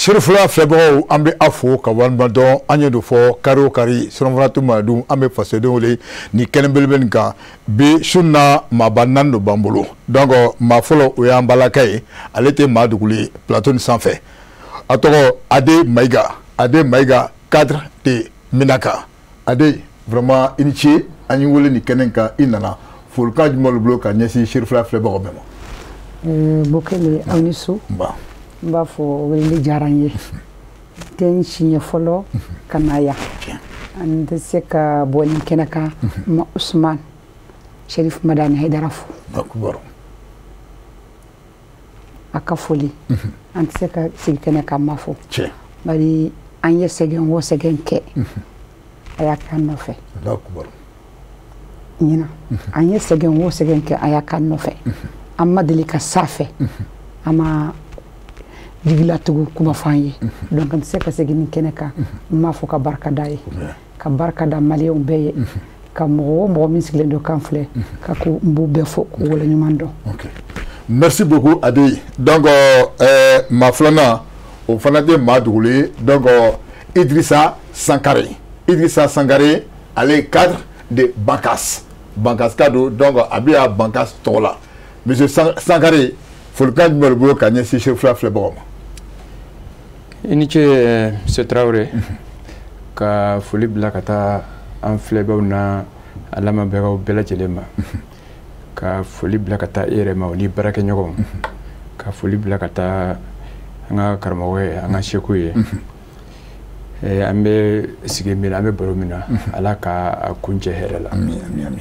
Sherifula filɛbagaw an bɛ a fo ka walima dɔn an ye do fɔ kari o kari Sɔrɔmufalatu Maladun an bɛ fasodenw wele ni kɛnɛ belebele nin kan bi su na maaba 4 de b'an bolo donc maa fɔlɔ o y'an balaka ye ale tɛ maa duguli ye plateau nin sanfɛ a tɔgɔ Ade Mayiga cadre de Minaka. Ade vraiment i ni ce an ye wele ni kɛnɛ kan i nana folikan jumɛn bolo ka ɲɛsin Sherifula filɛbagaw bɛɛ ma. Bokele aw ni so. N b'a fɔ weleli diyara n ye tɛ n siɲɛ fɔlɔ ka na yan an tɛ se ka bɔ nin kɛnɛ kan ma Usman Sherif Madani Haidara fo a ka foli an tɛ se ka sigi kɛnɛ kan ma fo bari an ye sɛgɛn o sɛgɛn kɛ a y'a k'an nɔfɛ ɲinan an ye sɛgɛn o sɛgɛn kɛ a y'a k'an nɔfɛ an ma deli ka s'a fɛ an ma jigila tugu kuma f'an ye donc an tɛ se ka segin nin kɛnɛ kan n m'a fɔ ka barika da ye ka barika da maliyɛnw bɛɛ ye ka mɔgɔ o mɔgɔ min sigilen don kan filɛ ka ko n b'u bɛɛ fo k'u waleɲuman dɔn. Merci beaucoup Ade. Donc maa filanan o fana tɛ maa duguli ye donc Idrissa Sankare ale ye cadre de Bankas ka don donc a bɛ yan Bankas tɔgɔ la monsieur Sankare folikan jumɛn de bolo ka ɲɛsin Sherifula filɛbagaw ma. I ni ce Monsieur Traoré ka foli bila ka taa an filɛbagaw na a lamɛnbagaw bɛɛ lajɛlen ma ka foli bila ka taa e yɛrɛ ma o ni baarakɛɲɔgɔnw ka foli bila ka taa an ka karamɔgɔ ye an ka seku ye an bɛ sigi min na an bɛ baro min na ala ka kuncɛ hɛrɛ la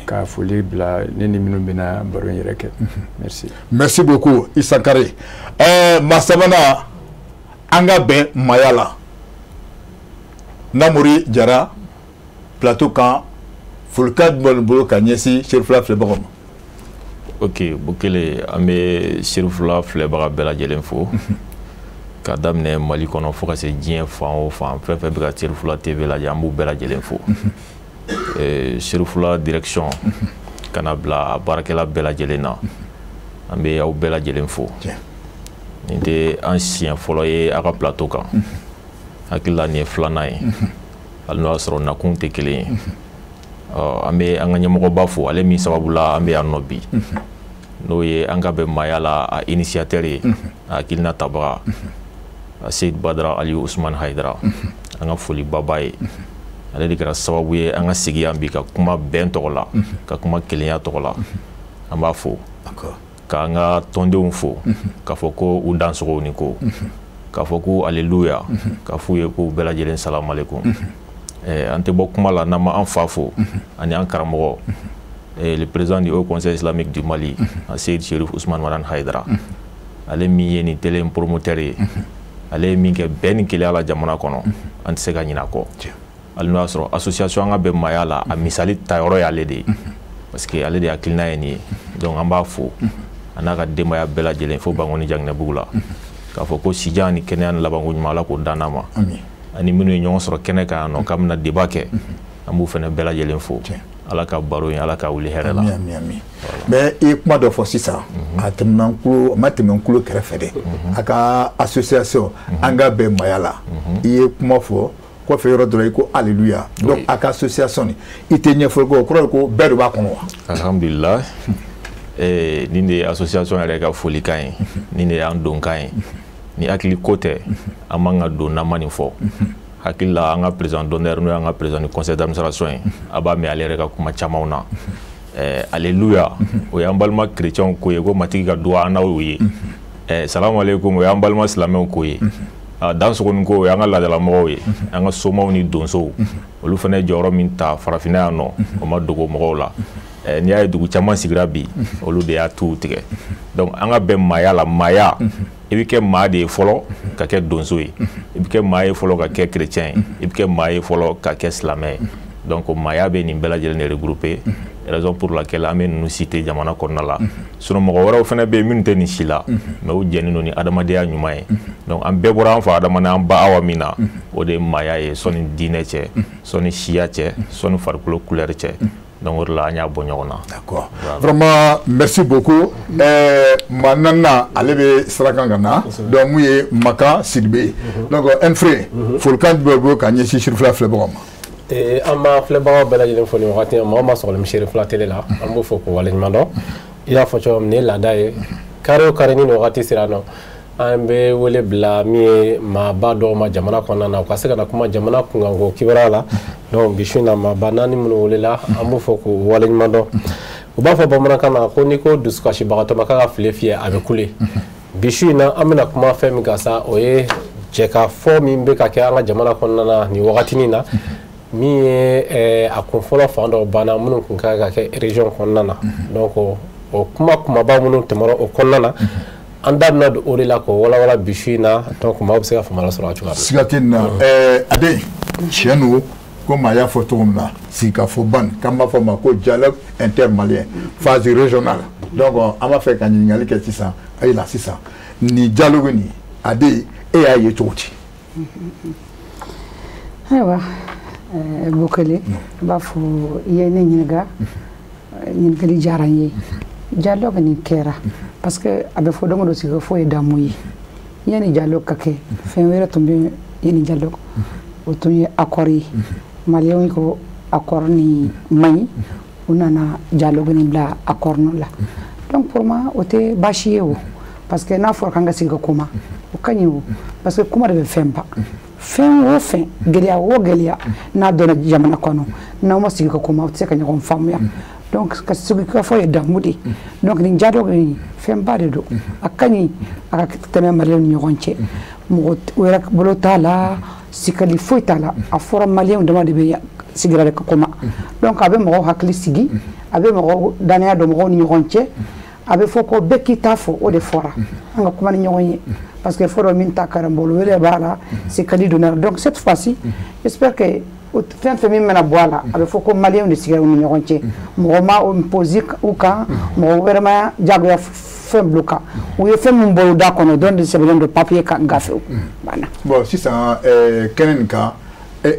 ka foli bila ne ni minnu bɛna baro in yɛrɛ kɛ merci. Merci beaucoup Sankare. Maa sabanan an ka bɛn maaya la Namori Jara plateau kan folikan jumɛn bolo ka ɲɛsin Sherifula filɛbagaw ma. Ok Bokele an bɛ Sherifula filɛbaga bɛɛ lajɛlen fo ka daminɛ Mali kɔnɔ fo ka se diɲɛ fan o fan fɛn fɛn bɛ ka Sherifula TV lajɛ an b'u bɛɛ lajɛlen fo Sherifula direction kana bila a baarakɛla bɛɛ lajɛlen na an bɛ aw bɛɛ lajɛlen fo nin tɛ an siɲɛ fɔlɔ ye a ka plateau kan hakili la nin ye filanan ye hali n'o y'a sɔrɔ nakun tɛ kelen ye an bɛ an ka ɲɛmɔgɔba fo ale min sababu la an bɛ yan nɔ bi n'o ye an ka bɛn maaya la a initiateur ye a hakilina tabaga Seyid Badara Aliyu Usman Haidara an ka foli baba ye ale de kɛra sababu ye an ka sigi yan bi ka kuma bɛn tɔgɔ la ka kuma kelenya tɔgɔ la an b'a fo k'an ka tɔndenw fo k'a fɔ ko u dansogow ni ko k'a fɔ ko aleluya k'a f'u ye ko bɛɛ lajɛlen salamu aleykum an tɛ bɔ kuma la n'an ma an fa fo ani an karamɔgɔ le président du Haut Conseil islamique du Mali Seyid Cherif Ousmane Madani Haidara ale min ye nin télé promoteur ye ale ye min kɛ bɛn ni kelenya la jamana kɔnɔ an tɛ se ka ɲinɛ a kɔ hali n'o y'a sɔrɔ association an ka bɛn maaya la a misali tayɔrɔ ye ale de ye parce que ale de hakilina ye nin ye donc an b'a fo a n'a ka denbaya bɛɛ lajɛlen fo Bangoni Janginɛbugu la k'a fɔ ko sijan ni kɛnɛya ni labanko ɲuman ala k'o d'an ma ani minnu ye ɲɔgɔn sɔrɔ kɛnɛ kan yan nɔ k'an bɛna débat kɛ an b'u fana bɛɛ lajɛlen fo ala ka baro in ala ka wuli hɛrɛ la. Mais i ye kuma dɔ fɔ sisan a ma tɛmɛ n kulo kɛrɛfɛ dɛ a ka association an ka bɛn maaya la i ye kuma fɔ kɔfɛ yɔrɔ dɔ la i ko aleluya donc a ka association nin i tɛ ɲɛfɔli kɛ o kɔrɔ ye ko bɛɛ de b'a kɔnɔ wa. Alhamdulillah nin de ye association yɛrɛ ka folikan ye nin de y'an donkan ye ni hakili ko tɛ an man ka don n'an ma nin fɔ hakili la an ka président d'honneur n'o y'an ka président du conseil d'administration ye a b'a mɛn ale yɛrɛ ka kuma camanw na aleluya o y'an balima chrétienw ko ye ko matigi ka duwa an n'aw ye salamu aleykum o y'an balima silamɛw ko ye dansogonin ko o y'an ka laadalamɔgɔw ye an ka somaw ni donsow olu fana ye jɔyɔrɔ min ta farafinna yan nɔ o ma dogo mɔgɔw la n'i y'a ye dugu caman sigira bi olu de y'a tu tigɛ donc an ka bɛn maaya la maaya i bɛ kɛ maa de ye fɔlɔ ka kɛ donso ye i bɛ kɛ maa ye fɔlɔ ka kɛ chrétien ye i bɛ kɛ maa ye fɔlɔ ka kɛ silamɛ ye donc maaya bɛ nin bɛɛ lajɛlen de regroupé raison pour laquelle an bɛ ninnu cité jamana kɔnɔna la sinon mɔgɔ wɛrɛw fana bɛ yen minnu tɛ nin si la mais u jɛnnen don ni adamadenya ɲuman ye donc an bɛɛ bɔra an fa adamadenya an ba awa min na o de ye maaya ye sɔni diinɛ cɛ sɔni siya cɛ sɔni farikolo couleur cɛ donc o de la an y'a bɔ ɲɔgɔn na. D'accord. Vraiment merci beaucoup. Manana ale bɛ sirakan ka na donc mun ye Maka Sidibe. Donc un frère folikan jumɛn bɛ ka ɲɛsin Sirifila filɛbagaw ma. An b'a filɛbagaw bɛɛ lajɛlen fo nin wagati mɔgɔ ma sɔgɔlen Sirifila télé la an b'o fɔ k'o waleɲuman dɔn i y'a fɔ cogo min nin ye laada ye kare o kare ni nin wagati sera nɔ an bɛ wele bila min ye maaba dɔw ma jamana kɔnɔna na u ka se ka na kuma jamana kunkanko kibaruya la donc bi su in na maaba naani minnu welela an b'o fɔ k'o waleɲuman dɔn u b'a fɔ bamanankan na ko n'i ko dusukasibagatɔ ma k'a ka file fiyɛ a bɛ kule bi su in na an bɛna kuma fɛn min kan sa o ye jɛkafɔ min bɛ ka kɛ an ka jamana kɔnɔna na nin wagatinin na min ye a kun fɔlɔ fan dɔw banna minnu kun ka kɛ région kɔnɔna na donc o kuma kumaba minnu tɛmɛra o kɔnɔna na an da bɛna don o de la k'o walawala bi su in na donc maaw bɛ se ka faamuyali sɔrɔ a cogoya min na. Siga tɛ nin na Ade tiɲɛ don comme a y'a fɔ cogo min na sigikafɔban k'an b'a fɔ ma ko dialogue intermalien phase régionale donc an b'a fɛ ka ɲininkali kɛ sisan ayiwa sisan nin dialogue nin Ade e y'a ye cogo di. Ayiwa Bukele n b'a fɔ i ye ne ɲininka ɲininkali diyara n ye dialogue nin kɛra parce que a bɛ fɔ don o don sigikafɔ ye damu ye yanni dialogue ka kɛ fɛn wɛrɛ tun bɛ yanni dialogue o tun ye accord ye maliyɛnw ko accord ni man ɲi u nana dialogue nin bila accord la donc pour moi o tɛ baasi ye o parce que n'a fɔra k'an ka sigi ka kuma o ka ɲi o parce que kuma de bɛ fɛn ba fɛn o fɛn gɛlɛya o gɛlɛya n'a donna jamana kɔnɔ n'aw ma sigi ka kuma o tɛ se ka ɲɔgɔn faamuya donc ka sigi ka fɔ ye damu de donc nin dialogue nin fɛn ba de don a ka ɲi a ka tɛmɛ maliyɛnw ni ɲɔgɔn cɛ mɔgɔ wɛrɛ bolo t'a la sikali foyi t'a la a fɔra maliyɛnw dama de bɛ sigira de ka kuma donc a bɛ mɔgɔw hakili sigi a bɛ mɔgɔw danaya don mɔgɔw ni ɲɔgɔn cɛ a bɛ fɔ ko bɛɛ k'i ta fɔ o de fɔra an ka kuma ni ɲɔgɔn ye parce que fɔlɔ min ta karambolo wele b'a la sikali donna donc cette fois-ci j'espère que fɛn fɛn min mana bɔ a la a bɛ fɔ ko maliyɛnw de sigira u ni ɲɔgɔn cɛ mɔgɔ ma imposer u kan mɔgɔ wɛrɛ ma jagoya fɛn bila u kan u ye fɛn min bɔ u da kɔnɔ dɔn de sɛbɛnlen don papier kan gafew banna. Bon sisan kɛnɛ nin kan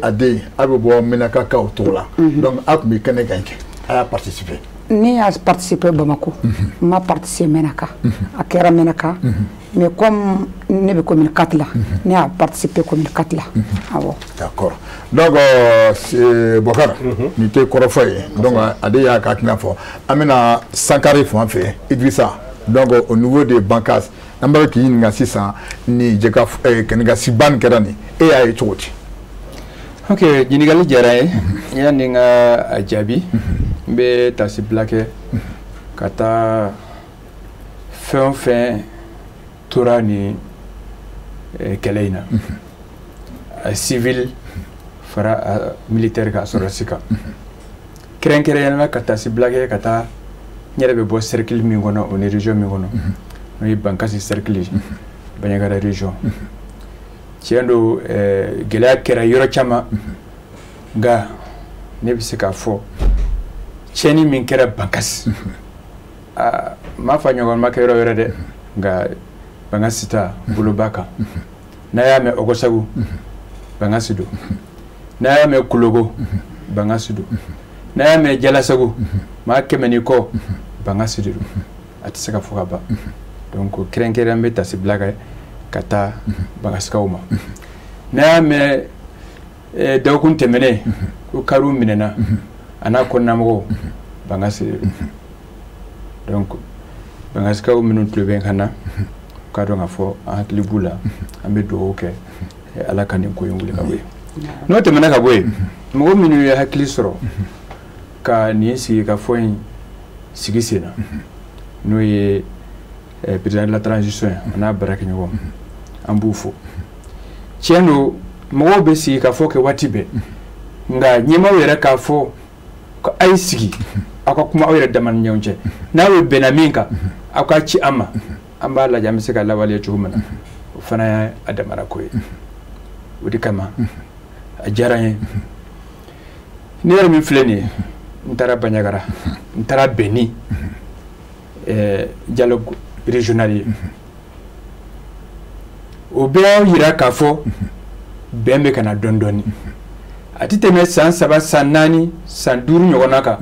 Ade a bɛ bɔ Menakakaw tɔgɔ la donc a tun bɛ kɛnɛ kan kɛ a y'a participer. Ne y'a participer Bamako n ma participer Menaka a kɛra Menaka mais comme ne bɛ commune 4 la ne y'a participer commune 4 la awɔ. D'accord donc Bokar nin tɛ kɔrɔfɔ ye donc Ade y'a ka hakilina fɔ an bɛna Sankare fan fɛ Idrissa donc au niveau des Bankas an bɛ k'i ɲininka sisan ni kɛnɛkasiba nin kɛra nin e y'a ye cogo di. Ok ɲininkali diyara n ye yanni n ka a jaabi n bɛ tasibila kɛ ka taa fɛn o fɛn tora ni kɛlɛ in na a civil fara militaire ka sɔrɔsi kan kɛrɛnkɛrɛnnenya ka tasibila kɛ ka taa n yɛrɛ bɛ bɔ cercle min kɔnɔ o ni région min kɔnɔ n'o ye Bankasi cercle Bandiagara région tiɲɛ don gɛlɛya kɛra yɔrɔ caman nka ne bɛ se k'a fɔ tiɲɛni min kɛra Bankasi n m'a fɔ a ɲɔgɔn ma kɛ yɔrɔ wɛrɛ dɛ nka Bankasi ta bolo b'a kan n'a y'a mɛn Ogosagu Bankasi don n'a y'a mɛn Kologo Bankasi don n'a y'a mɛn Jalasagu maa kɛmɛ ni kɔ Bankasi de don a tɛ se ka fɔ ka ban donc kɛrɛnkɛrɛn n bɛ tasibila kɛ ka taa Bankasikaw ma n'a y'a mɛn dɔgɔkun tɛmɛnen ko kariw minɛna a n'a kɔnɔnamɔgɔw Bankasi de don donc Bankasikaw minnu tulo bɛ n kan na k'a dɔn k'a fɔ an hakili b'u la an bɛ dugawu kɛ Ala ka nin ko in wuli ka bɔ yen n'o tɛmɛna ka bɔ yen mɔgɔ minnu ye hakili sɔrɔ ka nin sigikafɔ in sigi sen na n'o ye président de la transition a n'a baarakɛɲɔgɔn an b'u fo tiɲɛ don mɔgɔw bɛ sigikafɔ kɛ waati bɛɛ nka ɲɛmaaw yɛrɛ k'a fɔ ko a ye sigi aw ka kuma aw yɛrɛ dama ni ɲɔgɔn cɛ n'aw ye bɛnna min kan aw ka ci an ma an b'a lajɛ an bɛ se ka lawaleya cogo min na o fana y'a a damana ko ye o de kama a diyara n ye ne yɛrɛ min filɛ nin ye n taara Bandiagara n taara Beni dialogue régional ye o bɛɛ yira k'a fɔ bɛn bɛ ka na dɔɔni dɔɔni a tɛ tɛmɛ san 3 san 4 san 5 ɲɔgɔnna kan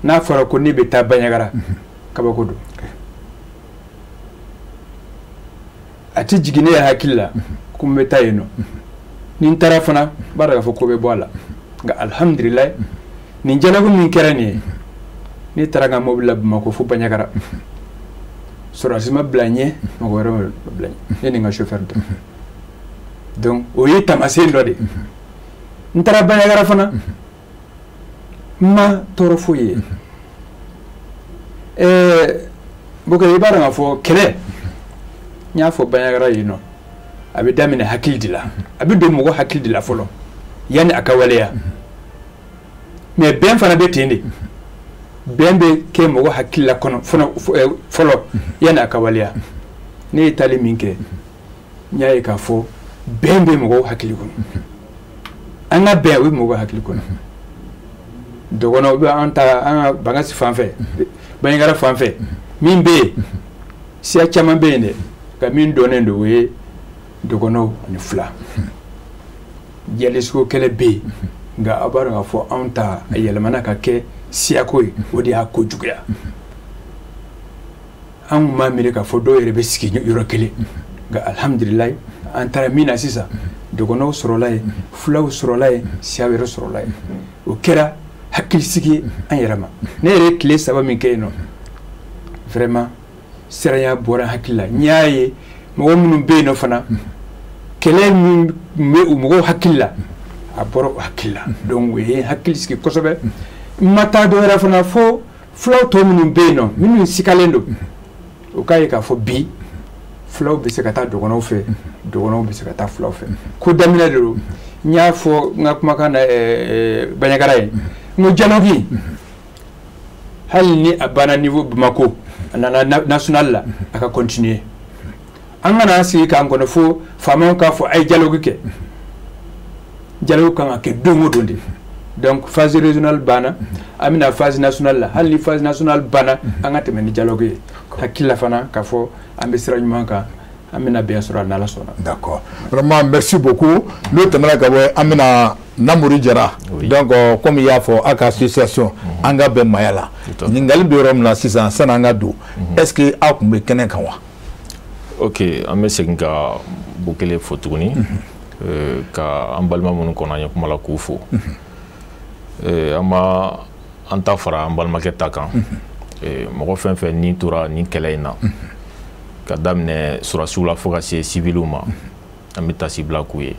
n'a fɔra ko ne bɛ taa Banɲagara kabako don a tɛ jigin ne yɛrɛ hakili la ko n bɛ taa yen nɔ ni n taara fana b'a dɔn k'a fɔ ko bɛ bɔ a la nka alhamdulilayi nin janaku min kɛra nin ye ne taara n ka mobili la Bamakɔ fo Banɲagara sɔrɔdasi ma bila n ɲɛ mɔgɔ wɛrɛ ma bila n ɲɛ ne ni n ka chauffeur dɔrɔn donc o ye taamasiyɛn dɔ de ye n taara Banɲagara fana n ma tɔɔrɔ foyi ye Bokari i b'a dɔn k'a fɔ kɛlɛ n y'a fɔ Banɲagara yen nɔ a bɛ daminɛ hakili de la a bɛ don mɔgɔ hakili de la fɔlɔ yanni a ka waleya mais bɛn fana bɛ ten de bɛn bɛ kɛ mɔgɔ hakili la kɔnɔ fɔlɔ yanni a ka waleya ne ye taali min kɛ n y'a ye k'a fɔ bɛn bɛ mɔgɔw hakili kɔnɔ an ka bɛn o bɛ mɔgɔw hakili kɔnɔ dɔgɔnɔw bɛ an ka Bangasi fan fɛ Banɲagara fan fɛ min bɛ yen siya caman bɛ yen dɛ nka min dɔnnen don o ye dɔgɔnɔw ani fila jɛlisiko kɛlɛ bɛ yen nka aw b'a dɔn k'a fɔ anw ta a yɛlɛmana ka kɛ siyako ye o de y'a ko juguya an kun b'a miiri k'a fɔ dɔw yɛrɛ bɛ sigi yɔrɔ kelen nka alhamdulilayi an taara min na sisan dɔgɔnɔw sɔrɔla yen filaw sɔrɔla yen siya wɛrɛ sɔrɔla yen o kɛra hakilisigi ye an yɛrɛ ma ne yɛrɛ ye tile 3 min kɛ yen nɔ vraiment siranya bɔra hakili la n y'a ye mɔgɔ minnu bɛ yen nɔ fana kɛlɛ min bɛ u mɔgɔw hakili la a bɔra o hakili la donc o ye hakili sigi kosɛbɛ n ma taa dɔ wɛrɛ fana fo filaw tɔ minnu bɛ yen nɔ minnu sikalen don o k'a ye k'a fɔ bi filaw bɛ se ka taa dɔgɔnɔw fɛ dɔgɔnɔw bɛ se ka taa filaw fɛ ko daminɛ de don n y'a fɔ n ka kumakan na Banɲagara ye n ko dialogue hali ni a banna niveau Bamako a nana national la a ka continuer an kana sigi k'an kɔnɔ fo faamaw k'a fɔ a ye dialogue kɛ dialogue kan ka kɛ don o don de donc phase régionale banna an bɛna phase nationale la hali ni phase nationale banna an ka tɛmɛ ni dialogue ye hakili la fana k'a fɔ an bɛ sira ɲuman kan an bɛna bɛn sɔrɔ n'Ala sɔnna. D'accord, vraiment merci beaucoup n'o tɛmɛna ka bɔ an bɛna Namori Jara donc comme i y'a fɔ a ka association an ka bɛn maya la ɲininkali bɛ yɔrɔ min na sisan sani an ka don est-ce que aw tun bɛ kɛnɛ kan wa? Ok, an bɛ segin ka Bukele fo tuguni ka an balima minnu kɔnɔ an ye kuma la k'u fo an ma an ta fara an balimakɛ ta kan mɔgɔ fɛn fɛn ni tora nin kɛlɛ in na ka daminɛ surasiw la fo ka se civiliw ma an bɛ tasi bila k'u ye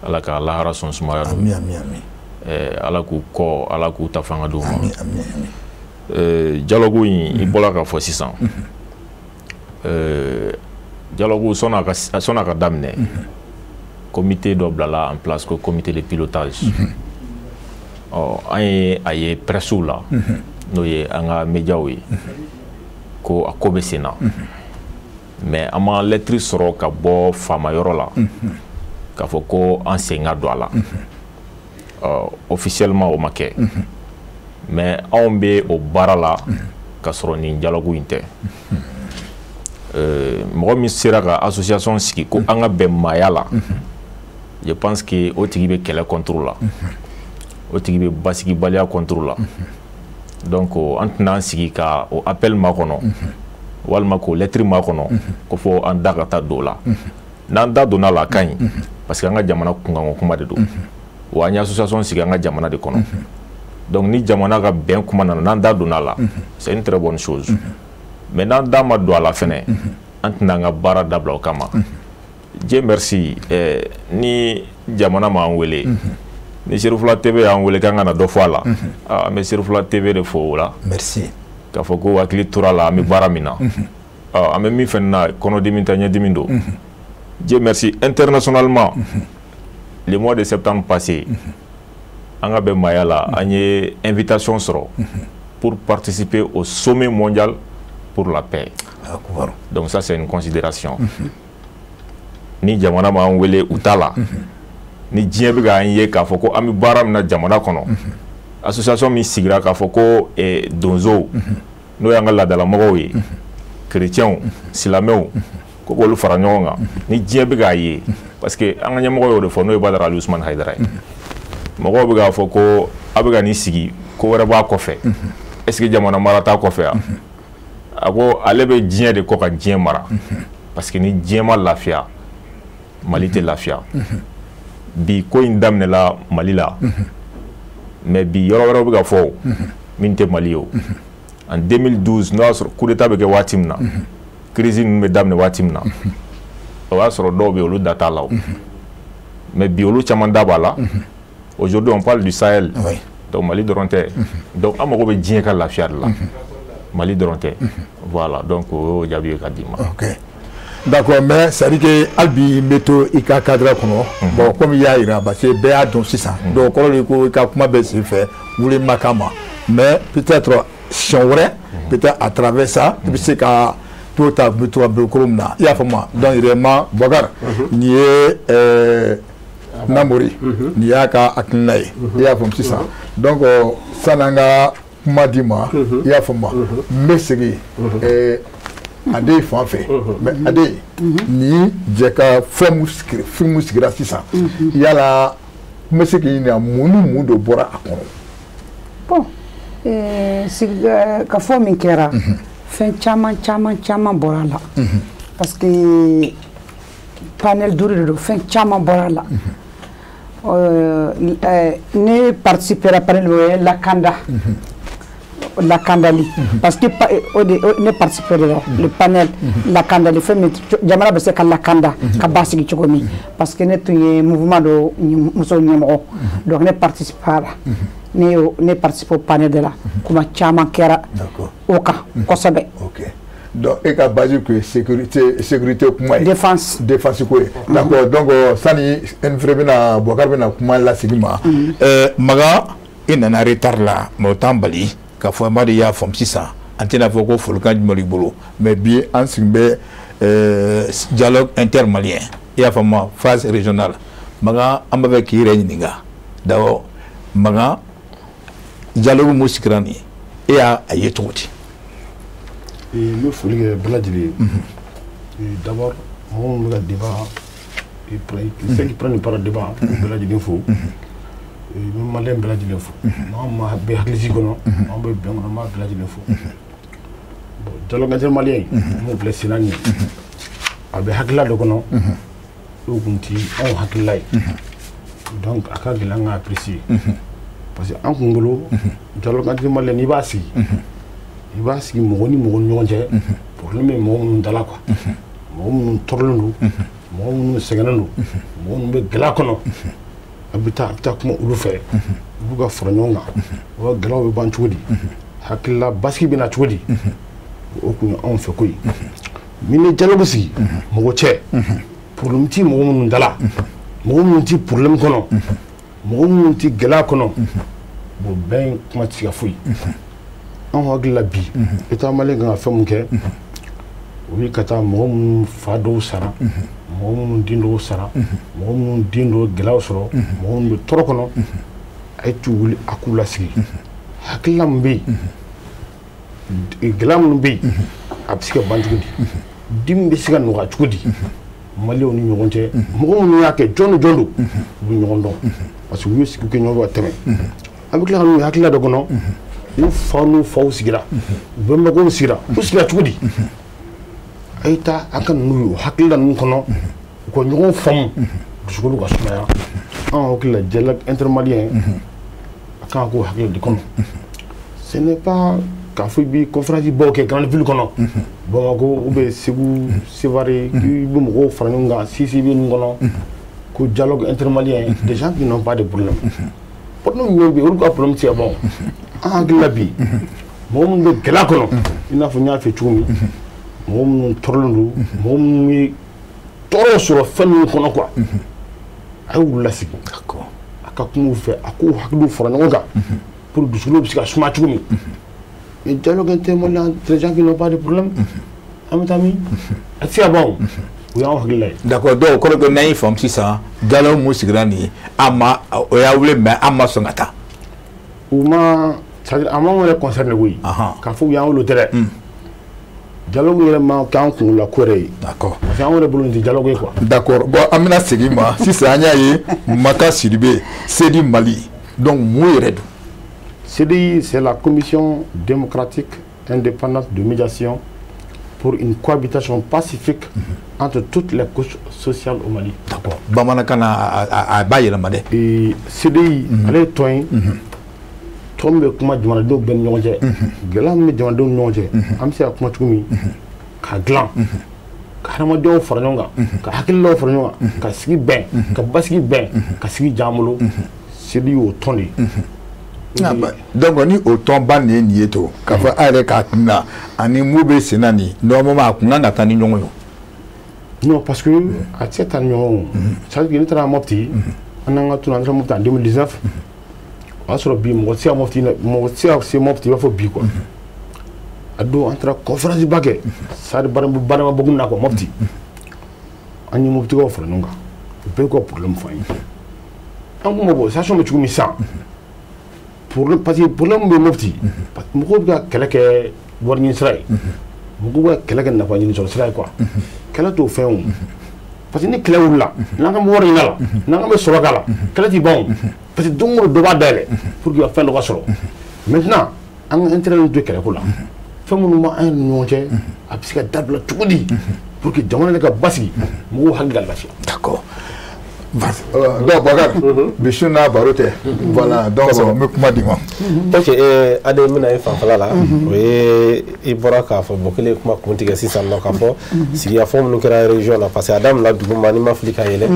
ala ka lahara sɔn sumaya n'u ala k'u kɔ ala k'u ta fanga d'u ma dialogue in i bɔra ka fɔ sisan dialogue sɔnna a ka daminɛ comité dɔ bilala en place ko comité de pilotage an ye a ye pressiw la n'o ye an ka médiaw ye ko a ko bɛ sen na mais an ma lettre sɔrɔ ka bɔ faamayɔrɔ la k'a fɔ ko an sen ka don a la officiellement o ma kɛ mais anw bɛ o baara la ka sɔrɔ nin dialogue in tɛ mɔgɔ min sera ka association sigi ko an ka bɛn maaya la je pense que o tigi bɛ kɛlɛ contre la o tigi bɛ basigibaliya contre la donc an tɛna an sigi ka o appel makɔnɔ walima k'o lettre makɔnɔ ko fɔ an da ka taa don o la n'an da donna la a ka ɲi parce que an ka jamana kunkanko kuma de don wa an ye association sigi an ka jamana de kɔnɔ donc ni jamana ka bɛn kuma nana n'an da donna la c'est une très bonne chose mais n'an da ma don a la fɛnɛ an tɛna an ka baara dabila o kama Dieu merci ni jamana m'an wele ni Serifula TV y'an wele k'an ka na dɔ fɔ a la an bɛ Serifula TV de fɔ o la merci k'a fɔ ko hakili tora la an bɛ baara min na an bɛ min fɛnɛ na kɔnɔdimi tɛ ɲɛdimi don Dieu merci internationalement le mois de septembre passé an ka bɛn maaya la an ye invitation sɔrɔ pour participer au sommet mondial pour la paix donc ça c'est une considération ni jamana m'an wele u ta la ni diɲɛ bɛ k'an ye k'a fɔ ko an bɛ baara min na jamana kɔnɔ association min sigira k'a fɔ ko donsow n'o y'an ka laadalamɔgɔw ye chrétiens silamɛw ko k'olu fara ɲɔgɔn kan ni diɲɛ bɛ k'a ye parce que an ka ɲɛmɔgɔ y'o de fɔ n'o ye Badara Ali Usumani Hayidara ye mɔgɔw bɛ k'a fɔ ko a bɛ ka nin sigi ko wɛrɛ b'a kɔfɛ est-ce que jamana mara t'a kɔfɛ a a ko ale bɛ diɲɛ de kɔ ka diɲɛ mara parce que ni diɲɛ ma lafiya Mali tɛ lafiya bi ko in daminɛla Mali la mais bi yɔrɔ wɛrɛw bɛ ka fɔ min tɛ Mali ye o en 2012 n'o y'a sɔrɔ coup d'état bɛ kɛ waati min na crise ninnu bɛ daminɛ waati min na o y'a sɔrɔ dɔw bɛ yen olu da t'a la o mais bi olu caman da b'a la aujourd'hui on parle du Sahel donc Mali dɔrɔn tɛ donc an mago bɛ diɲɛ ka lafiya de la Mali dɔrɔn tɛ voilà donc o y'o jaabi ye ka d'i ma. D'accord, mais ça dit que Albi Meto Ika cadre kono bon comme il y a ira parce que bɛɛ y'a dɔn sisan donc kɔrɔ ko ka kuma bɛ sen fɛ wuli makama mais peut-être siɲɛ wɛrɛ peut-être à travers ça i bɛ se ka to ta Meto Abdulkoum na i y'a faamu donc vraiment Boubacar nin ye Namori nin y'a ka hakilina ye i y'a faamu sisan donc san'an ka kuma di ma i y'a faamu n bɛ segin Ade fan fɛ mais Ade ni jɛ ka fɛn mun sigira sisan yala n bɛ se k'i ɲininka mun ni mun de bɔra a kɔnɔ. Bon ka fɔ min kɛra fɛn caman bɔra a la parce que panel 5 de don fɛn caman bɔra a la ne participera panel o ye lakandali parce que ne participe de le panel lakandali fɛn jamana bɛ se ka lakanda ka basigi cogo min parce que ne tun ye mouvement dɔ muso ɲɛmɔgɔ donc ne participera ne participe au panel de la kuma caman kɛra o kan kosɛbɛ. Donc e ka base ko sécurité kuma ye défense ko ye d'accord donc sani Enfré bɛna Boubacar bɛna kuma lasigi ma Maga i nana retard la mais o t'an bali ka fɔ ma de y'a faamu sisan an tɛna fɔ ko folikan jumɛn b'i bolo mais bi an sigi bɛ dialogue intermalien i y'a faamu phase régionale Maga an b'a fɛ k'i yɛrɛ ɲininka d'abord Maga dialogue mun sigira nin e y'a ye cogo di. N bɛ foli kɛ bɛɛ lajɛlen ye d'abord mɔgɔ minnu bɛ ka débat ceux qui prennent part au débat bɛɛ lajɛlen fo. Malien bɛɛ lajɛlen fo maa bɛ hakilisi kɔnɔ maa bɛ bɛn kɔnɔ maa bɛɛ lajɛlen fo bon dialogue intermalien m'o filɛ senna nin ye a bɛ hakilila dɔ kɔnɔ o kun ti anw hakilila ye donc a ka gɛlɛn an ka apprécier parce que an kun bolo dialogue intermalien n'i b'a sigi mɔgɔ ni mɔgɔ ni ɲɔgɔn cɛ problème bɛ mɔgɔ minnu dala quoi mɔgɔ minnu tɔɔrɔlen don mɔgɔ minnu sɛgɛnnen don mɔgɔ minnu bɛ gɛlɛya kɔnɔ a bɛ taa kuma olu fɛ u b'u ka fara ɲɔgɔn kan u ka gɛlɛyaw bɛ ban cogo di hakilila basigi bɛ na cogo di o kun ye anw fɛ ko ye min ni dialogue sigi mɔgɔ cɛ problème ti mɔgɔ minnu dala mɔgɔ minnu ti problème kɔnɔ mɔgɔ minnu ti gɛlɛya kɔnɔ bon bɛn kuma tɛ se ka foyi anw hakili la bi état malien kan ka fɛn mun kɛ o ye ka taa mɔgɔ minnu fa dɔw sara mɔgɔ minnu den dɔw sara mɔgɔ minnu den dɔw gɛlɛyaw sɔrɔ mɔgɔ minnu bɛ tɔɔrɔ kɔnɔ a ye t'u wuli a k'u lasigi hakilila min bɛ yen gɛlɛya minnu bɛ yen a bɛ se ka ban cogo di dimi bɛ se ka nɔgɔya cogo di maliyɛnw ni ɲɔgɔn cɛ mɔgɔ minnu y'a kɛ jɔn don u bɛ ɲɔgɔn dɔn parce que u ye sigi kɛ ɲɔgɔn ka tɛmɛ an bɛ tila ka n'u ye hakilila dɔ kɔnɔ u fa n'u faw sigira u bɛnbakɛw sigira u sigira cogo di a ye taa an ka ninnu ye o hakilila ninnu kɔnɔ u ka ɲɔgɔn faamu dusukolo ka sumaya an hakili la dialogue intermalien a kan ka k'o hakili de kɔnɔ ce n'est pas k'a fɔ i bɛ conférence baw kɛ grande ville kɔnɔ Bamako ou bien Ségou Sévaré i bɛ mɔgɔw fara ɲɔgɔn kan Sisi bɛ ninnu kɔnɔ ko dialogue intermalien des gens qui n'ont pas de problème problème min bɛ yen olu ka problème tɛ se ka ban an hakili la bi mɔgɔ minnu bɛ gɛlɛya kɔnɔ i n'a fɔ n y'a fɔ cogo min mɔgɔ minnu tɔɔrɔlen don mɔgɔ minnu ye tɔɔrɔ sɔrɔ fɛn minnu kɔnɔ quoi a ye wulu lasigi a ka kumaw fɛ a k'u hakiliw fara ɲɔgɔn kan pour dusukolo bɛ se ka suma cogo min mais dialogue intermalien les gens qui n'ont pas de problème an bɛ taa min a tɛ se ka ban o y'anw hakilila ye. d'accord donc kɔrɔ ko n'an y'i faamu sisan dialogue mun sigira nin ye an ma o y'a wele mais an ma sɔn ka taa. u ma c'est-à-dire a m'anw yɛrɛ concerné koyi k'a fɔ u y'an wolo tɛ dɛ dialogue yɛrɛ ma k'an kunkolo ko yɛrɛ ye. d'accord parce que anw yɛrɛ bolo nin tɛ dialogue ye quoi. d'accord bon an bɛna segin ma sisan an y'a ye Maka Sidibe Sedi Mali donc mun yɛrɛ don. CDI, c'est la commission démocratique indépendante de médiation pour une cohabitation pacifique entre toutes les couches sociales au Mali. D'accord. Bamanakana a baye la made. Et CDI, allez toi, tombe kuma jamanadenw bɛ ni ɲɔgɔn cɛ gɛlɛya min bɛ jamanadenw ni ɲɔgɔn cɛ an bɛ se ka kuma cogo min ka dilan ka hadamadenw fara ɲɔgɔn kan ka hakililaw fara ɲɔgɔn kan ka sigi bɛn ka basigi bɛn ka sigi jan bolo CDI y'o tɔn de ye. Donc ni o tɔn ba nin ye nin ye to k'a fɔ a yɛrɛ k'a kunna ani mun bɛ sen na nin normalement a kun kan ka taa ni ɲɔgɔn ye. Non parce que a tɛ se taa ni ɲɔgɔn o c'est à dire ne taara Mopti an n'an ka tun an taara Mopti en 2019 o y'a sɔrɔ bi mɔgɔ tɛ se ka se Mopti i b'a fɔ bi quoi a don an taara conférence ba kɛ c'est à dire barama bogun na quoi Mopti an ye Moptikaw fara ɲɔgɔn kan u bɛɛ ka problème fɔ an ye an ko ma bɔ situation bɛ cogo min sisan parce que problème bɛ Mopti mɔgɔw bɛ ka kɛlɛ kɛ wari ɲini sira ye mɔgɔw bɛ ka kɛlɛ kɛ nafa ɲini sɔrɔ sira ye quoi kɛlɛ t'o fɛn o parce que ni kɛlɛ wulila n'an ka bɛ wari ɲini a la n'an ka bɛ sɔrɔ k'a la kɛlɛ ti ban o parce que don o don dɔ b'a dayɛlɛ pour que ka fɛn dɔ ka sɔrɔ maintenant an ka intérêt to kɛlɛko la fɛn minnu b'an ni ɲɔgɔn cɛ a bɛ se ka dabila cogo di pour que jamana de ka basigi mɔgɔw hakili ka lafiya. D'accord. Donc Bakar bisu n'a baro tɛ voilà donc n bɛ kuma di ma. Ok Ade n bɛna ye fanfɛla la o ye i bɔra k'a fɔ bɔ kelen kuma kun tigɛ sisan nɔ k'a fɔ sigikafɔ minnu kɛra région na parce que a daminɛ duguma n'i ma fili ka yɛlɛ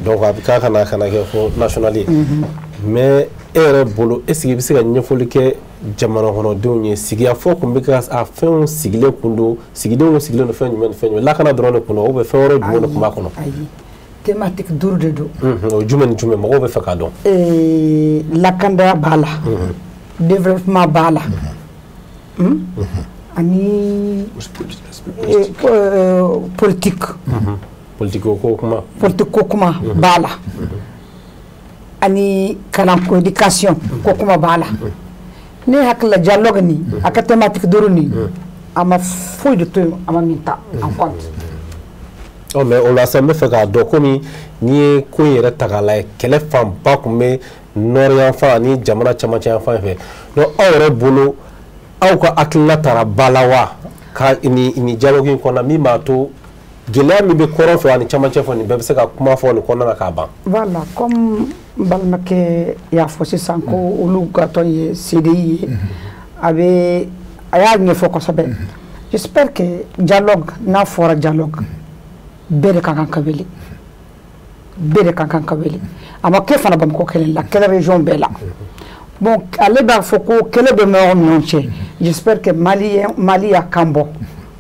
donc a bɛ k'a kana kɛ fɔ national ye mais e yɛrɛ bolo est ce que i bɛ se ka ɲɛfɔli kɛ jamana kɔnɔdenw ye sigikafɔ kun bɛ ka a fɛnw sigilen kun don sigidenw sigilen don fɛn jumɛn ni fɛn jumɛn lakana dɔrɔn de kun don ou bien fɛn wɛrɛ jumɛn de kun b'a kɔnɔ. Thématique dur de do. O jumɛn ni jumɛn mɔgɔw bɛ fɛ k'a dɔn. Lakandaya b'a la développement b'a la ani politique politique ko kuma b'a la ani kalanko éducation ko kuma b'a la ne hakili la dialogue ni a ka thématique dur ni a ma foyi de to a ma min ta en compte. Oh mais on l'a semblé fait k'a dɔn komi n'i ye ko in yɛrɛ ta k'a lajɛ kɛlɛ fanba kun bɛ nord yan fan ani jamana camancɛ yan fan fɛ donc aw yɛrɛ bolo aw ka hakilina taara ba la wa ka nin dialogue in kɔnɔna min b'a to gɛlɛya min bɛ kɔrɔn fɛ ani camancɛ fɛ nin bɛɛ bɛ se ka kuma fɔ nin kɔnɔna na k'a ban. Voilà comme n balimakɛ y'a fɔ sisan ko olu ka tɔn ye CDI ye a y'a ɲɛfɔ kosɛbɛ j'espère que dialogue n'a fɔra dialogue bɛɛ de ka kan ka wele bɛɛ de ka kan ka wele a ma kɛ fana Bamakɔ kelen la kɛlɛ région bɛɛ la bon ale b'a fɔ ko kɛlɛ bɛ mɔgɔw ni ɲɔgɔn cɛ j'espère que Mali y'a kan bɔ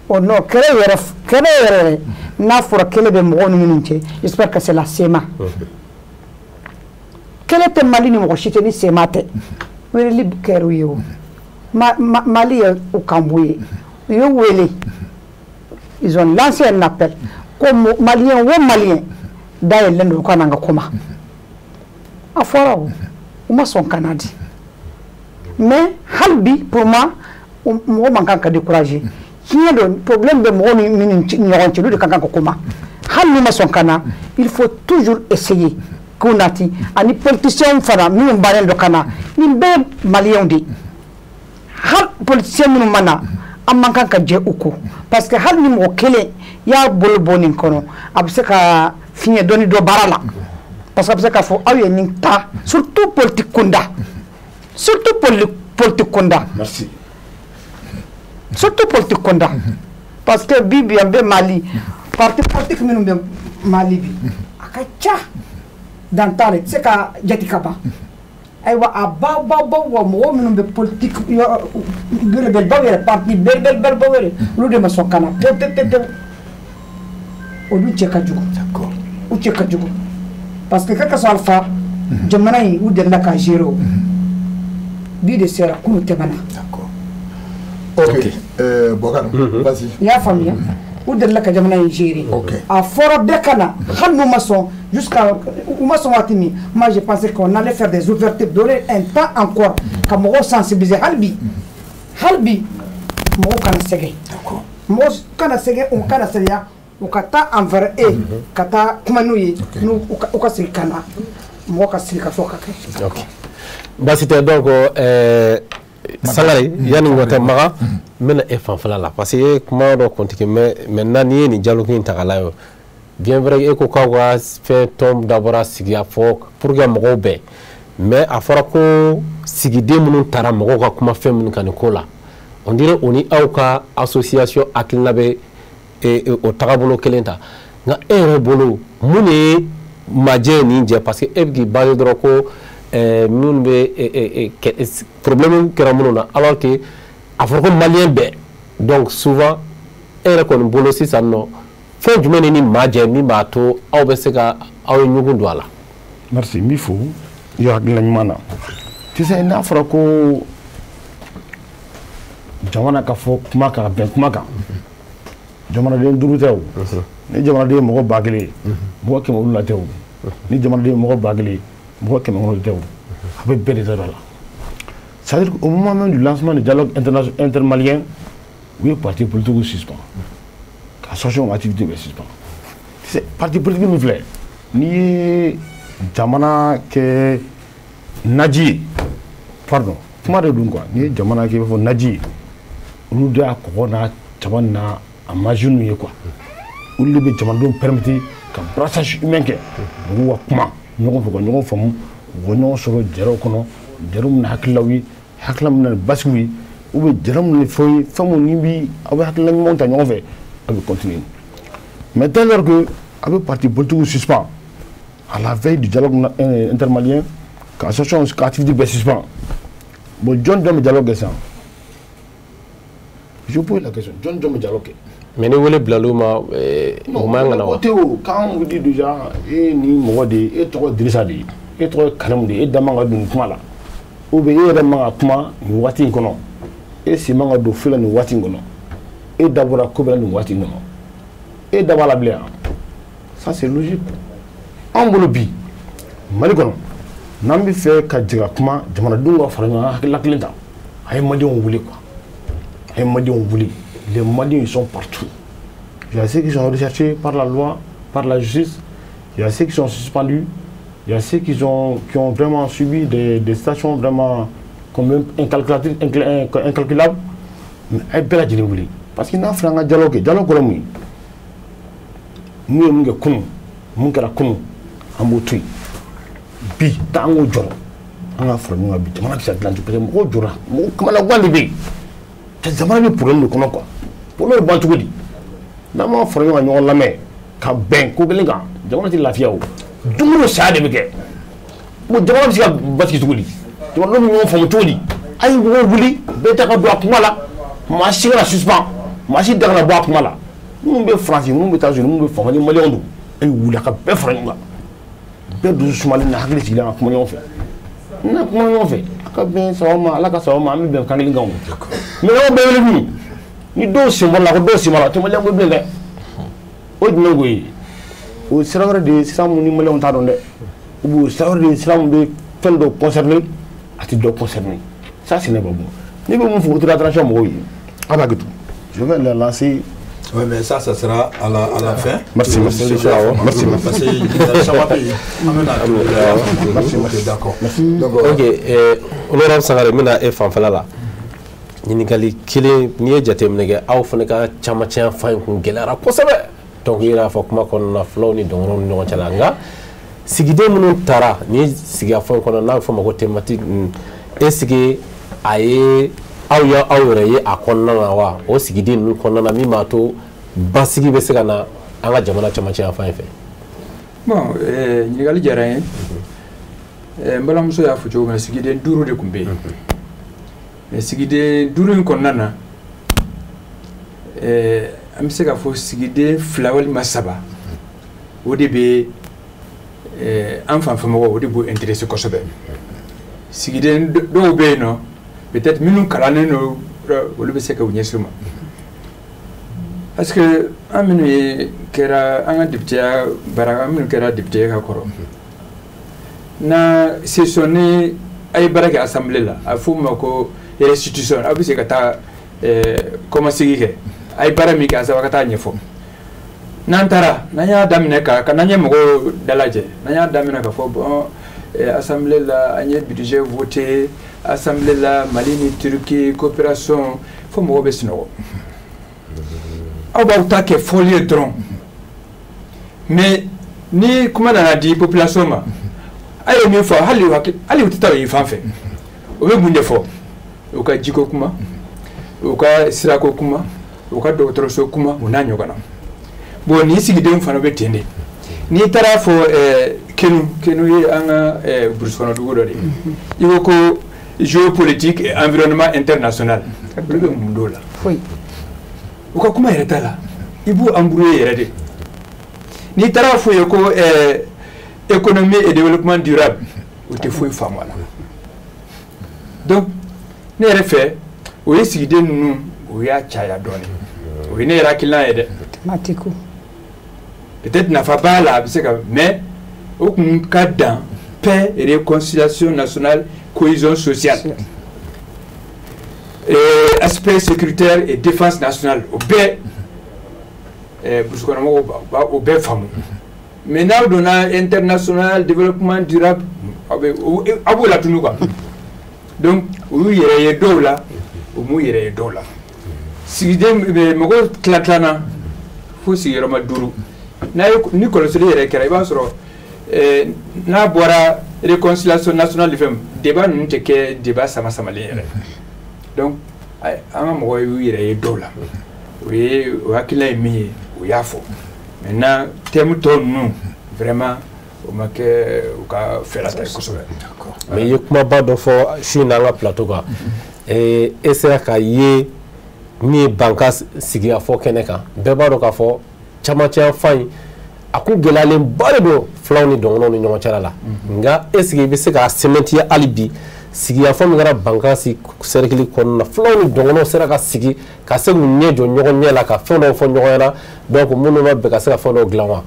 o non kɛlɛ yɛrɛ n'a fɔra kɛlɛ bɛ mɔgɔw ni ɲɔgɔn cɛ j'espère que c'est la SEMA kɛlɛ tɛ Mali ni mɔgɔ si tɛ ni SEMA tɛ weleli kɛra u ye o Mali ye u kan bɔ ye u ye wele ils ont lancé un appel ko malien wo malien dayɛlɛn don ko n'an ka kuma a fɔra o ma sɔn ka na di mais hali bi pour moi mɔgɔ man kan ka décourager tiɲɛ don problème bɛ mɔgɔw ni ɲɔgɔn cɛ olu de ka kan ka kuma hali n'u ma sɔn ka na il faut toujours essayer k'u nati ani politiciens fana minnu bannen don ka na nin bɛɛ ye malien de hali politiciens minnu ma na an man kan ka jɛ u ko parce que hali ni mɔgɔ kelen y'a bolo bɔ nin kɔnɔ a bɛ se ka fiɲɛ dɔɔni dɔ baara la parce que a bɛ se k'a fɔ aw ye nin ta surtout politique kunda Merci. surtout politique kunda parce que bi an bɛ Mali parti politique minnu bɛ Mali bi a ka ca dan ta de tɛ se ka jate ka ban ayiwa a baw wa mɔgɔ minnu bɛ politique belebelebaw yɛrɛ parti belebelebaw yɛrɛ olu de ma sɔn ka na tewu olu cɛ ka jugu u cɛ ka jugu parce que k'a sɔrɔ Alpha jamana in u delila k'a gérer o bi de sera kunu tɛmɛna. Ok Bakar vas-y. I y'a faamuya u delila ka jamana in gérer a fɔra bɛɛ ka na hali n'u ma sɔn jusqu'à u ma sɔn waati min moi je pensais qu'on allait faire des ouvertures donner un temps encore ka mɔgɔw sensibiliser hali bi mɔgɔw kana sɛgɛn mɔgɔw kana sɛgɛn u kana sɛgɛnya u ka taa envers ka taa kuma n'u ye n'u ka sigi ka na mɔgɔ ka sigi ka fɔ ka kɛ. basi tɛ donc Sangare yani ngota maga mena e fanfala la parce que kuma do kontike mais maintenant ni ni dialogue in tagala yo bien vrai e ko ka wa fait tombe d'abord sigia fo pour que mo be mais a fora ko sigide munun tara mo ka kuma fem mun kan ko la on dirait on est auka association akilnabe et au tagabolo kelenta nga ere bolo muni maje ni je parce que ebgi bayo dro ko mun be problème kera mununa alors que afro malien be donc souvent ere ko bolo si sanno fe jumene ni maje mi mato aw be se ka aw nyugu ndwala merci mi fo yo ak lañ mana tu sais na afro ko jamana ka fo kuma ka ben kuma ka jamana den duru tew ni jamana den mo bagale mo ke mo la tew ni jamana den mo bagale mo ke mo tew avec belle de là c'est-à-dire au moment même du lancement du dialogue international intermalien oui parti politique suspend association activité suspend c'est parti politique nous voulait ni jamana ke naji pardon kuma de dun quoi ni jamana ke fo naji olu de akona jamana amajunu ye quoi olu be jamana do permettre ka brassage humain ke wo kuma ñoko fo ko ñoko famu wo ñoo soro jero kono jerum na haklawi haklam na baswi ou be jerum le foy famu ni bi avec haklam monta ñoko fe avec continuer mais dès lors que avec parti politique suspend à la veille du dialogue intermalien l'association activité suspend bon John Dome dialogue ça je pose la question John Dome dialogue mais ne wele blaluma o manga na wa quand on dit déjà et ni mode et trop Idrissa de et trop Kalam de et damanga dun kuma la ou be yere manga kuma ni wati ngono et si manga do fela ni wati ngono et d'abord ko bela ni wati ngono et d'abord la bléa ça c'est logique en bolo bi mali kono nambi fe ka jiga kuma jamana dungo faranga hakila klenta ay mali on voulait quoi ay mali on voulait les Maliens ils sont partout. Il y a ceux qui sont recherchés par la loi, par la justice. Il y a ceux qui sont suspendus. Il y a ceux qui ont vraiment subi des stations vraiment comme incalculables. Mais belle idée voulu. Parce qu'il n'a fait un dialogue. Dialogue comme nous. Nous sommes comme nous sommes comme nous sommes bi tango joro. On a fait nous habiter. On a fait Atlantique. Moi jora. Moi comment la voix libé. C'est jamais le problème de comment quoi. Pour le bon tout dit. D'abord, il faut que nous la main. Quand ben, qu'on gagne, j'aimerais dire la fille. Tout le monde sait de me bon, j'aimerais dire parce que tout dit. Tu vois, nous faisons tout dit. Aïe, vous voulez, bête à boire pour moi là. Machine à suspend. Machine à boire pour moi là. Nous sommes français, nous sommes états-unis, nous sommes familles maliens. Et vous voulez que bête frère nous. Bête de Somalie n'a rien dit là, comment on fait. Non, comment on fait. Quand ben, ça va, là, ça va, mais bien quand il gagne. Mais on peut le ni do simbol la ko do simala to malen ko blende o dino goyi o sirawre de sisamu ni malen ta don de ou sirawre de sisamu de fen do concerné ati do concerné ça ce n'est pas bon ni be mon faut attention mo yi abagutu je vais le lancer. Oui, mais ça sera à la fin. Merci. Merci. Parce que d'accord. Ok, honorable Sangare mina e fanfala la. Ɲininkali kelen n'i ye jateminɛ kɛ aw fana ka caman fa in kun gɛlɛyara kosɛbɛ donc i y'a fɔ kuma kɔnɔna fulaw ni dɔngɔrɔw ni ɲɔgɔn cɛ la nka sigiden minnu taara ni sigikafɔ in kɔnɔ n'a bɛ fɔ ma ko thématique est-ce que a ye aw yɛrɛ ye a kɔnɔna na wa o sigiden ninnu kɔnɔna na min b'a to basigi bɛ se ka na an ka jamana camancɛ fan in fɛ. bon ɲininkali diyara n ye n balimamuso y'a fɔ cogo min na sigiden 5 de tun bɛ yen. Mais sigide duru in kɔnɔna na an bɛ se ka fɔ sigiden 2 walima 3 o de bɛ an fanfɛmɔgɔw o de b'o intéressé kosɛbɛ sigiden dɔw bɛ yen nɔ peut-être minnu kalannen don olu bɛ se ka u ɲɛsin ma parce que an minnu kɛra an ka députéya baara an minnu kɛra député ka kɔrɔ na session ni a ye baara kɛ assemblée la a fɔ o ma ko restitution a bɛ se ka taa kɔmasegi kɛ a ye baara min kɛ a saba ka taa ɲɛfɔ n'an taara n'an y'a daminɛ ka n'an ye mɔgɔw dalajɛ n'an y'a daminɛ ka fɔ bon assemblée la an ye budget voté assemblée la Mali ni Turquie coopération fo mɔgɔ bɛ sunɔgɔ aw b'aw ta kɛ fɔli ye dɔrɔn mais ni kuma nana di population ma a ye min fɔ hali u tɛ taa yen fan fɛ o bɛ mun de fɔ u ka jiko kuma u ka sirako kuma u ka dɔgɔtɔrɔso kuma u n'a ɲɔgɔn na bon ni sigidenw fana bɛ ten de n'i taara fɔ kenu ye an ka burusi kɔnɔ dugu dɔ de i ko ko géopolitique et environnement international olu bɛ mun d'o la u ka kuma yɛrɛ t'a la i b'u embrouiller yɛrɛ de n'i taara fɔ ye ko économie et développement durable o tɛ foyi faamu a la donc ne yɛrɛ fɛ o ye sigiden ninnu o y'a caya dɔɔnin o ye ne yɛrɛ hakilina ye dɛ peut-être nafa b'a la a bɛ se ka mais o kun ka dan paix et réconciliation nationale cohésion sociale aspect sécuritaire et défense nationale o bɛɛ burusi kɔnɔmɔgɔw o bɛɛ faamu mais n'aw donna international développement durable aw b'o la tunu quoi donc o y'u yɛrɛ ye dɔw la o m'u yɛrɛ ye dɔw la sigiden mɔgɔw tila-tilanna fo sigiyɔrɔma 5 ni kɔlɔsili yɛrɛ kɛra i b'a sɔrɔ n'a bɔra réconciliation nationale fɛn débat ninnu tɛ kɛ débat sama-samalen yɛrɛ donc an ka mɔgɔw y'u yɛrɛ ye dɔw la o hakilina ye min ye o y'a fɔ maintenant thème tɔ ninnu vraiment o ma kɛ u ka fɛɛrɛ ta ye kosɛbɛ mais i ye kumaba dɔ fɔ su in n'an ka plateau kan e sera ka ye min ye banka sigi a fɔ kɛnɛ kan bɛɛ b'a dɔn k'a fɔ camancɛ fan in a kun gɛlɛyalenba de don fulaw ni dɔgɔnɔw ni ɲɔgɔn cɛla la nka est-ce que i bɛ se k'a sɛmɛntiya hali bi sigiyafɔ min kɛra banka cercle kɔnɔna na fulaw ni dɔgɔnɔw sera ka sigi ka se k'u ɲɛ jɔ ɲɔgɔn ɲɛ la ka fɛn dɔw fɔ ɲɔgɔn ɲɛna donc minnu ma bɛn ka se ka fɛn dɔw dilan wa.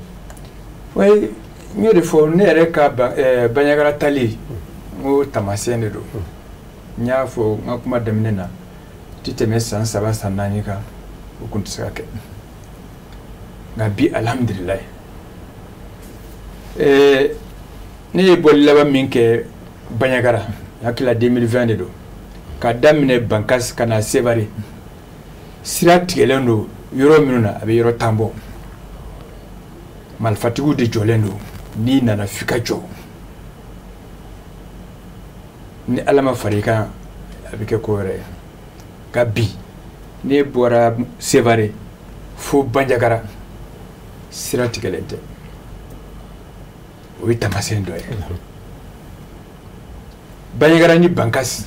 oui n y'o de fɔ ne yɛrɛ ka Bandiagara tali n ko taamasiyɛn de don n y'a fɔ n ka kuma daminɛ na ti tɛmɛ san 3 san 4 kan o kun tɛ se ka kɛ nka bi alhamdulilayi ne ye bɔli laban min kɛ Bandiagara hakilila 2020 de don ka daminɛ Bankasi ka na Sevare sira tigɛlen don yɔrɔ minnu na a bɛ yɔrɔ 10 bɔ malifatigiw de jɔlen don n'i nana f'i ka jɔ ni Ala ma fara i kan a bɛ kɛ ko wɛrɛ ye nka bi ne bɔra Sevare fo Bandiagara sira tigɛlen tɛ o ye taamasiyɛn dɔ ye Bandiagara ni Bankasi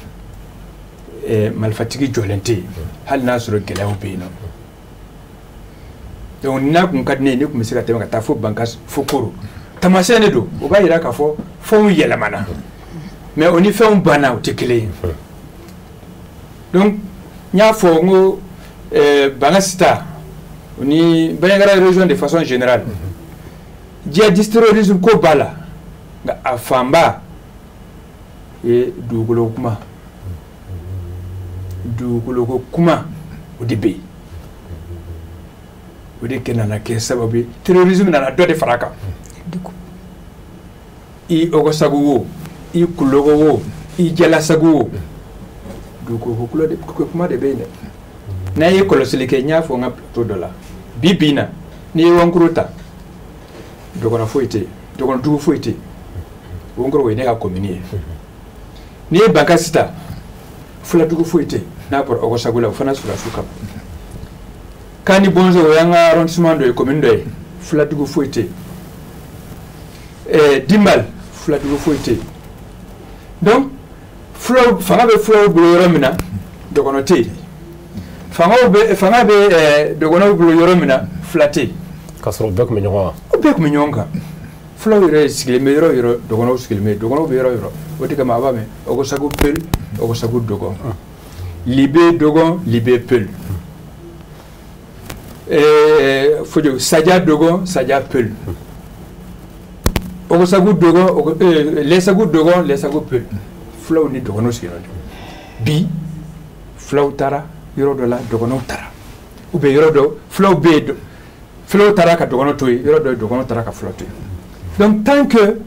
marifatigi jɔlen tɛ yen hali n'a sɔrɔ gɛlɛyaw bɛ yen nɔ donc n'a kun ka di ne ye ne kun bɛ se ka tɛmɛ ka taa fo Bankasi fo Koro taamasiyɛn de don o b'a jira k'a fɔ fɛnw yɛlɛmana mais o ni fɛnw banna o tɛ kelen ye donc n y'a fɔ n ko Bankasi ta o ni Bandiagara région de façon générale djihadiste terrorisme ko b'a la nka a fanba ye dugukolo kuma o de bɛ yen o de nana kɛ sababu ye terrorisme nana dɔ de fara a kan i Ogosagu wo i Kulogo wo i Jalasagu wo dugukolo kuma de bɛ yen dɛ n'a ye kɔlɔsili kɛ n y'a fɔ n ka plateau dɔ la bi bi in na n'i ye Wankuru ta dɔgɔnɔ foyi tɛ yen dɔgɔnɔdugu foyi tɛ yen Wankuru o ye ne ka commune ye n'i ye Bankasi ta fuladugu foyi tɛ yen n'a bɔra Ogosagu la o fana Surasu kama Kani Bonzo o y'an ka arrondissement dɔ ye commune dɔ ye fuladugu foyi tɛ yen Dimbal fuladugu foyi tɛ yen donc fanga bɛ fulaw bolo yɔrɔ min na dɔgɔnɔ tɛ yen fanga bɛ dɔgɔnɔw bolo yɔrɔ min na fula tɛ yen k'a sɔrɔ bɛɛ tun bɛ ɲɔgɔn kan o bɛɛ tun bɛ ɲɔgɔn kan fulaw yɛrɛ sigilen bɛ yɔrɔ o yɔrɔ dɔgɔnɔw sigilen bɛ dɔgɔnɔw bɛ yɔrɔ o yɔrɔ o de kama a b'a mɛn Ogosagu Peul Ogosagu Dogon Libé Dogon Libé Peul Fodio Sadia Dogon Sadia Peul Ogosagu Dogon Lesagu Dogon Lesagu Peul fulaw ni dɔgɔnɔw sigilen don bi fulaw taara yɔrɔ dɔ la dɔgɔnɔw taara ou bien yɔrɔ dɔ fulaw bɛ yen fulaw taara ka dɔgɔnɔ to yen yɔrɔ dɔ dɔgɔnɔ taara ka fulaw to yen donc tant que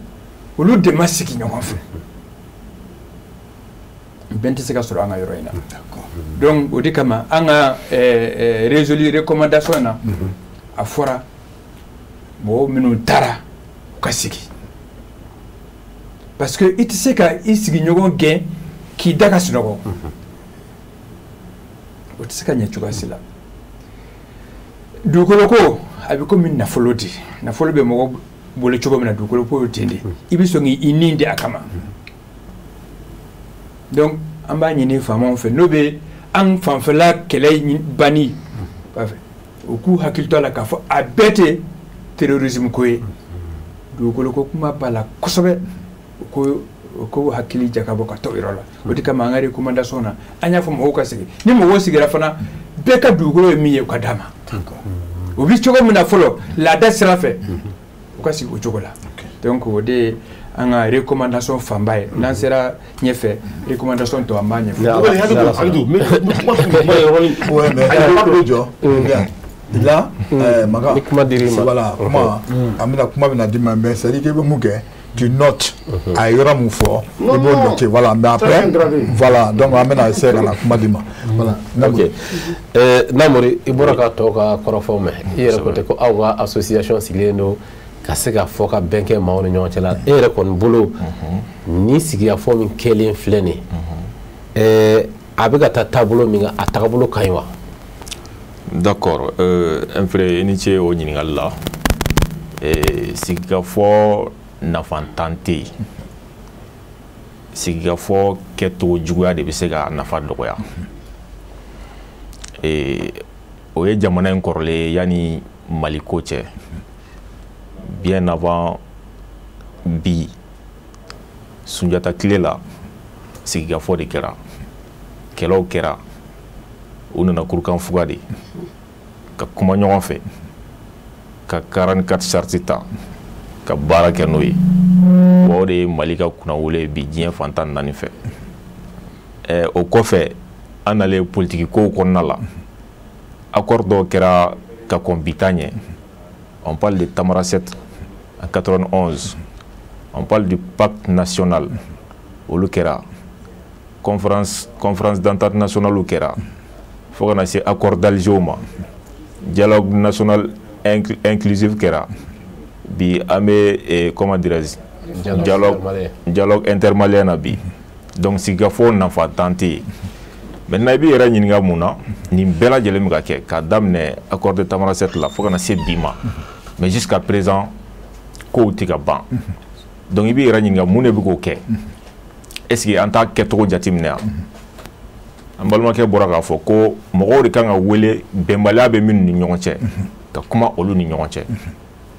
olu de ma sigi ɲɔgɔn fɛ bɛn tɛ se ka sɔrɔ an ka yɔrɔ in na donc o de kama an ka résolu recommandation na a fɔra mɔgɔw minnu taara u ka sigi parce que i tɛ se ka i sigiɲɔgɔn gɛn k'i da ka sunɔgɔ o tɛ se ka ɲɛ cogoya si la dugukolo ko a bɛ komi nafolo de nafolo bɛ mɔgɔ bolo cogo min na dugukolo ko y'o ten de i bɛ sɔn k'i nin di a kama donc an b'a ɲini faamaw fɛ n'o bɛ an fanfɛla kɛlɛ banni u k'u hakili to a la k'a fɔ a bɛɛ tɛ terrorisme ko ye dugukolo ko kuma b'a la kosɛbɛ o ko hakili jakabɔ ka to yɔrɔ la o de kama an ka recommandation na an y'a fɔ mɔgɔw ka sigi ni mɔgɔw sigira fana bɛɛ ka dugukolo ye min ye u ka d'a ma o bi cogo min na fɔlɔ laada sira fɛ u ka sigi o cogo la donc o de an ka recommandation fanba ye n'an sera ɲɛfɛ recommandation tɔ an b'a ɲɛfɔ là maga voilà comment amina kuma bina di mais c'est dire que be muke tu notes a yora mu fo et bon noter voilà mais après voilà donc amina essayer na kuma di ma voilà OK namori ibora ka to ka korofo me yere ko te ko awa association sileno ka se ka fo ka benke ma woni ñoo ci la yere kon bolo ni sigiya fo min kelen flene abiga ta tableau mi ga atabolo kaywa d'accord un frère initie o ɲininkali la sigikafɔ nafantan tɛ yen sigikafɔ kɛcogo juguya de bɛ se ka nafa dɔgɔya o ye jamana in kɔrɔlen yanni Mali ko cɛ bien avant bi Sunjata tile la sigikafɔ de kɛra kɛlɛw kɛra u nana kurukan fuga de ka kuma ɲɔgɔn fɛ ka 44 charte ta ka baara kɛ n'o ye o de ye Mali ka kunnawolo bi diɲɛ fantan naani fɛ o kɔfɛ an nalen politiki kow kɔnɔna la accord dɔw kɛra ka kɔn bi ta ɲɛ on parle de Tamaracet en 91 on parle du pacte national olu kɛra conférence d'entente nationale kɛra fo kana se accord d'Alger ma dialogue national inclusif kɛra bi an bɛ comment dirais-je dialogue intermalien na bi donc sigikafɔ nafantan tɛ yen maintenant i b'i yɛrɛ ɲininka mun na nin bɛɛ lajɛlen bɛ ka kɛ k'a daminɛ accord de Tamaracet la fo kana se bi ma mais jusqu'à présent kow tɛ ka ban donc i b'i yɛrɛ ɲininka mun de bɛ k'o kɛ est-ce que an t'a kɛcogo jateminɛ yan an balimakɛ bɔra k'a fɔ ko mɔgɔw de kan ka wele bɛnbaliya bɛ minnu ni ɲɔgɔn cɛ ka kuma olu ni ɲɔgɔn cɛ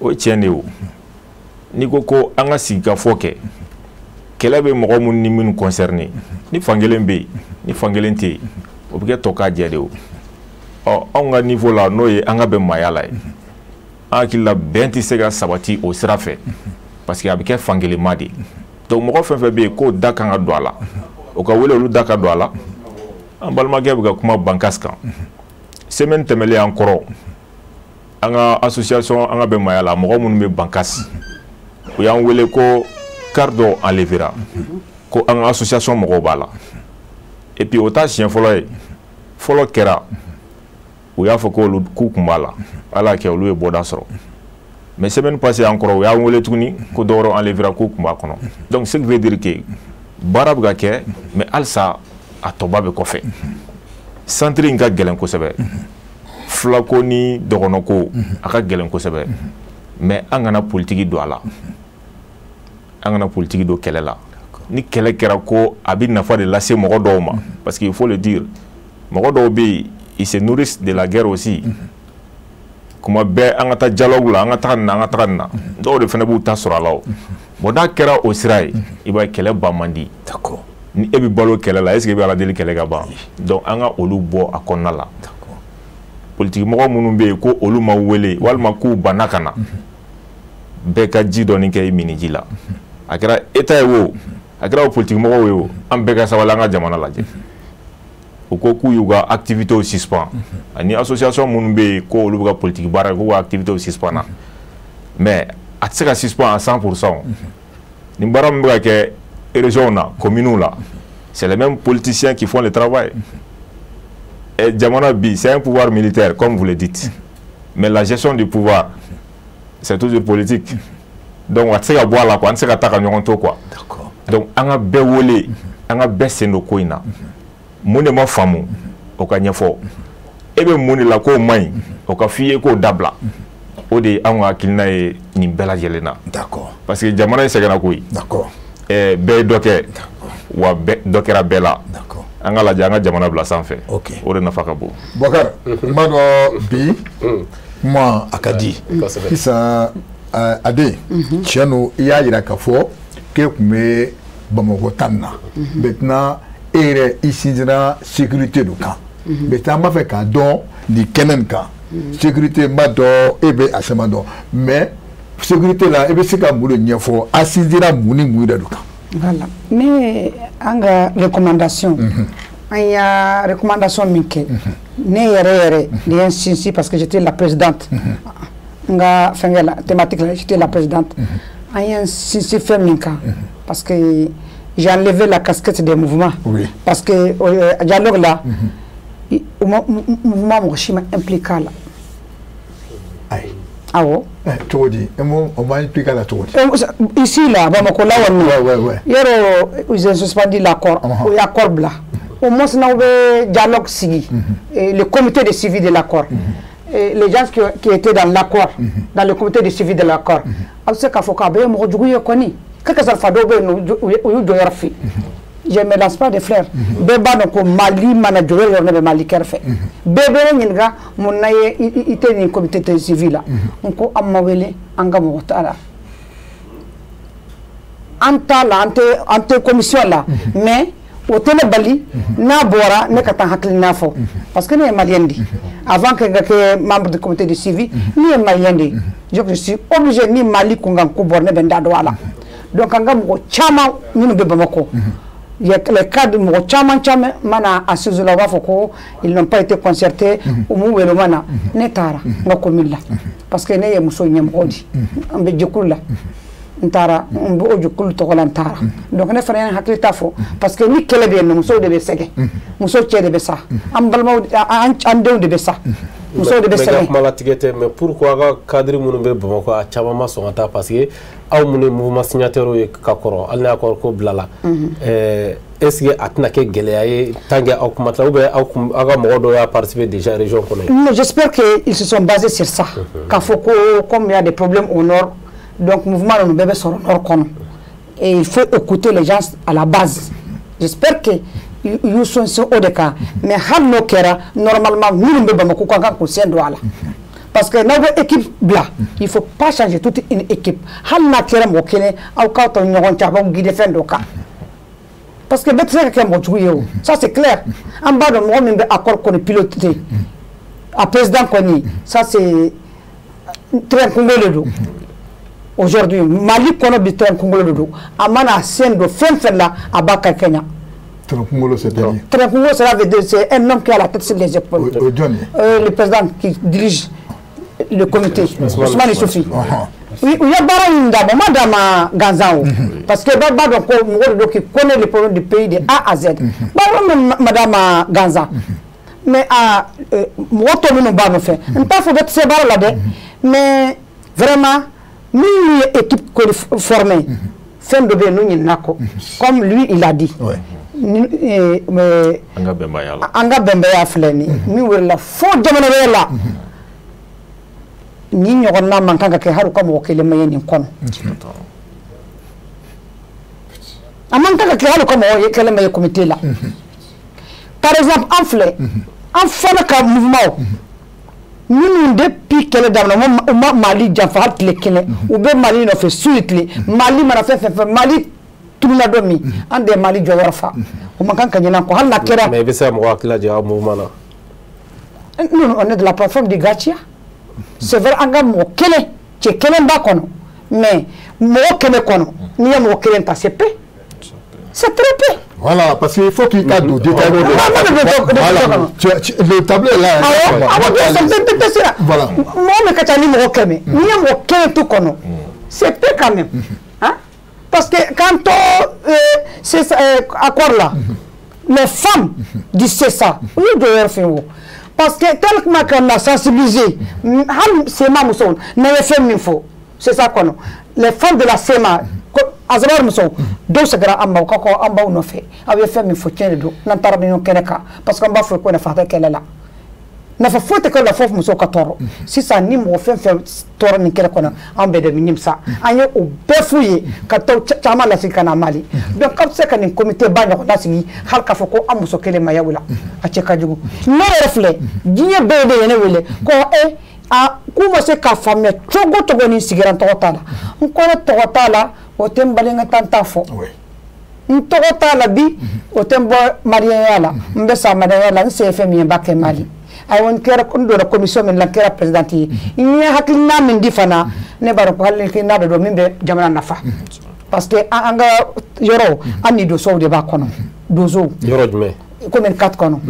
o ye tiɲɛ de ye o n'i ko an ka sigikafɔ kɛ kɛlɛ bɛ mɔgɔ minnu ni minnu concerné ni fankelen bɛ yen ni fankelen tɛ yen o bɛ kɛ tɔ k'a jɛ de o anw ka niveau la n'o ye an ka bɛn maaya la ye an hakili la bɛn tɛ se ka sabati o sira fɛ parce que a bɛ kɛ fankelenma de donc mɔgɔ fɛn fɛn bɛ yen k'o da kan ka don a la o ka wele olu da ka don a la an balimakɛ bɛ ka kuma bankasi kan semaine tɛmɛlen an kɔrɔ an ka association an ka bɛn maaya la mɔgɔ minnu bɛ bankasi u y'an wele ko carte dɔ enlevera ko an ka association mɔgɔw b'a la et puis o t'a siɲɛ fɔlɔ ye fɔlɔ kɛra u y'a fɔ ko olu k'u kun b'a la ala kɛ olu ye bɔda sɔrɔ mais semaine passée an kɔrɔ u y'an wele tuguni ko dɔ wɛrɛ enlevera k'u kun b'a kɔnɔ donc ce qui veut dire que baara bɛ ka kɛ mais halisa a tɔba bɛ kɔfɛ centre in ka gɛlɛn kosɛbɛ filako ni dɔgɔnɔko a ka gɛlɛn kosɛbɛ mais an kana politiki don a la an kana politiki don kɛlɛ la ni kɛlɛ kɛra ko a bɛ nafa de lase mɔgɔ dɔw ma parce qu'il faut le dire mɔgɔ dɔw bɛ yen ils se nourrissent de la guerre aussi kuma bɛɛ an ka taa dialogue la an ka taga nin na an ka taga nin na dɔw de fana b'u ta sɔrɔ a la o bon n'a kɛra o sira ye i b'a ye kɛlɛ ban man di ni e bɛ balo kɛlɛ la est-ce que i bɛ ala deli kɛlɛ ka ban donc an ka olu bɔ a kɔnɔna la politique mɔgɔ minnu bɛ yen ko olu ma wele walima k'u banna ka na bɛɛ ka ji dɔɔni kɛ i mini ji la a kɛra état ye o a kɛra o politique mɔgɔw ye o an bɛɛ ka sabali an ka jamana lajɛ u ko k'u y'u ka activités suspend ani association minnu bɛ yen ko olu bɛ ka politique baara k'u ka activités suspend na mais a tɛ se ka suspend à 100% Nimbaram que région là, commune là, c'est les mêmes politiciens qui font le travail. Et Djamana Bi, c'est un pouvoir militaire, comme vous le dites. Mais la gestion du pouvoir, c'est toujours politique. Donc, on sait boire là, on sait quoi. Donc, on a béwolé, on a baissé nos coins. Mon est ma femme, au Kanyafo. Et bien, mon est la co main, au café, au dabla. Au de on a qu'il n'a ni bella jelena. D'accord. Parce que Djamana est Saganakoui. D'accord. Et bé doké, ou dokera bella. D'accord. On a la Djamana bla sans fait. Ok. Au de Nafakabo. Bokar, Mano Bi, moi, Akadi. Kisa Ade, Tiano, Ia Irakafo, Kekme, Bamogotana. Maintenant, ere ici la sécurité du camp. Maintenant, ma fait qu'un don, ni Kenenka. Sécurité, Mado, Ebe, Asemado. Mais, sécurité là, Ebe, c'est qu'un boulot, il faut assister Mouni Mouida du camp. Voilà. Mais, en recommandation, il y a recommandation Minke. Né parce que j'étais la présidente. La thématique, j'étais la présidente. Il y a un fait Minka. Parce que j'ai enlevé la casquette des mouvements. Oui. Parce que le dialogue là, le mouvement m'a impliqué là. Ah ouais? Tu dis, on m'a impliqué là, tu dis. Ici là, ils ont suspendu l'accord. Il y a accord là. Au moins, on a un dialogue civil. Le comité de suivi de l'accord. Les gens qui étaient dans l'accord, dans le comité de suivi de l'accord. C'est qu'il faut que je ne me lance pas des fleurs. Bébé donc Mali manager le Mali kerfe. Bébé n'inga mon naie était dans le comité de suivi là. On ko amawele anga motala. Anta là ante commission là. Mais au Ténébali, n'a bora ne katan hakli nafo parce que n'est malien dit avant que membre du comité de suivi ni malien dit je suis obligé ni Mali kungan ko borne benda douala donc anga mo chama ñu be bamako il y a les cas de mo chama mana asuzula wafoko ils n'ont pas été concertés au moment mana netara ngokomilla parce que ne muso nyam odi ambe jukula ntara mbo jukul to golan tara donc ne fana hakli tafo parce que ni kele be no muso de be sege muso che de be sa am balma an dew de be sa muso de be sege mala tigete mais pourquoi ga cadre munu be bamako a chama ma so ata parce que aw munu mouvement signataire e kakoro alna akor ko blala est-ce que atna ke geleaye tangue aw kumata ou be aw aga modo ya participer déjà région kono j'espère que ils se sont basés sur ça quand faut comme il y a des problèmes au nord. Donc, le mouvement de bébé sort et il faut écouter les gens à la base. J'espère que ils sont au cas. Mais normalement, nous ne pouvons pas conscient de là. Parce que notre équipe là, il ne faut pas changer toute une équipe. Parce que ça c'est clair. En bas de moi, même accord qu'on est piloté. À président Kony, ça c'est très congolais. Aujourd'hui, Mali kono bi tren Congolo dodo amana sendo fen là à Baka Kenya. Tren Congolo c'est-à-dire Tren Congolo c'est un homme qui a la tête sur les épaules. Le président qui dirige le comité, Ousmane Sofi. Oui, il y a Baronda, Madame Ganzao, parce que Baron qui connaît les problèmes du pays de A à Z. Madame Ganza. Mais à Motomino Baron fait. On peut faire ces barres là-dedans, mais vraiment. Nous, équipe formée, fin de nous, comme lui, il a dit. Anga Bembaya Fleni, nous, la faute de là. Ni n'aurons manqué que Haru comme au Kélé Mayen Kon. A manqué que Haru comme au Kélé Mayen comité là. Par exemple, en flé, en fin de mouvement. Nous depuis qu'elle dans le Mali Jaffa les kene ou bien Mali no fait suite Mali mara fait Mali tout la domi en des Mali Jorafa on manque kanyana ko hala kera mais c'est moi qui l'a dit au mouvement là nous on est de la plateforme de Gatia c'est vrai anga mo kele che kele ba kono mais mo kele kono ni mo kele ta c'est peu c'est très peu. Voilà, parce qu'il faut qu'il y ait des détails. Le tableau est là. Voilà. Moi, je suis tout c'est peu quand même. Hein? Parce que quand c'est accord là, les femmes disent ça. Oui, d'ailleurs, parce que tellement qu'on a sensibilisé, c'est ma mousson, n'a fait mille fois. C'est ça qu'on a. Les femmes de la SEMA, Azabar mousson, deux secondes à ma coco, en bas, on a fait. Avait fait mille fois, tiens, n'entarabino Keneka, parce qu'on va faire qu'on a fait qu'elle est là. N'a pas faute que la fausse mousson katoro. Si ça n'y m'a fait toro ni Kenekona, en bas de minim ça. Aïe, au befouillé, quand Chama la Sikana Mali. Donc, comme c'est qu'un comité bagno, là, c'est Halka Foko, Amousso Kele Mayaoula, à Tchekadjou. Non, reflet, Dieu bébé, et ko e a kuma se ka famille togo togo ni sigiran togotala nkono togotala o tembalenga tantafo ntogotala bi o tembo mariala mbesa mariala ncfm mbake mali ay won kera ndo la commission min la kera présidenti ni hakilna min difana ne baro ko halina do mimbe jamana nafa parce que anga yoro ani do so de ba kono dozo yoro dme comme 4 kono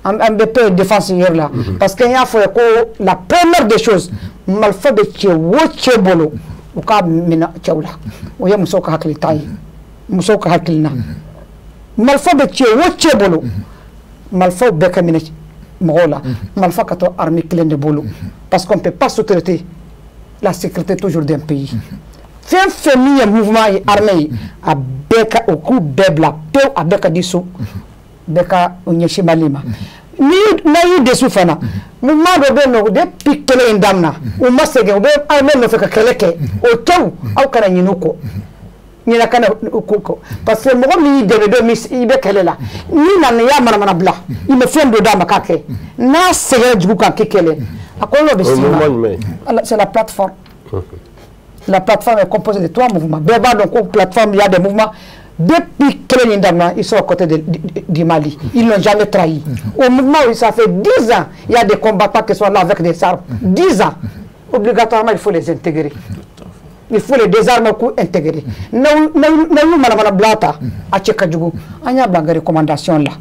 un BP défense hier là parce qu'il y a fait que la première des choses malfa de tche bolo ou ka mina tchawla ou ya musoka hakli tay musoka haklina malfa de tche bolo malfa beka mina mola malfa kato armée pleine de bolo parce qu'on peut pas sous-traiter la sécurité toujours d'un pays fin famille mouvement armé a beka au coup bebla peu a beka disso beka onyeshi malima ni na yu desu fana mu ma do be no de pikele ndamna o masege o be ay men no fe ka keleke o taw aw kana nyinuko nyina kana ko parce que mo mi de do mi ibe kelela ni na ya mana bla i me fendo da makake na sege jugu kan kekele akolo be sima c'est la plateforme. La plateforme est composée de 3 mouvements. Beba donc plateforme il y a des mouvements. Depuis Kélénindamna, ils sont à côté du Mali. Ils n'ont jamais trahi. Au mouvement où ça fait 10 ans, il y a des combattants qui sont là avec des armes. 10 ans. Obligatoirement, il faut les intégrer. Il faut les désarmer pour intégrer. Nous, Madame Blata, à Tchekadjougou, il y a des recommandations là.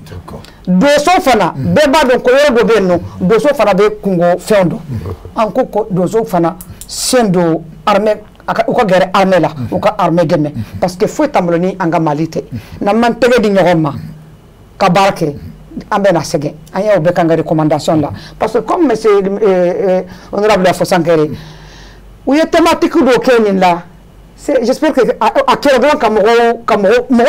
Doso fana, Beba donc au gouvernement, Doso fana de Congo Fendo. Encore Doso fana, Sendo, armée. Ou ka guerre armée là ou ka armée deme parce que faut tamloni anga malite na mantege di ñoroma ka barke ambena sege anya o bekanga recommandation là parce que comme monsieur honorable Fosankere ou y thématique do kenin là c'est j'espère que à quel moment comme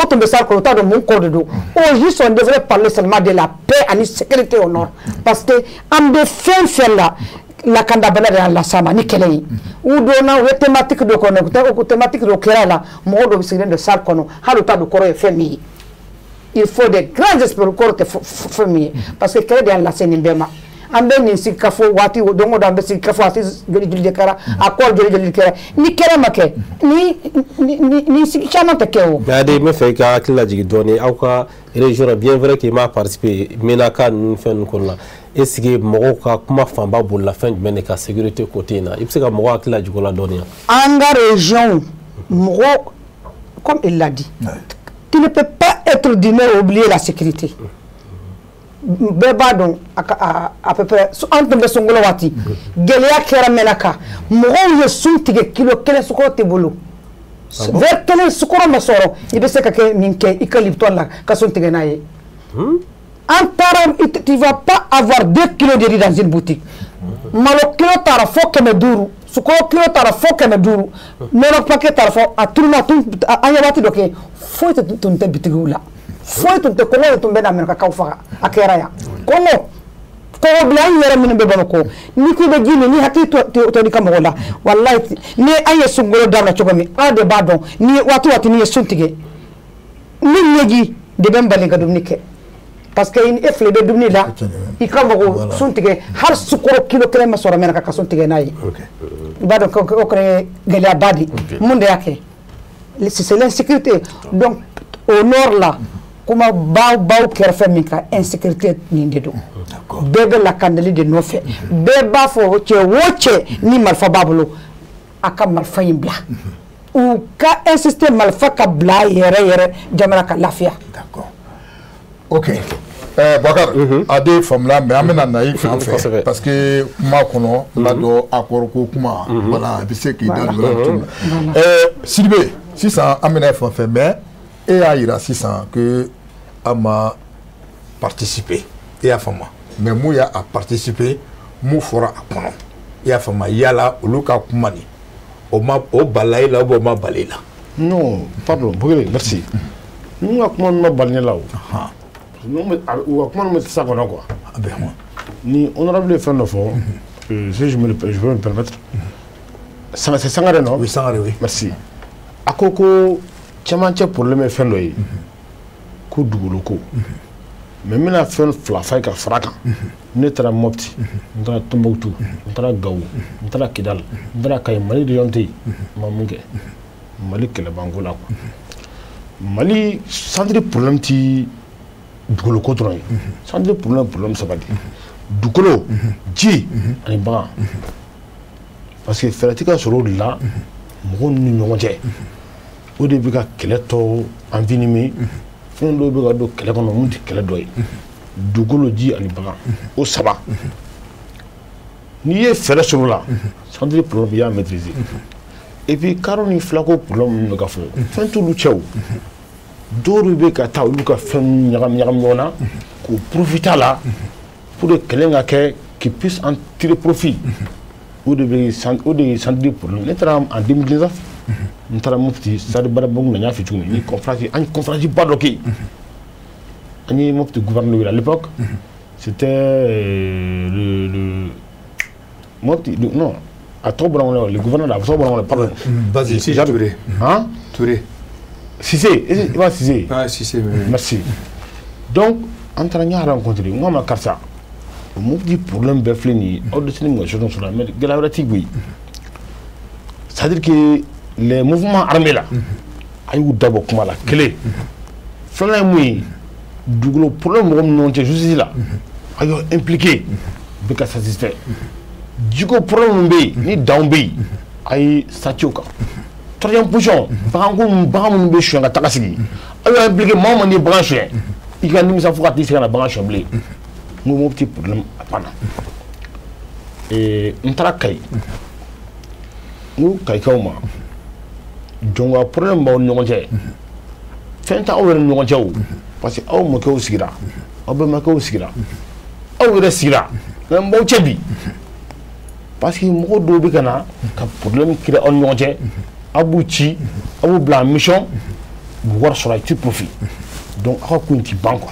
tombe ça ko ta de mon corps de dos aujourd'hui on devrait parler seulement de la paix et la sécurité au nord parce que en de fin là la kandabala de la sama ni kelei ou dona ou thématique de kono ou thématique de kerala modo bisire de sal kono haluta do koro femi il faut des grands esprits koro te femi parce que kere de la senimbema ambe ni sikafo wati dongo da be sikafo asi jeli kara accord jeli kara ni kera make ni sikama te keo gade me fe ka akila jigi doni au ka région bien vrai qui m'a participé menaka nous fait nous là est-ce que mogo ka kuma famba pour la fin de la sécurité côté na il se ka mogo akila jigi la doni anga région mogo comme il l'a dit tu ne peux pas être dîner oublier la sécurité beba donc à peu près entre be songolo wati gelia kera menaka mogo ye suntige kilo kele sukote bolo vers kele sukoro masoro ibe se ka ke minke ikalipto la ka suntige naye tu ne vas pas avoir 2 kilos de riz dans une boutique. Malo kilo tara fo keme duru, sukoro kilo tara fo keme duru, mero paquet tara fo a tout le monde ayawati doke faut te tunte bitigula. Faut te kono tumbe na merka kaufa akera ya. Kono ko bla yere min be banako ni ko be jini ni hati to ni kamola wallahi ni aye sungolo dawla chogomi ade badon ni watu ni suntige ni nyeji de bembale gadum nike parce que une effle de dumni là il kamo suntige har sukoro kilo kele masora mena ka suntige nayi badon ko kone galia badi munde yake c'est l'insécurité donc au nord là kuma baw kerfe minka insécurité ni ndedo bebe la candeli de nofe beba fo woche ni malfa bablo aka malfa yimbla ou ka insister malfa ka bla yere jamana ka lafia d'accord ok Bakar a des femmes là mais amena naïf en fait parce que kuma kono la do akor ko kuma voilà bi se ki da Sidibé sisan an bɛna fɛn fɛn mais e y'a yira sisan que a ma participer e y'a faamu mais mun y'a participer mun fɔra a kɔnɔ i y'a faamu yala olu ka kuma nin o bala i la ou o ma bala i la. non pardon Bokele merci n ka kuma ma bali ne la o u ka kuma ninnu bɛ sa kɔnɔ quoi ni honorable ye fɛn dɔ fɔ si je peux me permettre c'est Sangare non. oui Sangare oui merci a ko ko cɛmancɛ problème ye fɛn dɔ ye ko dugukolo ko mais n bɛna fɛn fila f'a ye ka fara kan ne taara Mopti n taara Tombouctou n taara Gao n taara Kidal n taara Kayi Mali de yɔrɔ tɛ yen n ma mun kɛ Mali kɛlɛbanko la quoi Mali centre problème ti dugukolo ko dɔrɔn ye centre problème saba de dugukolo ji ani bagan parce que fɛɛrɛ tɛ ka sɔrɔ o de la mɔgɔw ni ɲɔgɔn cɛ o de bɛ ka kɛlɛ tɔ envenimer fɛn dɔw bɛ ka don kɛlɛ kɔnɔ mun tɛ kɛlɛ dɔ ye dugukolo ji ani bagan o saba n'i ye fɛɛrɛ sɔrɔ o la centre problème i y'a maîtriser et puis karo ni filako problème ninnu bɛ ka fɔ fɛn t'olu cɛ o dɔw bɛ ka taa olu ka fɛn ɲagami ɲɔgɔn na k'o profiter a la pour que kɛlɛ ka kɛ qui puisse en tirer profit o de ye centre problème ne taara en 2019 n taara Mopti Sadi Badabangu na n y'a fɔ cogo min ni conférence an ye conférence ba dɔ kɛ yen an ye Mopti gouverneur à l'époque c'était le Mopti non a tɔgɔ bɔra n kɔnɔ le gouverneur a tɔgɔ bɔra n kɔnɔ pardon Basile Touré hein Touré Cissé i b'a Cissé ah Cissé merci donc an taara n y'a rencontré n ko a ma karisa Mopti problème bɛɛ filɛ nin ye aw de sini ka sɔrɔ sɔrɔ mais gɛlɛya wɛrɛ tɛ koyi c'est à dire que les mouvements armés là a y'u dabɔ kuma la kelen filanan ye mun ye dugukolo problème mɔgɔ min ɲɔgɔn cɛ justice la a y'o impliqué bɛ ka satisfait jiko problème min bɛ yen ni danw bɛ yen a ye statué o kan troisième position bagan minnu bɛ suyɛn ka taga sigi a y'o impliqué maa o maa n'i ye bagan suyɛn i ka nimisa fo ka t'i se ka na bagan suyɛn bilen n ko Mopti problème a banna n taara Kayi n ko Kayikaw ma jɔngoya problème b'aw ni ɲɔgɔn cɛ fɛn tɛ aw yɛrɛ ni ɲɔgɔn cɛ o parce que aw mɔkɛw sigira aw bɛnbakɛw sigira aw yɛrɛ sigira mais n b'aw cɛ bi parce que mɔgɔ dɔw bɛ ka na ka problème créer aw ni ɲɔgɔn cɛ aw b'u ci aw b'u bila en mission u bɛ wari sɔrɔ a tɛ profit donc aw ka ko in tɛ ban quoi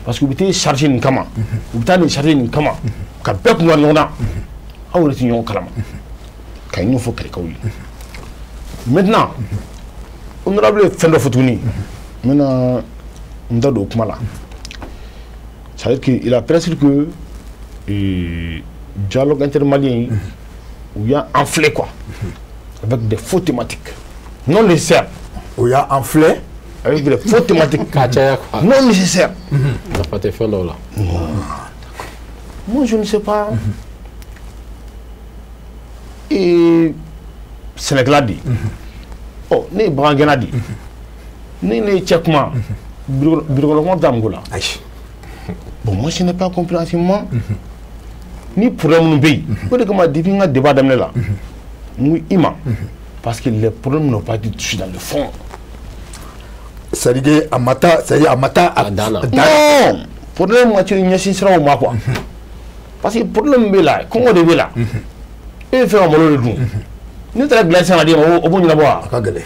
parce que u bɛ taa charger nin kama u bɛ taa nin charger nin kama ka bɛɛ kun ka ɲɔgɔn na aw yɛrɛ tɛ ɲɔgɔn kalama ka ɲɛfɔ Kayikaw ye maintenant honorable fɛn dɔ fɔ tuguni n bɛna n da don o kuma la c'est à dire que il a presque que dialogue intermalien u y'a enflé quoi avec des faux thématiques non nécessaires u y'a enflé avec des faux thématiques k'a caya quoi non nécessaires nafa tɛ fɛn dɔw la moi je ne sais pas Sénégal di oh ne ye bagangɛnna di ne ye cɛ kuma birikɔnɔkɔnɔ t'a mugu la bon moi je n'ai pas compris en ce moment ni problème minnu bɛ yen o de kama depuis n ka débat daminɛ la n ko i ma parce que les problèmes n'ont pas été touchés dans le fond c'est-à-dire a ma taa a dan na non problème ma ci ɲɛsin siraw ma quoi parce que problème bɛ la kɔngɔ de bɛ la e bɛ fɛ ka malo de dun ne taara glace san ka di ma o b'o ɲɛnabɔ wa a ka gɛlɛn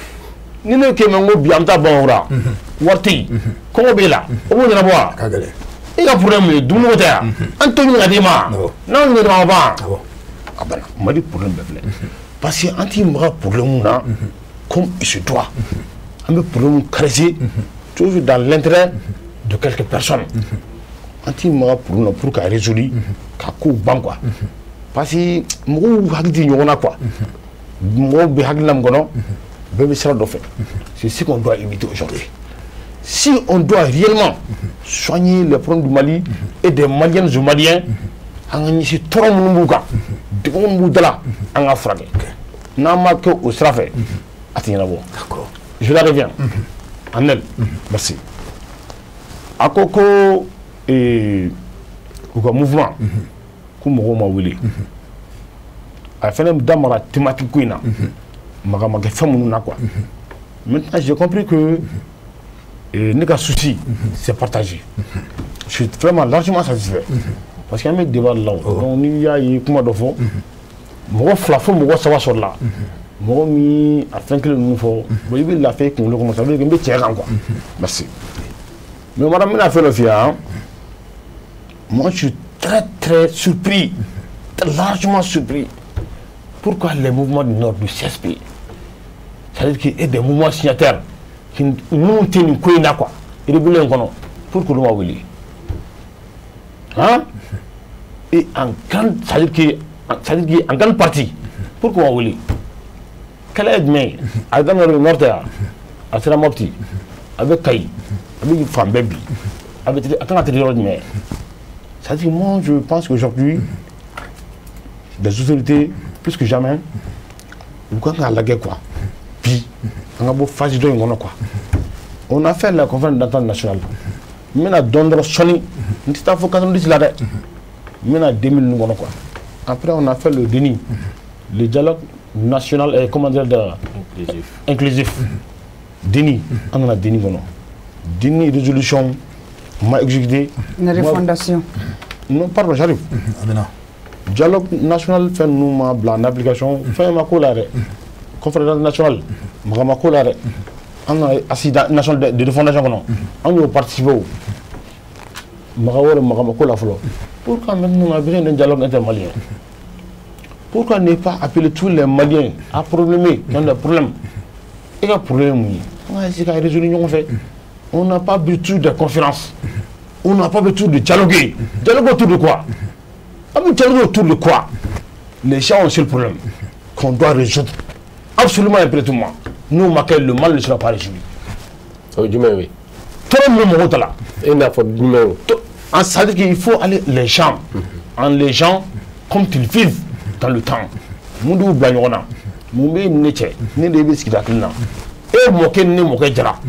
ni ne kɛ mɛ n ko bi an bɛ taa Bamakɔ la wari tɛ yen kɔngɔ b'e la o b'o ɲɛnabɔ wa a ka gɛlɛn e ka problème ye dumuni ko tɛ yan an t'o ɲini ka d'i ma n'anw ɲini dɔrɔn a ban a banna Mali problème bɛɛ filɛ parce que an t'i maga problème na comme il se doit an bɛ problème caresser toujours dans l'intérêt de quelques personnes an t'i maga problème na pour k'a résoudre k'a kow ban quoi parce que mɔgɔw hakili tɛ ɲɔgɔn na quoi mɔgɔw bɛ hakilina min kɔnɔ bɛɛ bɛ sira dɔ fɛ c'est ce qu'on doit éviter aujourd'hui si on doit réellement soigner les problèmes du Mali et des Maliennes et Maliens an ka ɲɛsin tɔɔrɔ minnu b'u kan degun minnu b'u da la an ka furakɛ n'an ma kɛ o sira fɛ a tɛ ɲɛnabɔ je la reviens en elle merci a ko ko u ka mouvement ko mɔgɔw ma wele a fɛnɛ da mara thématique ko in na maga ma kɛ fɛn minnu na quoi Maintenant, j'ai compris que les soucis, c'est partagé. Je suis vraiment largement satisfait. Parce qu'il y a un débat là. Donc, il y a comment de fond. Moi, flafon, moi, ça va sur là. Moi, mi à 5 kg nous faut. Vous voyez, il a fait qu'on le commence à dire que c'est quoi. Merci. Mais madame, il a fait le fier. Moi, je suis très surpris, largement surpris. Pourquoi les mouvements du Nord du CSP, c'est-à-dire qu'il y a des mouvements signataires qui nous tiennent quoi, ils voulaient pour que nous voyons. Hein? Et en grande, c'est-à-dire qu'en grande partie, pour que nous voyons. Quelle est demain, avec le Nord, à Seramopti, avec Kaï, avec Fambebi, avec la demain. C'est-à-dire que moi, je pense qu'aujourd'hui, des autorités, plus que jamais, on a la guerre quoi. Puis, on a beau faire du quoi. On a fait la conférence d'entente nationale. Maintenant, Dondro Sony, on a fait 90 là. Maintenant, 2000 nous quoi. Après, on a fait le DENI, le dialogue national et comment dire inclusif. DENI, on a DENI DENI résolution m'a exécuté. Une refondation. Non, pardon, j'arrive. Dialogue national fait nous en application, fait ma colère. Conférence nationale, ma colère. On a assis national de refondation, on a participé. Pourquoi maintenant on a besoin d'un dialogue intermalien? Pourquoi ne pas appeler tous les Maliens à problèmes qui ont des problèmes? Il y a un problème, on a essayé de résoudre, on n'a pas besoin de conférence. On n'a pas besoin de dialoguer. Dialoguer autour de quoi? Dialoguer autour de quoi? Les gens ont un seul problème qu'on doit résoudre absolument impérativement. Nous, le mal ne sera pas résolu. Du même, oui. Tout le monde est là. Et il faut du même. Ça veut dire qu'il faut aller les gens, en les gens comme ils vivent dans le temps. Nous devons bien nous devons nous devons ce qu'il a là. Et moquer ne moquer jara.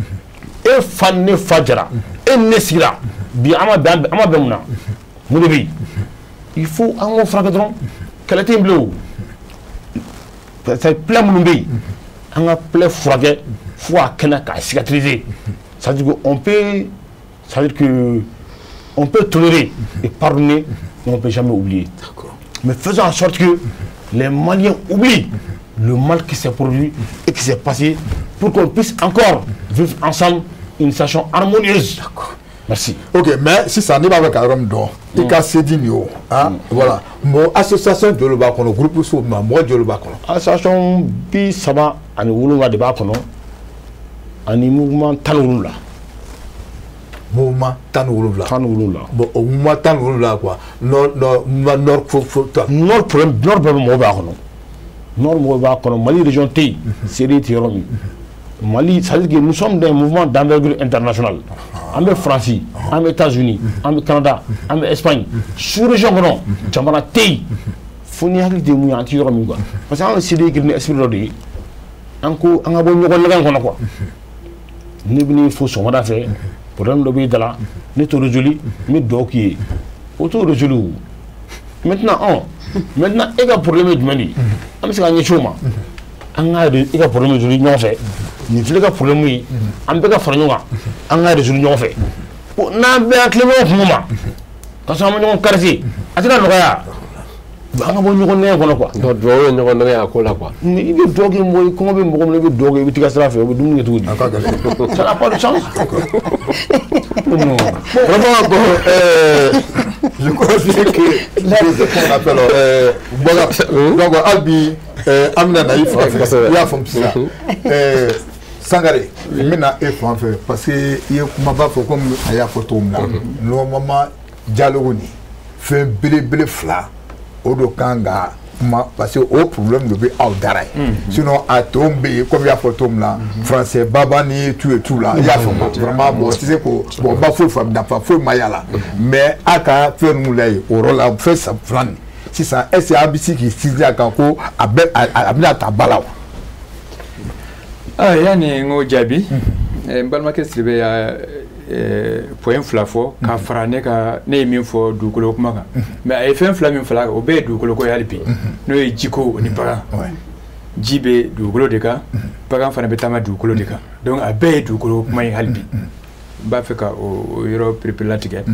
Et fan ne fajara. Et ne sira. Bien ama bemuna. Nous devons. Il faut en offrir que donc quel était bleu. C'est plein moulumbi. On a plein fragé. Faut à Kanaka cicatriser. Ça veut dire qu'on peut. Ça veut dire que on peut tolérer et pardonner, mais on ne peut jamais oublier. Mais faisons en sorte que les Maliens oublient le mal qui s'est produit et qui s'est passé pour qu'on puisse encore vivre ensemble une situation harmonieuse. Merci. Ok, mais si ça n'est pas avec un homme d'or, il y a Cédinho, voilà. Mon association de le Bacono, groupe sous moi de le Bacono. Association bi sama ani wulunga de Bacono, ani mouvement Tanoula. Mouvement Tanoula. Bon, au mouvement Tanoula quoi. Nord problème au Bacono. Nord au Bacono, Mali région T, Syrie Tiromi. Mali, ça veut dire que nous sommes dans un mouvement d'envergure internationale. En France, en États-Unis, en Canada, en Espagne, sous-région non, Jamana T. Faut n'y aller de mouiller anti-Romi quoi. Parce que c'est des qui esprit d'ordre. Encore, on a beau nous connaître quoi. Ni bien faut son affaire. Problème de pays de là, n'est tout résolu, mais doki, auto résolu. Maintenant, il y a problème de mani. On s'est gagné chômage. Il y a problème de l'union fait. Ni il y a problème, on peut pas faire un résolu l'union fait. On a bien clément au moment. Quand ça m'a dit on carré, à ce moment-là, on a bon nous connaît quoi. Donc nous connaît à quoi là quoi. Il est dogué moi comment me me dogué il te ça fait vous nous tout. Ça n'a pas de chance. Non. Vraiment je crois que qu'on appelle donc Albi Amina Naïf il y a fond ça. Sangaré maintenant il faut en faire parce que il m'a pas fait comme il y a photo là. Normalement dialogue ni fait blé fla au kanga parce que au problème de Aldara sinon à tomber comme il y a photo là français baba ni tout là il y a vraiment bon tu sais ko bon ba faut femme n'a pas faut mayala mais aka faire nous là au rôle là fait ça plan si ça est ABC qui s'y a kanko abna tabala yani ngo jabi mbalma kesribe ya point flafo ka frane ka ne min fo du kolo kuma ka mais ay fen flamin fla o be du kolo ko yalpi no jiko ni para jibe du kolo de ka bagan fana bɛ taama dugukolo de kan donc a bɛɛ ye dugukolo kuma ye hali bi n b'a fɛ ka o yɔrɔ perepere-latigɛ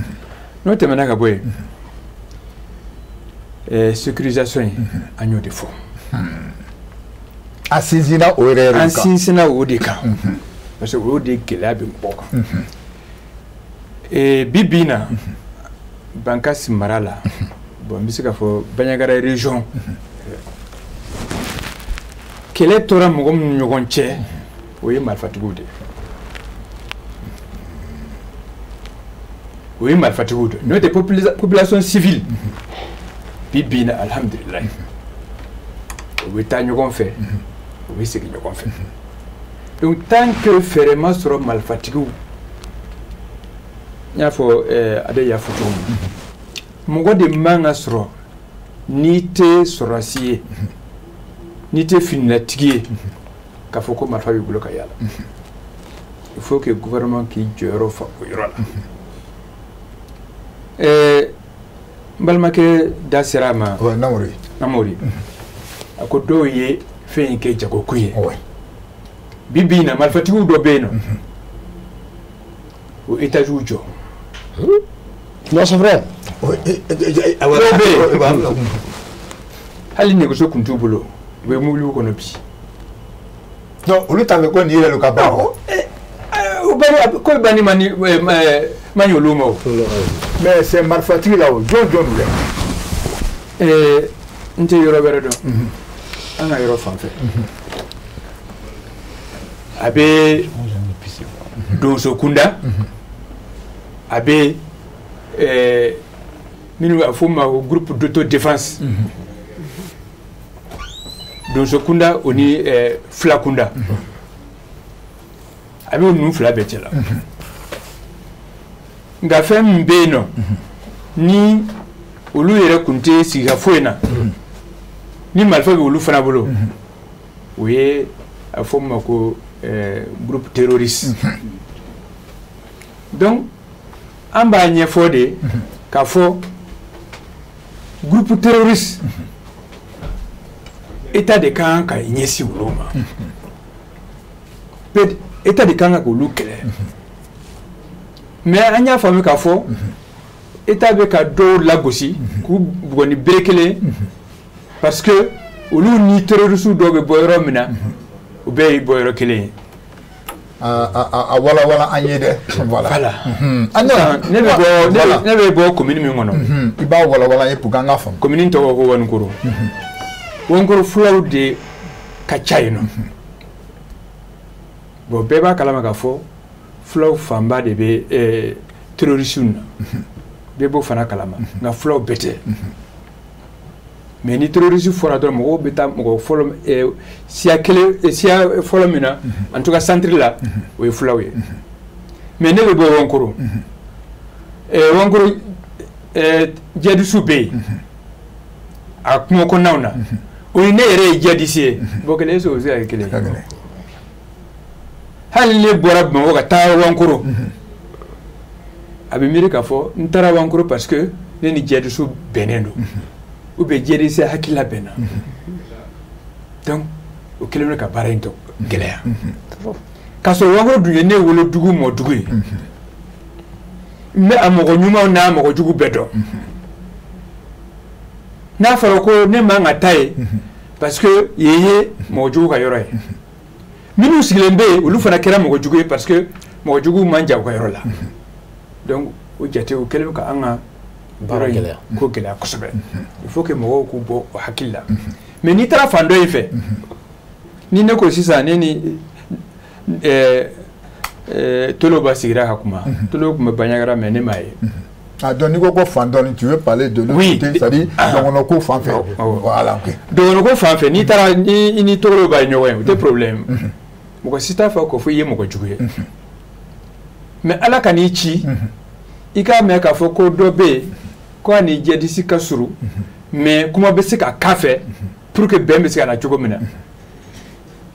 n'o tɛmɛna ka bɔ yen sécurisation in an y'o de fɔ a sinsinna o yɛrɛ an sinsinna o de kan parce que o de gɛlɛya bɛ mɔgɔw kan bi bi in na Bankassi mara la bon n bɛ se k'a fɔ Bandiagara région kɛlɛ tora mɔgɔ minnu ni ɲɔgɔn cɛ o ye marifatigiw de o ye marifatigiw de n'o tɛ population civile bi bi in na alhamdulilayi o bɛ taa ɲɔgɔn fɛ o bɛ segin ɲɔgɔn fɛ donc tant que fɛɛrɛ ma sɔrɔ marifatigiw n y'a fɔ a bɛ yafa cogo min mɔgɔ de man ka sɔrɔ n'i tɛ sɔrɔdasi ye n'i tɛ finilatigi ye k'a fɔ ko marifa b'i bolo ka yala il faut que gouvernement k'i jɔyɔrɔ fa o yɔrɔ la n balimakɛ da sera a ma Namori a ko dɔw ye fɛn in kɛ jagokun ye bi bi in na marifatigiw dɔ bɛ yen nɔ o étages jɔ non c'est vrai hali nɛgɛso kun t'u bolo u bɛ mobiliw kɔnɔ bi donc olu t'a fɛ ko nin yɛrɛ ka ban o bɛɛ ko bɛ ni ma ɲɛ olu ma o mais c'est marifatigi la o jɔn jɔn do dɛ n tɛ yɔrɔ wɛrɛ dɔn an ka yɔrɔ fan fɛ a bɛ donso kunda a bɛ minnu b'a fɔ o ma ko groupe d'autodéfense donso kunda o ni fila kunda a bɛ o ninnu fila bɛɛ cɛ la nka fɛn min bɛ yen nɔ ni olu yɛrɛ tun tɛ sigika foyi na ni marifa bɛ olu fana bolo o ye a fɔ o ma ko groupe terroriste donc an b'a ɲɛfɔ de k'a fɔ groupe terroriste État de kan ka ɲɛsin olu ma État de kan ka k'olu kɛlɛ mais an y'a faamu k'a fɔ État bɛ ka dɔw lagosi k'u bugɔ ni bere kelen parce que olu ni terroristes dɔw bɛ bɔ yɔrɔ min na u bɛɛ ye bɔ yɔrɔ kelen ye a wala an ye dɛ voilà ne bɛ bɔ commune min kɔnɔ i b'a wala ye pour que an ka faamu commune tɔgɔ ko Wanikoro Wanikoro fulaw de ka ca yen nɔ bon bɛɛ b'a kalama k'a fɔ fulaw fanba de bɛ terroristes na bɛɛ b'o fana kalama nka fulaw bɛɛ tɛ mais ni terroriste fɔra dɔrɔn mɔgɔw bɛ taa mɔgɔ fɔlɔ siya fɔlɔ min na en tout cas centre la o ye fulaw ye mais ne bɛ bɔ Wanikoro Wanikoro jihadistes bɛ yen a kungo kɔnɔnaw na o ni ne yɛrɛ ye jihadiste ye bon kelen est-ce que o bɛ se ka kɛ kelen ye hali ne bɔra Bamakɔ ka taa Wanikoro a bɛ miiri k'a fɔ n taara Wanikoro parce que ne ni jihadistes bɛnnen don ou bien jihadiste hakilila bɛnna donc o kɛlen don ka baara in tɔ gɛlɛya k'a sɔrɔ Wanikoro dun ye ne wolo dugu mɔdugu ye n bɛ a mɔgɔ ɲumanw n'a mɔgɔ jugu bɛɛ dɔn n'a fɔra ko ne man ka taa ye parce que yen ye mɔgɔ jugu ka yɔrɔ ye minnu sigilen bɛ yen olu fana kɛra mɔgɔ jugu ye parce que mɔgɔ jugu man jan u ka yɔrɔ la donc o jate o kɛlen don ka an ka baara gɛlɛya ko gɛlɛya kosɛbɛ il faut que mɔgɔw k'u bɔ o hakili la mais n'i taara fan dɔ in fɛ ni ne ko sisan ne ni Toloba sigira ka kuma Tolo tun bɛ Bandiagara mais ne m'a ye donc n'i ko ko fan dɔ tu veux parler de l'autre côté c'est-à-dire dɔgɔnɔ ko fan fɛ voilà ok dɔgɔnɔ ko fan fɛ n'i taara i ni Toloba ye ɲɔgɔn ye o tɛ problème mɔgɔ si t'a fɔ ko fo i ye mɔgɔ jugu ye mais Ala ka n'i ci i k'a mɛn k'a fɔ ko dɔ bɛ yen ko a ni jihadiste ka surun mais kuma bɛ se ka k'a fɛ pour que bɛn bɛ se ka na cogo min na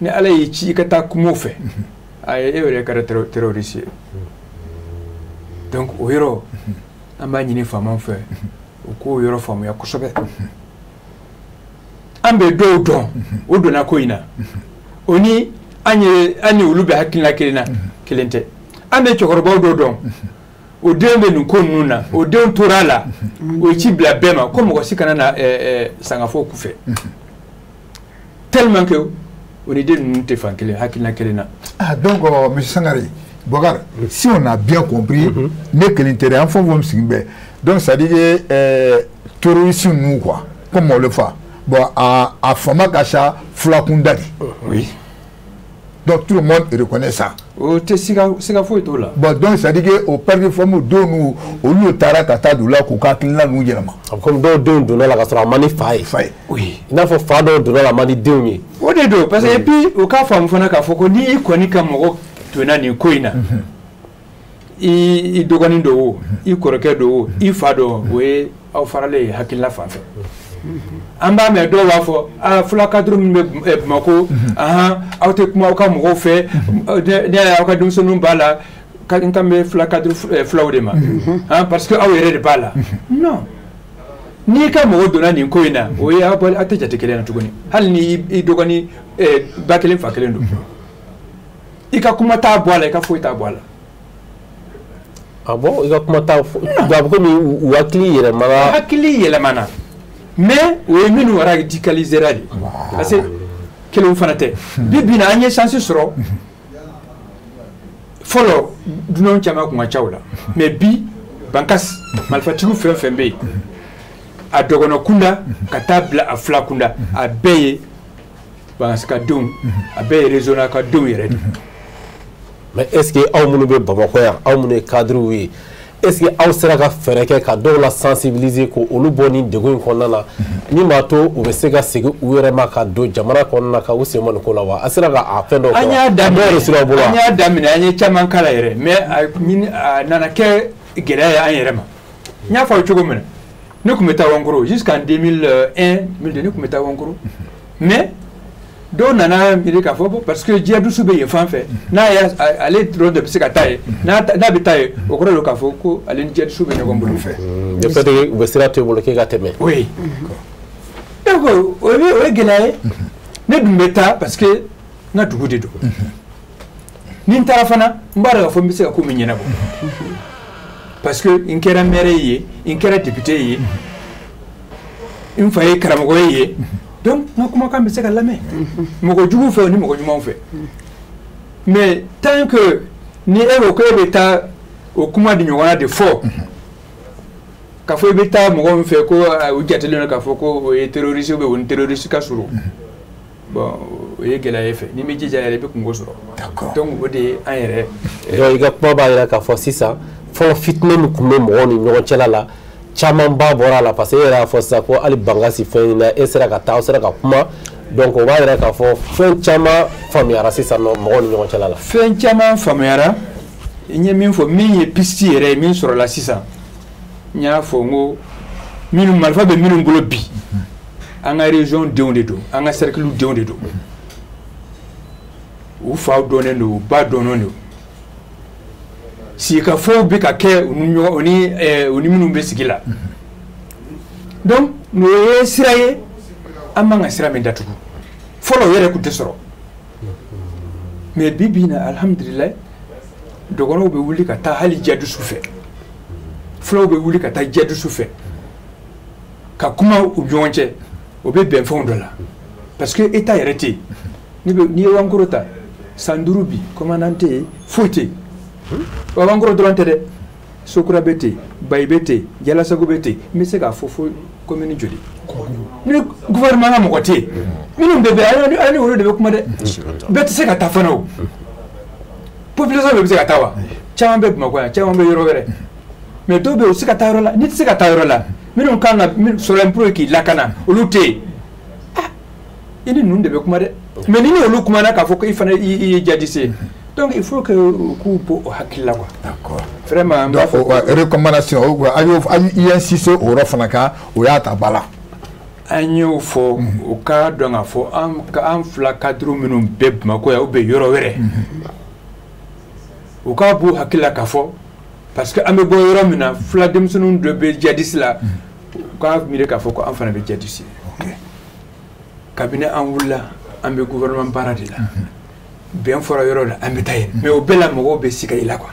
ni Ala y'i ci i ka taa kumaw fɛ a ye e yɛrɛ kɛra terroriste ye donc o yɔrɔ an b'a ɲini faamaw fɛ u k'o yɔrɔ faamuya kosɛbɛ an bɛ dɔw dɔn o donna ko in na o ni an ye olu bɛ hakilina kelen na kelen tɛ an bɛ cɛkɔrɔbaw dɔ dɔn o den bɛ nin ko ninnu na o den tora la o ci bila bɛɛ ma ko mɔgɔ si kana na sangafo kufɛ tellement que o ni den ninnu tɛ fan kelen hakilina kelen na. Ah donc M. Sangare, Bokar, si on a bien compris, ne kelen tɛ dɛ an fɛn o fɛn sigi bɛ donc ça dit que terroristes nous quoi comme on le fait bon à fama ka ca fulakunda de. Oui. Donc tout le monde reconnaît ça. O tɛ siga foyi t'o la. Bon donc ça dit que au père famu donu olu taara ka taa dula k'u ka hakilina ninnu yɛlɛma. Comme dɔw denw donna la ka sɔrɔ a man di fa ye. Oui. I n'a fɔ fa dɔw donna la a man di denw ye. O de don parce que et puis o k'a faamu fana k'a fɔ ko ni i kɔni ka mɔgɔ donna nin ko in na i dɔgɔnin dɔ o i kɔrɔkɛ dɔ o i fa dɔ o ye aw faralen ye hakilina fan fɛ. An b'a mɛn dɔw b'a fɔ fula cadre min bɛ Bamako aw tɛ kuma aw ka mɔgɔw fɛ ne y'aw ka denmisɛnninw b'a la n kan bɛ fula cadre fulaw de ma parce que aw yɛrɛ de b'a la non n'i ka mɔgɔ donna nin ko in na o ye aw tɛ jate kelen na tuguni hali ni i dɔgɔnin ba kelen fa kelen don i ka kuma t'a bɔ a la i ka foyi t'a bɔ a la. Ah bon i ka kuma t'a fɔ a bɛ komi u hakili yɛlɛmana. Hakili yɛlɛmana. Mais o ye minnu radicaliser de parce que kelenw fana tɛ bi bi in na an ye chance sɔrɔ fɔlɔ dunanw caman kun ka ca o la mais bi bankasi marifatigiw fɛn fɛn bɛ yen a dɔgɔnɔ kunda ka taa bila a fila kunda a bɛɛ ye bankasi ka denw a bɛɛ ye réseau ka denw yɛrɛ de. Mais est-ce que aw minnu bɛ Bamakɔ yan aw minnu ye cadrew ye est-ce que aw sera ka fɛɛrɛ kɛ ka dɔw la sensibiliser ko olu bɔ nin degun in kɔnɔna na min b'a to u bɛ se ka segin u yɛrɛ ma ka don jamana kɔnɔna na ka u sen bɔ nin ko la wa a sera ka a fɛn dɔw kɛ wa? An y'a daminɛ an ye caman kala yɛrɛ mais a nana kɛ gɛlɛya ye an yɛrɛ ma n y'a fɔ aw cogo min na ne tun bɛ taa Wankoro jusqu'en 2001 2002 ne tun bɛ taa Wankoro mais dɔw nana miiri k'a fɔ parce que diɲɛ dusu bɛ yen fan fɛ n'a ye ale dɔrɔn de bɛ se ka taa ye n'a bɛ taa ye o kɔrɔ de k'a fɔ ko ale ni diɲɛ dusu bɛ ɲɔgɔn bolo fɛ. de fait u bɛ sira to i bolo k'e ka tɛmɛ. oui donc o ye gɛlɛya ye ne dun bɛ taa parce que n ka dugu de don ni n taara fana n b'a dɔn k'a fɔ n bɛ se ka ko min ɲɛnabɔ parce que n kɛra maire ye n kɛra député ye n fa ye karamɔgɔ ye. Donc n ka kumakan bɛ se ka lamɛn mɔgɔ jugu fɛ ni mɔgɔ ɲumanw fɛ mais tant que ni e ko e bɛ taa o kuma di ɲɔgɔnna de fɔ k'a fɔ i bɛ taa mɔgɔ min fɛ ko u jatelen don k'a fɔ ko o ye terroriste ou bien o ni terroriste ka surun bon o ye gɛlɛya ye fɛ n'i m'i jija yɛrɛ i bɛ kungo sɔrɔ donc o de ye an yɛrɛ. donc i ka kuma b'a jira k'a fɔ sisan fɔlɔ fitinɛ min tun bɛ mɔgɔw ni ɲɔgɔn cɛla la caman ba bɔra a la parce que e yɛrɛ y'a fɔ sisan ko hali bangasi fɛn in na e sera ka taa aw sera ka kuma donc o b'a jira k'a fɔ fɛn caman faamuyara sisan nɔ mɔgɔw ni ɲɔgɔn cɛla la. fɛn caman faamuyara n ye min fɔ min ye piste yɛrɛ ye min sɔrɔla sisan n y'a fɔ n ko minnu marifa bɛ minnu bolo bi an ka région denw de don an ka cercle denw de don u faw dɔnnen don u ba dɔnnen don sigikafɔw bɛ ka kɛ u ni minnu bɛ sigi la donc n'o ye sira ye an man ka sira min datugu fɔlɔ o yɛrɛ tun tɛ sɔrɔ mais bi bi in na alhamdulilayi dɔgɔnɔw bɛ wuli ka taa hali diyadusu fɛ fulaw bɛ wuli ka taa diyadusu fɛ ka kuma u ɲɔgɔn cɛ o bɛ bɛn fɛnw dɔ la parce que état yɛrɛ tɛ yen n'i ye Wankoro ta san 5 bi commandant tɛ yen foyi tɛ yen wa Wankoro dɔrɔn tɛ dɛ Sokura bɛ ten Bayi bɛ ten Jalasago bɛ ten n bɛ se k'a fɔ fo commune joli ni gouvernement ka mɔgɔ tɛ yen minnu bɛ bɛn ani olu de bɛ kuma dɛ bɛɛ tɛ se ka taa fana o population bɛ se ka taa wa caman bɛ Bamakɔ yan caman bɛ yɔrɔ wɛrɛ mais dɔw bɛ yen o tɛ se ka taa yɔrɔ la n'i tɛ se ka taa yɔrɔ la minnu kan ka sɔrɔ impôt k'i lakana olu tɛ yen i ni ninnu de bɛ kuma dɛ mais ni olu kumana k'a fɔ ko i fana i ye jadise donc il faut que k'u bɔ o hakili la quoi. D'accord. Vraiment. Donc recommandation an y insister o yɔrɔ fana kan o y'a ta ba la. An y'o fɔ o ka dɔn k'a fɔ an fila cadre minnu bɛ Bamakɔ yan ou bien yɔrɔ wɛrɛ u k'a b'u hakili la k'a fɔ parce que an bɛ bɔ yɔrɔ min na fila denmisɛnninw dɔ bɛ jadisi la u k'a miiri k'a fɔ ko an fana bɛ jadisi kabini an wulila an bɛ gouvernement baara de la bɛn fɔra yɔrɔ la an bɛ taa yen mais o bɛɛ la mɔgɔw bɛ sigi i la quoi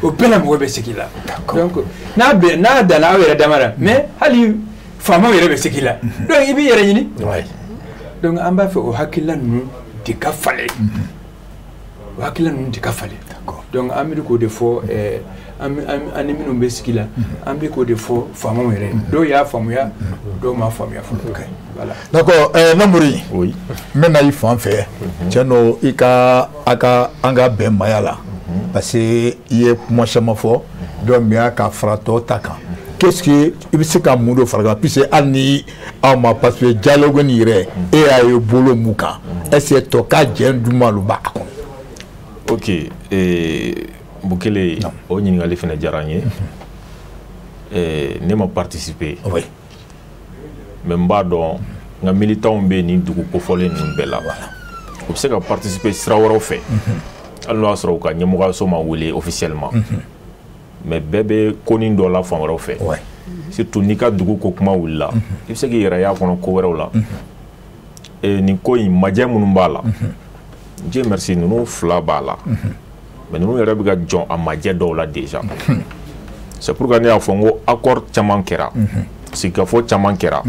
o bɛɛ la mɔgɔw bɛ sigi i la donc n'a danna aw yɛrɛ dama la mais hali faamaw yɛrɛ bɛ sigi i la donc i b'i yɛrɛ ɲini donc an b'a fɛ o hakilila ninnu de ka falen o hakilila ninnu de ka falen donc an bɛ k'o de fɔ an ni minnu bɛ sigi la an bɛ k'o de fɔ faamaw yɛrɛ dɔw y'a faamuya dɔw m'a faamuya fɔlɔ voilà d'accord Namori oui n bɛna i fan fɛ tiɲɛ don i ka an ka bɛn maya la parce que i ye kuma caman fɔ donc mais y'a ka fara tɔw ta kan qu'est-ce que i bɛ se ka mun de fara kan puisque hali ni aw ma parce que dialogue nin yɛrɛ e y'a ye bolo mun kan est-ce que tɔ ka jɛn duman olu b'a kɔnɔ ok Bukele o ɲininkali fana diyara n ye ne ma participer mais n b'a dɔn n ka militants bɛ nin dugu kofɔlen ninnu bɛɛ la u bɛ se ka participer sira wɛrɛw fɛ hali n'o y'a sɔrɔ u ka ɲɛmɔgɔyaso ma wele officiellement mais bɛɛ bɛ konin dɔ la fan wɛrɛw fɛ surtout n'i ka dugu ko kuma wulila i bɛ se k'i yɛrɛ y'a kɔnɔ ko wɛrɛw la nin ko in majɛ minnu b'a la Dieu merci ninnu fila b'a la mais nous yɛrɛ bɛ ka jɔn a majɛ dɔw la déjà c'est pourquoi ne y'a fɔ n ko accord caman kɛra sigikafɔ caman kɛra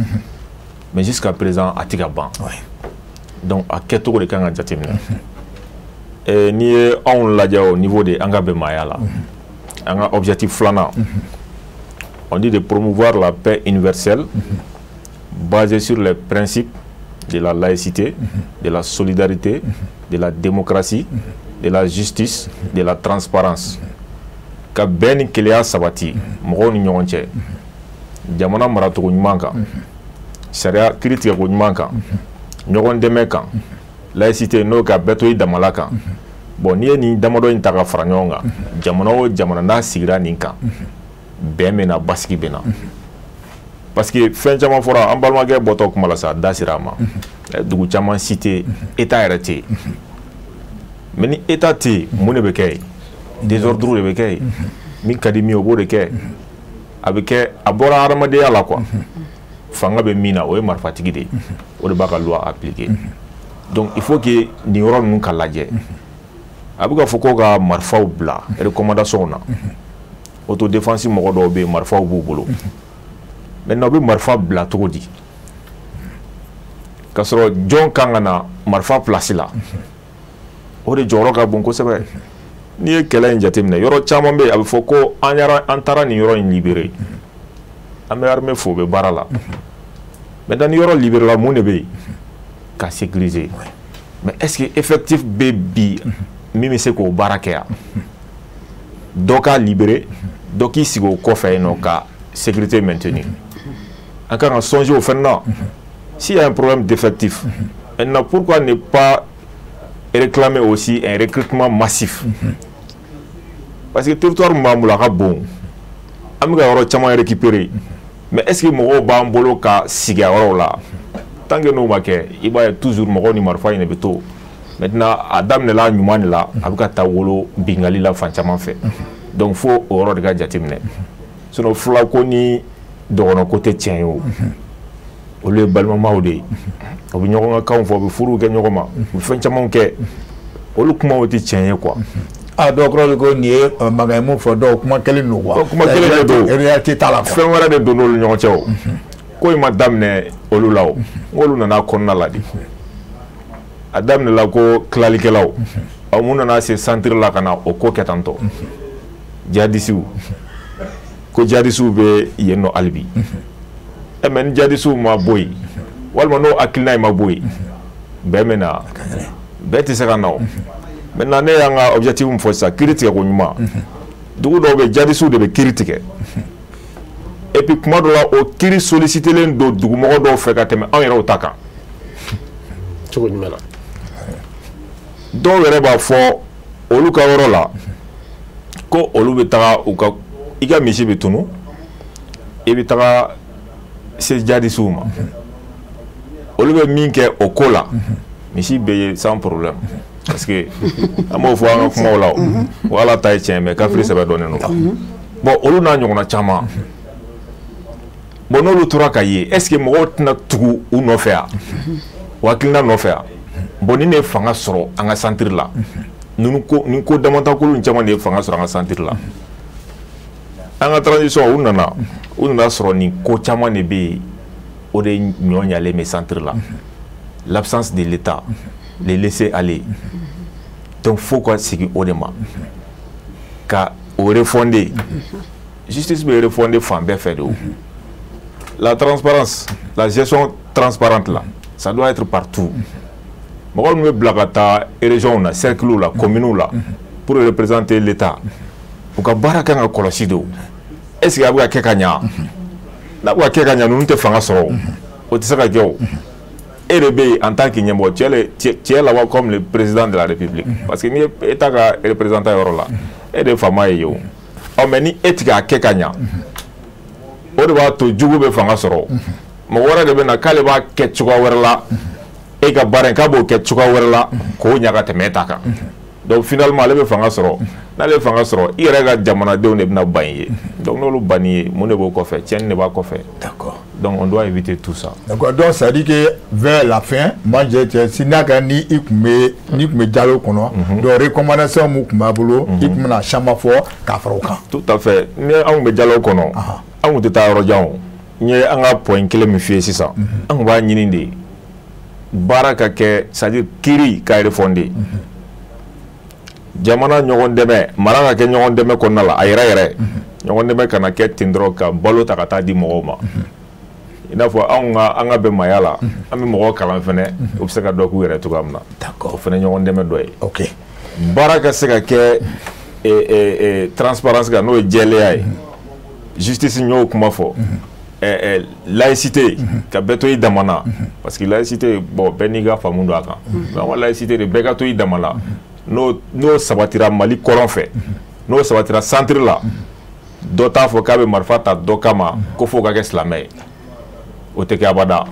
mais jusqu'à présent a tɛ ka ban donc a kɛcogo de kan ka jateminɛ n'i ye anw lajɛ au niveau de an ka bɛnbaya la an ka objectif filanan on dit de promouvoir la paix universelle basée sur les principes de la laïcité, de la solidarité, de la démocratie, de la justice, de la transparence. Ka bɛn ni keleya sabati mɔgɔw ni ɲɔgɔn cɛ jamana maracogo ɲuman kan sariya kiiri tigɛko ɲuman kan ɲɔgɔn dɛmɛ kan laïcité n'o ka bɛɛ to i damala kan bon n'i ye nin damadɔ in ta ka fara ɲɔgɔn kan jamana o jamana n'a sigira nin kan bɛn bɛ na basigi bɛ na parce que fɛn caman fɔra an balimakɛ bɔtɔ kuma la sa da sera a ma dugu caman cité état yɛrɛ tɛ yen mais ni état tɛ yen mun de bɛ kɛ yen désordre de bɛ kɛ yen min ka di min o b'o de kɛ a bɛ kɛ a bɔra hadamadenya la quoi fanga bɛ min na o ye marifatigi de ye o de b'a ka loi appliquer donc il faut que nin yɔrɔ ninnu ka lajɛ a bɛ ka fɔ ko ka marifaw bila recommandation na autodéfense mɔgɔ dɔw bɛ yen marifaw b'u bolo maintenant u bɛ marifa bila cogo di k'a sɔrɔ jɔn kan ka na marifa place la o de jɔyɔrɔ ka bon kosɛbɛ n'i ye kɛlɛ in jateminɛ yɔrɔ caman bɛ yen a bɛ fɔ ko an taara nin yɔrɔ in libéré an bɛ armée fo u bɛ baara la maintenant ni yɔrɔ libéré la mun de bɛ yen ka sécuriser mais est ce que effectif bɛ bi min bɛ se k'o baara kɛ yan dɔ k'a libéré dɔ k'i sigi o kɔfɛ yen nɔ ka sécurité maintenue an kan ka songer au fɛn na s'il y a un problème d'effectif maintenant pourquoi ne pas réclamer aussi un recrutement massif parce que territoire min b'an bolo a ka bon an bɛ ka yɔrɔ caman récupérer mais est ce que mɔgɔw b'an bolo ka sigi a yɔrɔw la tant que n'o ma kɛ i b'a ye toujours mɔgɔw ni marifa in de bɛ to maintenant a daminɛla ɲuman de la a bɛ ka taa wolo bingali la fan caman fɛ donc fo o yɔrɔ de ka jateminɛ sinon filako ni dɔgɔnɔko tɛ tiɲɛ ye o olu ye balimamaw de ye u bɛ ɲɔgɔn ka kanw fɔ u bɛ furuw kɛ ɲɔgɔn ma u bɛ fɛn camanw kɛ olu kumaw tɛ tiɲɛ ye quoi dɔw kɔrɔ de ko nin ye mankan mun fɔ dɔw kuma kelen don quoi kuma kelen de don réalité t'a la fɛn wɛrɛ de don n'olu ɲɔgɔn cɛ o ko in ma daminɛ olu la o n'olu nana kɔnɔna la de a daminɛla ko tilalikɛlaw mun nana se centre la ka na o ko kɛ tan tɔ jihadisiw ko jihadisiw bɛ yen nɔ hali bi mais ni jihadisiw ma bɔ yen walima n'o hakilina in ma bɔ yen bɛn bɛ na bɛɛ tɛ se ka na o maintenant ne y'an ka objectif min fɔ sisan kiiri tigɛ ko ɲuman dugu dɔw bɛ jihadisiw de bɛ kiiri tigɛ et puis kuma dɔ la o kiiri sollicitelen don dugumɔgɔ dɔw fɛ ka tɛmɛ anw yɛrɛw ta kan cogo jumɛn na dɔw yɛrɛ b'a fɔ olu ka yɔrɔ la ko olu bɛ taga u ka i ka misi bɛ tunu i bɛ taga se jihadisiw ma olu bɛ min kɛ o ko la misi bɛ ye sans problème parce que an b'o fɔ an ka kumaw la o ala ta ye tiɲɛ mais kafiri sɛbɛ dɔnnen don bon olu n'a ɲɔgɔnna caman bon n'olu tora ka ye est ce que mɔgɔw tɛna tugu u nɔfɛ yan u hakilina nɔfɛ yan bon ni ne fanga sɔrɔ an ka centre la ni ko damatakulu caman de ye fanga sɔrɔ an ka centre la an ka transition u nana sɔrɔ ni ko caman de bɛ yen o de ɲɔ ɲalen bɛ centre la l'absence de l'État les laisser aller donc faut ka sigi o de ma ka o refonder justice bɛ refonder fan bɛɛ fɛ de o la transparence la gestion transparente là ça doit être partout mɔgɔ minnu bɛ bila ka taa région na cercle la commune la pour représenter l'État u ka baara kan ka kɔlɔsi de o est ce que a bɛ ka kɛ ka ɲa n'a bɛ ka kɛ ka ɲa ninnu tɛ fanga sɔrɔ o tɛ se ka kɛ o e de bɛ yen en tant que ɲɛmɔgɔ cɛ la comme le président de la République parce que n'i ye État ka représentant yɔrɔ la e de ye faama ye o mais ni e tɛ k'a kɛ ka ɲa o de b'a to jugu bɛ fanga sɔrɔ mɔgɔ wɛrɛ de bɛ na k'ale b'a kɛ cogoya wɛrɛ la e ka baara in k'a b'o kɛ cogoya wɛrɛ la k'o ɲa ka tɛmɛ e ta kan donc finalement ale bɛ fanga sɔrɔ n'ale ye fanga sɔrɔ i yɛrɛ ka jamanadenw de bɛna ban i ye donc n'olu ban n'i ye mun de b'o kɔfɛ tiɲɛni de b'a kɔfɛ. D'accord. Donc on doit éviter tout ça. D'accord. Donc ça dit que vers la fin moi j'ai si n'a ka ni i kun bɛ Diallo kɔnɔ donc recommandation mun kun b'a bolo i kun bɛna caman fɔ k'a fara o kan. Tout à fait ni anw bɛ Diallo kɔnɔ anw kun tɛ taa yɔrɔ jan o n ye an ka point kelen min f'i ye sisan an kun b'a ɲini de baara ka kɛ c'est à dire kiiri ka refonder jamana ɲɔgɔn dɛmɛ mara ka kɛ ɲɔgɔn dɛmɛ kɔnɔna la a yɛrɛ ɲɔgɔn dɛmɛ kana kɛ ten dɔrɔn ka balo ta ka taa di mɔgɔw ma i n'a fɔ an ka bɛn maaya la an bɛ mɔgɔw kalan fɛnɛ u bɛ se ka dɔ k'u yɛrɛ cogoya min na o fɛnɛ ɲɔgɔn dɛmɛ dɔ ye ok baara ka se ka kɛ transparence kan n'o ye jɛlenya ye justice n y'o kuma fɔ laïcité ka bɛɛ to i dama na parce que laïcité bon bɛɛ n'i ka faamu don a kan mais an ka laïcité de bɛɛ ka to i dama na n'o sabatira Mali kɔrɔn fɛ n'o sabatira centre la dɔ t'a fɔ k'a bɛ marifa ta dɔ kama ko fo ka kɛ silamɛ ye o tɛ kɛ abada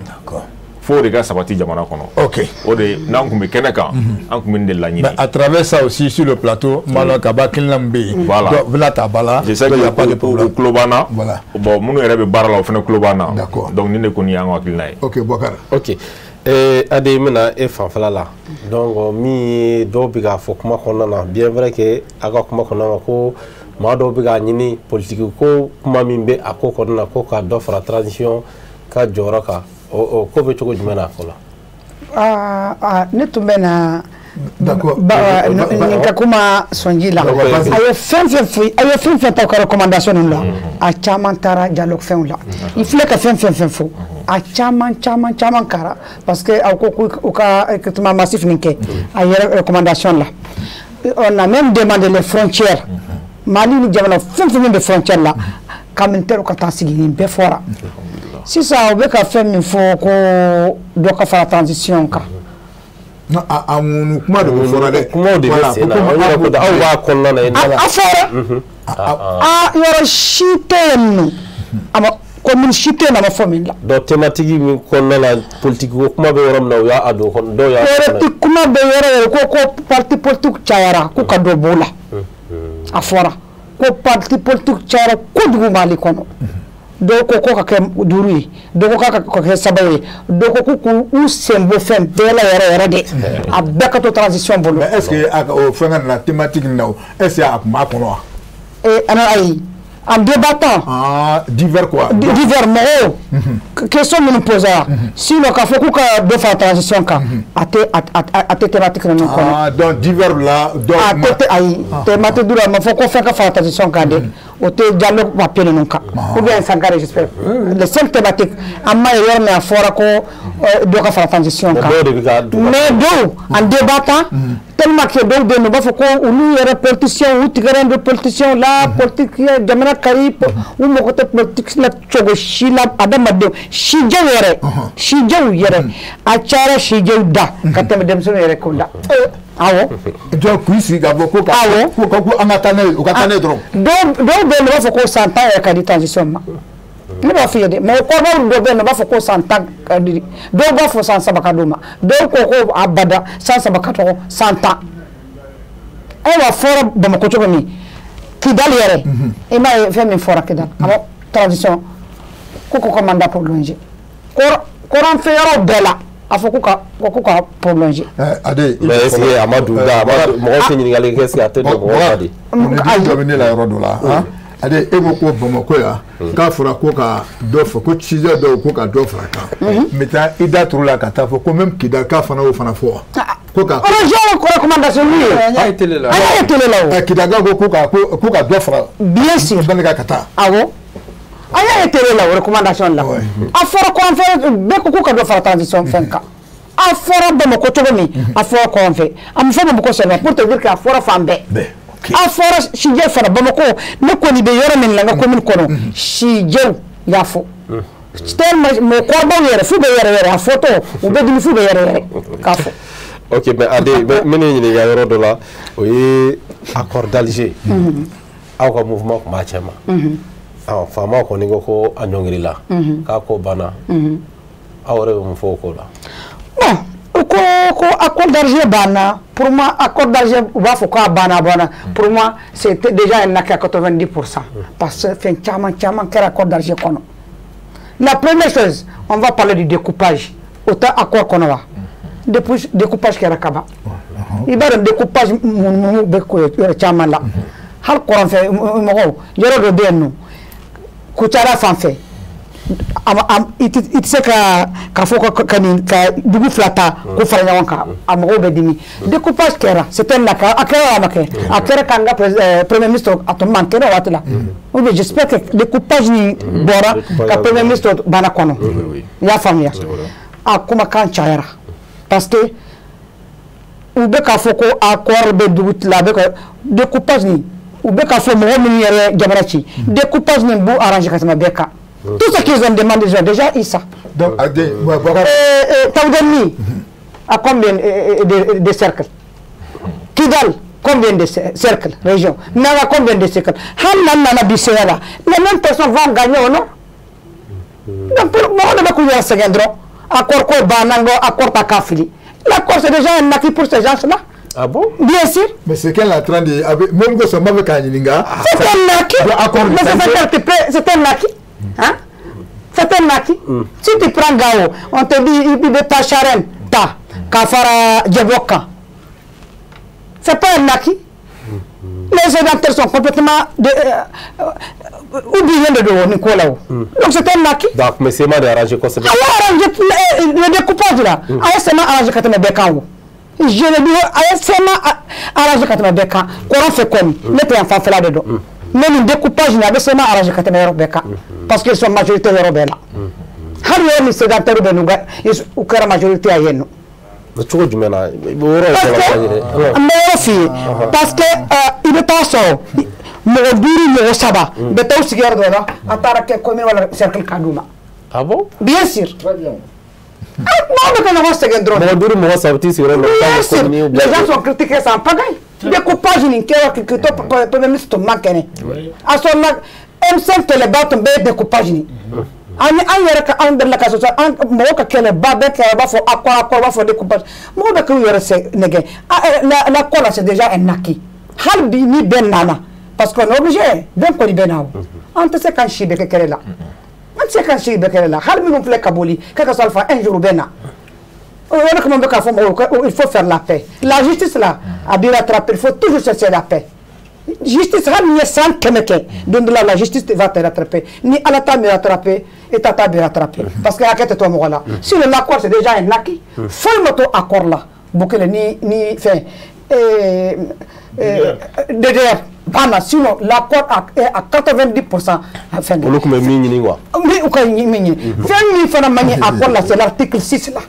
fo de ka sabati jamana kɔnɔ ok o de n'an kun bɛ kɛnɛ kan an kun bɛ nin de laɲini mais à travers ça aussi sur le plateau malo kaba kilina min bɛ yen voilà donc vila ta bala je sais que o tulo b'an na voilà bon minnu yɛrɛ bɛ baara la o fana tulo b'an na d'accord donc nin de kɔni y'an ka hakilina ye ok Boubacar ok Ade mina e fanfɛla la donc min ye dɔw bɛ k'a fɔ kuma kɔnɔna na bien vrai que a ka kuma kɔnɔna na ko maa dɔw bɛ k'a ɲini politique ko kuma min bɛ a ko kɔnɔna na ko ka dɔ fara transition ka jɔyɔrɔ kan o ko bɛ cogo jumɛn na fɔlɔ ne tun bɛ na nin ka kuma sɔnji la a ye fɛn fɛn ta u ka recommandation ninnu la a caman taara Diallo fɛnw la i filɛ ka fɛn fɔ a caman kara parce que aw ko k'u ka écoutement massif nin kɛ a yɛrɛ recommandation la on a même demandé les frontières Mali ni jamana fɛn min bɛ frontière la ka militaire ka taa sigi nin bɛɛ fɔra sisan u bɛ ka fɛn min fɔ ko dɔ ka fara transition kan a ŋunu kuma de bɛ fɔra dɛ kumaw de bɛ sen na aw b'a kɔnɔna na a fɔra yɔrɔ si tɛ yen nɔ commune si tɛ yen nɔ a ma fɔ min la donc thématique min kɔnɔna na politique ko kuma bɛ yɔrɔ min na o y'a don dɔw y'a politique kuma bɛ yɔrɔ yɔrɔ ko parti politique cayara k'u ka dɔ b'o la a fɔra ko parti politique cayara kojugu Mali kɔnɔ dɔw ko ka kɛ 5 ye dɔw ko k'a ka kɛ 3 ye dɔw ko k'u sen bɔ fɛn bɛɛ la yɛrɛ de a bɛɛ ka to transition bolo mais est ce que o fɛn ka na thématique nin na est ce que a kun b'a kɔnɔ wa ayi en débattant divers quoi divers mɔgɔw question minnu posera sinon k'a fɔ k'u ka dɔ fara transition kan a tɛ thématique ninnu kɔnɔ donc divers la a tɛ ayi thématique dura a ma fɔ ko fɛn ka fara transition kan dɛ o tɛ Diallo papier ninnu kan ou bien Sankare j'espère les seules thématiques an ma ye yɔrɔ min a fɔra ko dɔ ka fara transition kan mais dɔw en débattant tellement que dɔw bɛ yen nɔ u b'a fɔ ko olu yɛrɛ politiciens u tigɛra de politiciens la politique jamana kari u mɔgɔ tɛ politique la cogo si la adamadenw sijɛw yɛrɛ a cayara sijɛw da ka tɛmɛ denmisɛnninw yɛrɛ ko la awɔ donc k'u sigi ka fɔ ko an ka taa n'a ye u ka taa n'a ye dɔrɔn dɔw bɛ yen nɔ u b'a fɔ ko san 10 yɛrɛ ka di transition ma ne b'a f'i ye dɛ mais kɔrɔbaw dɔw bɛ yen nɔ u b'a fɔ ko san 10 ka di dɔw b'a fɔ san 3 ka d'u ma dɔw ko abada san 3 ka tɔgɔ san 10 ayiwa fɔra Bamakɔ cogo min Kidali yɛrɛ i m'a ye fɛn min fɔra Kidali transition ko mandat prolongé courant fɛ yɔrɔ bɛɛ la a fɔ ko ka prolonger. Ade mais est-ce que Amadou da mɔgɔ tɛ ɲininkali kɛ est-ce que a tɛ dɔ bɔ de. on est dɔ bɛ ne la yɔrɔ dɔ la ade e ko ko Bamako ya k'a fɔra ko ka dɔ fɔ ko ciseur dɔw ko ka dɔ fara kan maintenant i da turu la ka taa fɔ ko même Kida k'a fana y'o fana fɔ ko ka recommandation min ye an y'a ye télé la Kida ko ka dɔ fara bien sûr Banika ka taa awɔ an y'a ye télé la o recommandation la a fɔra kɔn fɛ bɛɛ ko ka dɔ fara transition fɛn kan a fɔra Bamako cogo min a fɔra kɔn fɛ a ma fɔ Bamako sɛbɛn pour te dire que a fɔra fan bɛɛ a fɔra Sijɛ fana Bamako ne kɔni bɛ yɔrɔ min na n ka commune kɔnɔ Sijɛw y'a fɔ tellement mɔgɔkɔrɔbaw yɛrɛ f'u bɛ yɛrɛ a fɔtɔ u bɛ dimi f'u bɛ yɛrɛ k'a fɔ. Ok, mais Ade min ye ɲininka yɔrɔ dɔ la o ye accord d'Alger aw ka mouvement tun b'a cɛ ma faamaw kɔni ko a ɲɔngirila k'a ko banna aw yɛrɛ bɛ mun fɔ o ko la. Bon ko accord d'Alger banna pour moi accord d'Alger u b'a fɔ k'a banna pour moi c'était déjà un acquis à 90% parce que fɛn caman kɛra accord d'Alger kɔnɔ. La première chose on va parler du découpage o tɛ accord kɔnɔ wa découpage kɛra kaban i b'a dɔn découpage mun bɛ yɔrɔ caman la hali kɔrɔn fɛ mɔgɔw yɔrɔ dɔ bɛ yen nɔ Kucala fan fɛ i tɛ se ka fɔ ka dugu fila ta ko fara ɲɔgɔn kan a mɔgɔw bɛ dimi découpage kɛra c'était la a kɛra a ma kɛ a kɛra k'an ka premier ministre a tun man kɛra waati la ou bien j'espère que découpage nin bɔra ka premier ministre banna kɔnɔ i y'a faamuya a kumakan cayara parce que u bɛ k'a fɔ ko accord bɛ dugu la a bɛ ka découpage nin u bɛ k'a fɔ mɔgɔ minnu yɛrɛ jamana ci découpage nin b'u arranger ka tɛmɛ bɛɛ kan. Tout ce qu'ils ont demandé, ils ont déjà eu ça. Donc, Taoudani a combien de cercles? Kidal, combien de cercles? Région. Naga, combien de cercles? Hamnan Bisséala. Les mêmes personnes vont gagner ou non? Donc, moi, on a couvert ce gendron. Accord Banango, accord Takafili. L'accord, c'est déjà un acquis pour ces gens-là. Ah bon? Bien sûr. Mais c'est qu'elle est en train de. Même que ce mauvais Kanyilinga. C'est un acquis. Mais c'est un acquis. Hein? C'est un acquis. Si tu prends Gao, on te dit il de ta charène, ta, Kafara Djeboka. C'est pas un acquis. Les sédentaires sont complètement oubliés de dos, Nicolas. Donc c'est un acquis. Donc, mais c'est mal arrangé quoi? Alors, arranger le découpage là. C'est mal arrangé quand on est bécao. Je le dis, c'est mal arrangé quand on est bécao. Qu'on fait comme, mettez un fan fait là-dedans. Même le découpage n'a pas seulement arrangé quand on est bécao. Parce qu'ils sont majoritaires européens là. Harry est sédentaire de nous, ou que la majorité à Yéno. Parce que il est pas ça. Mon sabbat. Mais tu aussi garde là. Attaque comme un cercle Kaduma. Ah bon? Bien sûr. Très bien. Non, mais quand on se gagne drôle. Les gens sont critiqués sans pagaille. Découpage, il y a que premier ministre manque. À son M5 les bâtons découpage. An yɛrɛ ka an deli la ka sɔsɔ an mɔgɔ ka kɛlɛba bɛɛ kɛ a b'a fɔ accord b'a fɔ découpage mɔgɔ bɛ k'u yɛrɛ sɛ nɛgɛ l'accord là c'est déjà un acquis hali bi ni bɛɛ nana parce qu'on est obligé bɛɛ kɔni bɛ na o an tɛ se k'an si bɛɛ kɛ kɛlɛ la an tɛ se k'an si bɛɛ kɛlɛ la hali minnu filɛ ka boli k'a ka sɔrɔ fa un jour u bɛ na o yɛrɛ kama bɛ k'a fɔ mɔgɔw il faut faire la paix la justice là a dû rattraper il faut toujours chercher la paix. Justice, sans donc la justice va te rattraper. Ni Allah t'a me rattraper, et t'a me rattraper. Parce que la quête est toi, là. Si l'accord c'est déjà un acquis, faut le accord là. Bouquet ni fait. Derrière, sinon l'accord est à 90%. Enfin, on le mini quoi. Oui, ou quand mini. Accord là, c'est l'article 6 là.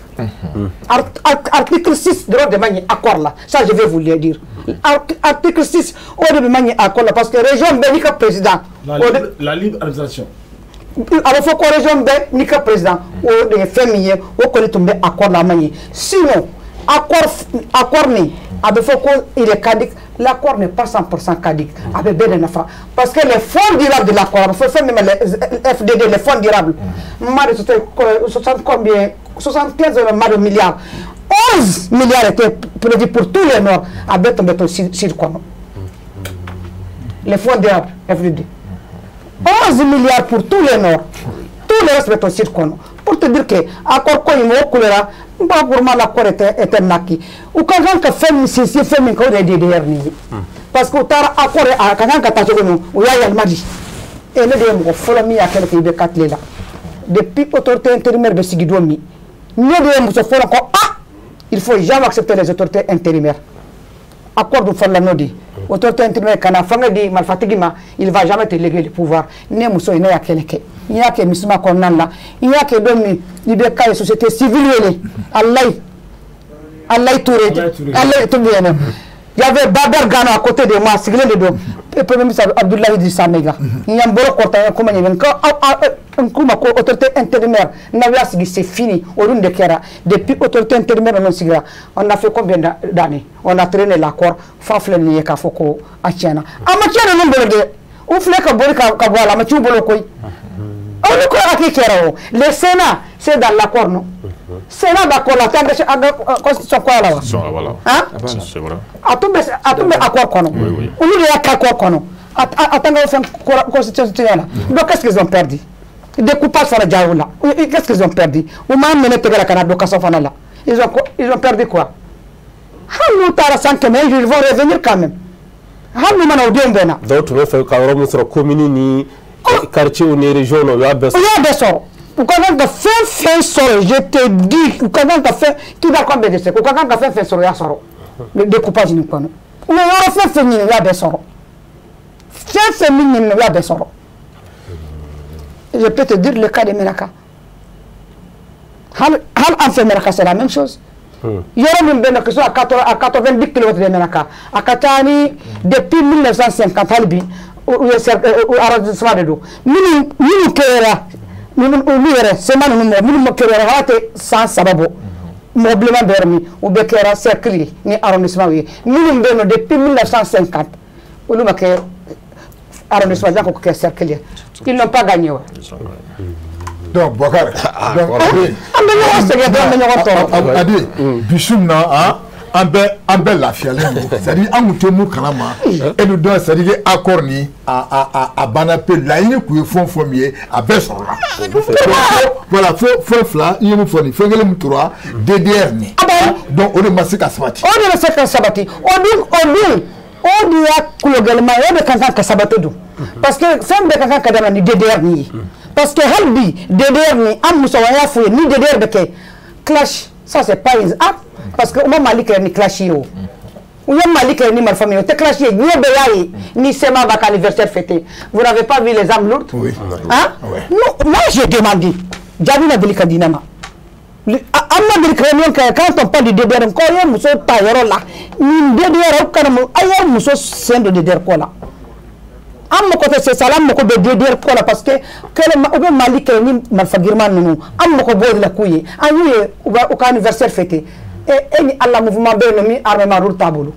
Article 6 de manier accord là. Ça, je vais vous le dire. Article 6, on de manier accord là. Parce que région Bénika président. La libre administration. Alors, il faut que la région Bénika président. Ou des familles, ou qu'on est tombé accord là manier. Sinon, accord ni. Il est caduc. L'accord n'est pas 100% caduc. Parce que les fonds durables de l'accord, il faut faire même les FDD, les fonds durables, 75 milliards. 11 milliards étaient prévus pour tous les Nords à Béton sur les fonds durables, FDD. 11 milliards pour tous les Nords. Tous les restes béton sur pour te dire que accord ko imo couleur ba pour mal accord était naki ou quand ka fait c'est fait min ko de DDR ni parce que tara accord a quand ka ta jogo o ya yal madi et le de mo folo mi akele ke be katle la depuis autorité intérimaire de Sigidomi ne de mo so folo ko il faut jamais accepter les autorités intérimaires accord de faire la nodi autorité intérimaire kana fanga di malfatigima il va jamais te léguer le pouvoir ne muso ina ya keleke il y a que misma konnan il y a que domi libe kay société civile Allah Touré tout bien il y avait Babar Gano à côté de moi siglé de do premier ministre Abdoulaye Idrissa Mega il y a mbolo kota comme ni quand kuma ko autorité intérimaire n'avait sigi c'est fini au rund de Kera depuis autorité intérimaire on sigira on a fait combien d'années on a traîné l'accord fafle ni ka foko a tiana amatiana non bolode ou flé ka boli ka bola ma tu bolo koy on ko aki Kera le Sénat c'est dans l'accord non Sénat d'accord la constitution quoi là hein c'est vrai atumbe accord kono on lui a accord kono attends on constitution donc qu'est-ce qu'ils ont perdu découpage fana jaoula qu'est-ce qu'ils ont perdu ou même mené tegala kana do kaso fana là ils ont perdu quoi hanou tara sanke mais ils vont revenir quand même hanou mana odien bena d'autres veulent faire quand même sur commune ni quartier ou ni région no ya beso ou quand on fait sort je te dis ou quand on fait tu vas combien de c'est ou quand on fait sort ya sort le découpage ni kono ou on fait ni ya beso fait ni ya beso. Je peux te dire le cas de Menaka. Hal en fait Menaka, c'est la même chose. Il y a une bonne question à 90 km de Menaka. À Katani, depuis 1950, Halbi, ou arrondissement de l'eau. Nous Kera, c'est nous Kera, sans sababo. Moblement Bermi, ou Bekera, cercle, ni arrondissement. Nous depuis 1950. Ou nous arrondissement de cercle. Ils n'ont pas gagné. Donc, Bokar, en belle la fiale, c'est-à-dire en mouton kalama, et nous donnons, c'est-à-dire accord ni à Banapé, là, il y a un fond formier à Besson. Voilà, faut fla, il y a un fond, il faut que le moutoura, DDR ni. Donc, on est massé à Sabati. On est massé à Sabati. On dit à Koulogalma, on est quand même Sabati. Parce que femme de quelqu'un qui a ni DDR ni parce que Halbi DDR ni am musawaya fouye ni DDR de clash ça c'est pas une parce que au Mali ni clash yo ou y a Mali ni malfamille te clash ni beyaye ni sema va anniversaire fêté vous n'avez pas vu les âmes lourdes oui hein non moi j'ai demandé Jabina Delika Dinama quand on parle de DDR encore il y a muso tayoro là ni DDR quand ayo muso sen de DDR quoi là am ko te salam ko be DDR ko la parce que le Mali ke ni malfagirman nous am ko bod la kuye anuye au anniversaire fêté et ni alla mouvement be no mi armement rul tabulu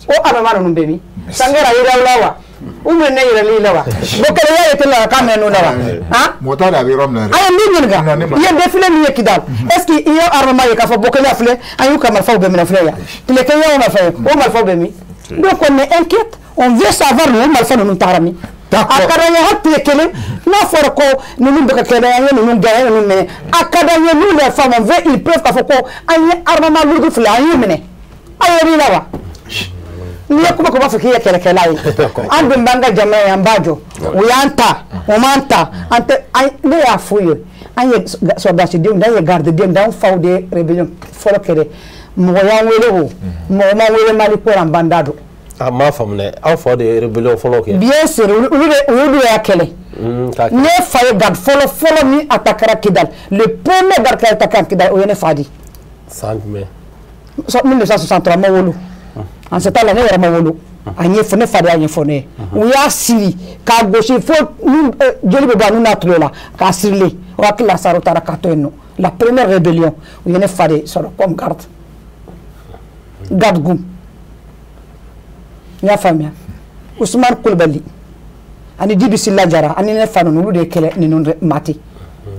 o armement no be mi sangara ira lawa ou me ne ira li lawa bokere ya était la kameno lawa hein mota da bi romna ay ni nga il y a défilé ni kidal est-ce que il y a armement ya ka fa bokele afle ayu ka malfa be mi na fle ya tile ke ya o malfa be mi donc on est inquiète. On veut savoir nous malfa nous tarami. Akadanya hatti kele na forko nous beka kele nous gagne nous mais akadanya nous les femmes on veut ils peuvent ka foko ayi armement lourd fla ayi mene ayi lawa ni yakuma ko bafikia kele kele ayi ande mbanga jamaa ya mbajo uyanta umanta ante ay ne ya fuyo ayi so da ci dim da ya garde dim da fawde rébellion folo kele mo ya wele ho mo ma wele mali ko rambandado ma famne aw fo de rébellion folo ke bien sûr ou ya kele ne faye garde folo ni attaquera Kidal le premier garde qui attaquera Kidal o yene fadi 5 mai 1963 ma wolo en ce temps là ne era ma wolo anye fone fadi anye fone ou ya sili ka gauche fo joli be ba nous na là ka sirle o akila sarotara katoeno la première rébellion o yene fadi sur comme garde goum ya famia Ousmane Koulibaly ani Djibi Silla Diarra ani ne fanu nu de kele ni non mati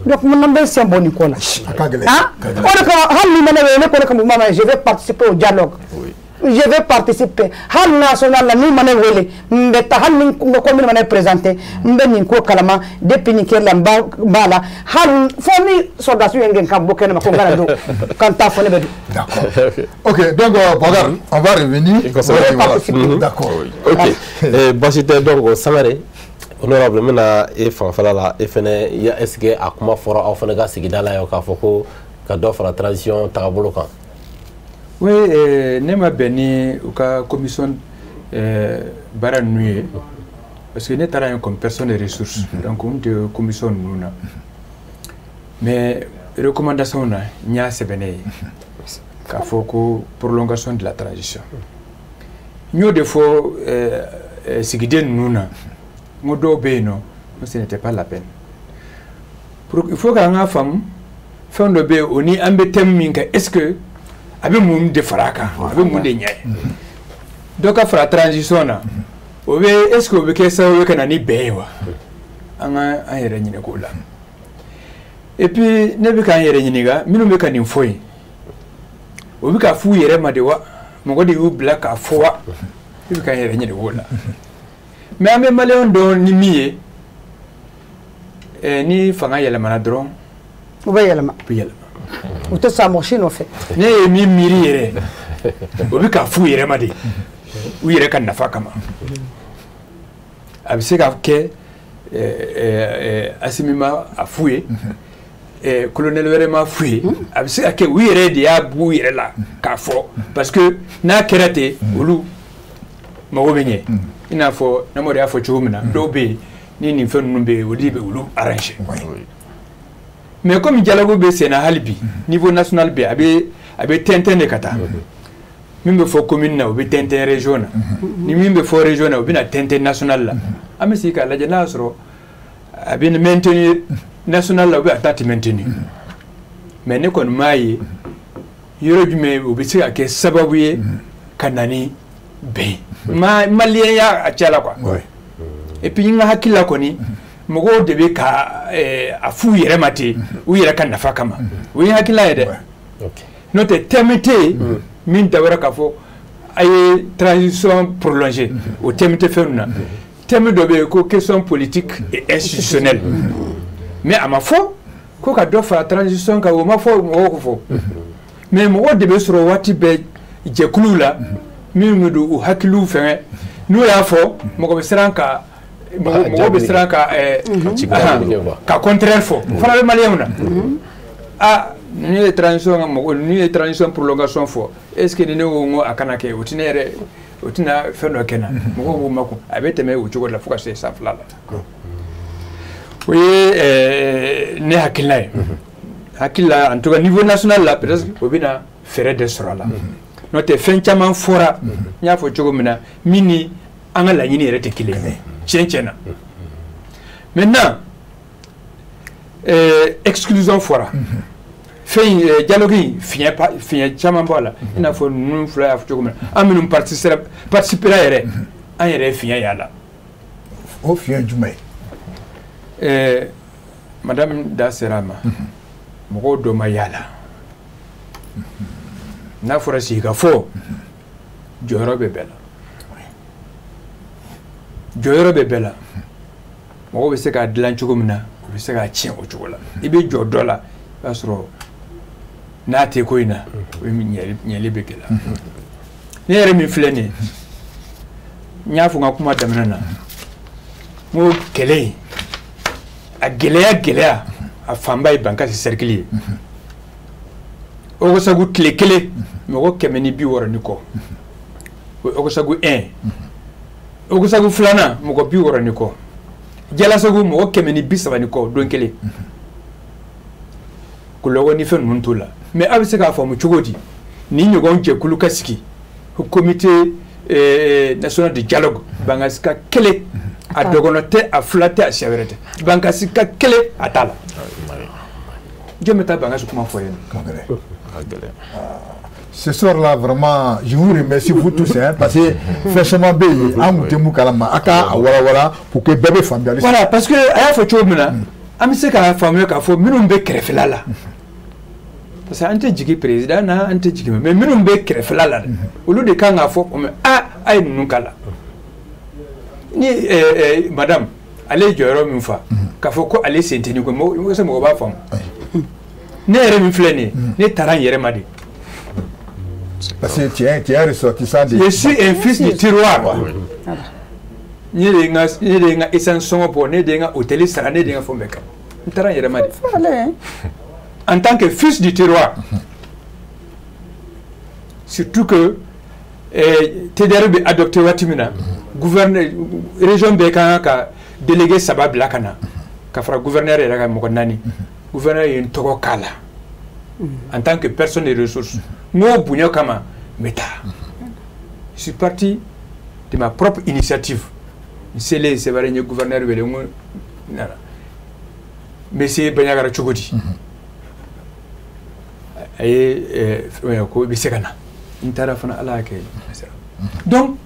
donc mon nom c'est bon Nicolas hein on ko halli mena wele ko mama je vais participer au dialogue je vais participer hal national la ni mané wele mbeta hal ni ko mi mané présenter mbeni ko kalama depuis ni kella bala hal fomi soldats ngen kam bokene ma ko ngala do quand ta fone be d'accord. OK, donc Bagar, on va revenir. D'accord. OK. Basité donc Samare honorable mena e fanfala la e fene ya est-ce que akuma fora aw fene ga sigida la yo ka foko ka do fara transition tagabolo kan. Oui, nema beni ou ka commission bara nuye parce que ne tara comme personne des ressources donc on de commission nuna mais recommandation na nya sebene ka foko prolongation de la transition nyo de fo sigide nuna ngodo beno ce n'était pas la peine pour il faut qu'un femme fond de be oni ambe temminga est-ce que abe mun de faraka abe mun de nyai donc a fra transition na obe est-ce que obe kesa obe kana ni bewa anga ayere nyine ko la et puis ne be kan yere nyine ga minu be kan infoi obe ka fu yere madewa mo godi u black afwa be kan yere nyine wola mais ambe maléon do ni mié ni fanga yele manadron obe yelma ou te sa machine en fait ne mi miri yere obi ka fu yere ma de u yere kan nafa kama abise ka ke asimima afuye colonel were ma fuye abise ka ke u yere de ya bu yere la ka fo parce que na kerate olu mago benye ina fo na mo de afo chumina do be ni fe numbe odi be olu arranger mais comme dialogue be sena halbi niveau national be abe tenten de kata mimbe fo commune na obe tenten région na ni mimbe fo région na obe na tenten national la amesi ka la jana soro abe maintenir national la obe atati maintenir mais ne kon mayi yoro jume obe sika ke sababu ye kanani be malien ya achala quoi et puis nga hakila koni mogo debe ka afu yere mate u yere kan nafa kama u hakila yede no te temete min dawara ka fo ay transition prolongée au temete fenuna teme dobe ko question politique et institutionnelle mais ama fo ko ka do fa transition ka o ma fo mo ko fo mais mogo debe soro wati be je kulula min mudu u hakilu fen no ya fo mogo be seranka mo be sera ka contraire fo fara be malien na ni transition mo ni transition prolongation fo est-ce que ni ngo akana ke otinere otina feno kena mo mako abete me uchugo la fuka se safla la oui ne hakila en tout cas niveau national là peut-être obina faire des sera là note fin chaman fora nya fo chugo mina mini anga la nyini rete kile tchéna maintenant exclusion fora fait dialogue finit chaman bola ina fo nous fla af chugo mina aminu participer yere an yere finya yala o finya jumai madame Daserama moko do mayala na fora si ga fo joro bebela joro bebela moko be se ka dilan chugo mina be se ka chien o chugo la ibe jodola basro na te ko ina o mi nyele bekela ne yere mi fleni nyafu nga kuma damna na mo kele a gelea a famba banka se cercle o ko sagu kele mo kemeni bi woro niko o ko sagu 1 o ko sagu flana mo ko bi woro niko jala sagu mo kemeni bi saba niko don kele ko logo ni fen muntula mais abise ka fo mo chugodi ni nyogon je kulu kasiki comité national de dialogue bangasika kele a dogonote a flatter a chaverete bangasika kele atala je me tape bangas comment foyer ce soir là vraiment je vous remercie vous tous hein, parce que franchement bé amutemu kalama aka wala pour que bébé famille voilà parce que aya fo chomina amse ka famille ka fo minum be krefela la parce que an tɛ jigi président na an tɛ jigi mais minnu bɛ kɛrɛfɛla la dɛ olu de kan k'a fɔ a ye ninnu k'a la ni madame ale ye jɔyɔrɔ min fa k'a fɔ ko ale sen tɛ nin ko mɔgɔ se mɔgɔ b'a faamu ne yɛrɛ min filɛ nin ye ne taara n yɛrɛ ma de parce que tu es un ressortissant de... Je suis un fils du tiroir. Ne de ye n ka essence sɔngɔ bɔ ne de ye n ka hôtel sara ne de ye n ka fɛn bɛɛ kɛ n taara n yɛrɛ ma de en tant que fils du tiroir surtout que TDR bɛ adopté waati min na gouverneur région bɛɛ kan ka délégué 3 bila ka na ka fara gouverneur yɛrɛ ka mɔgɔ 4 gouverneur ye n tɔgɔ k'a la en tant que personne de ressources n'o bonya kama n bɛ taa je suis parti de ma propre initiative n selen Sevare n ye gouverneur wele n ko nana monsieur Baɲagara cogo di a ye ko i bɛ se ka na n taara fana ala y'a kɛ donc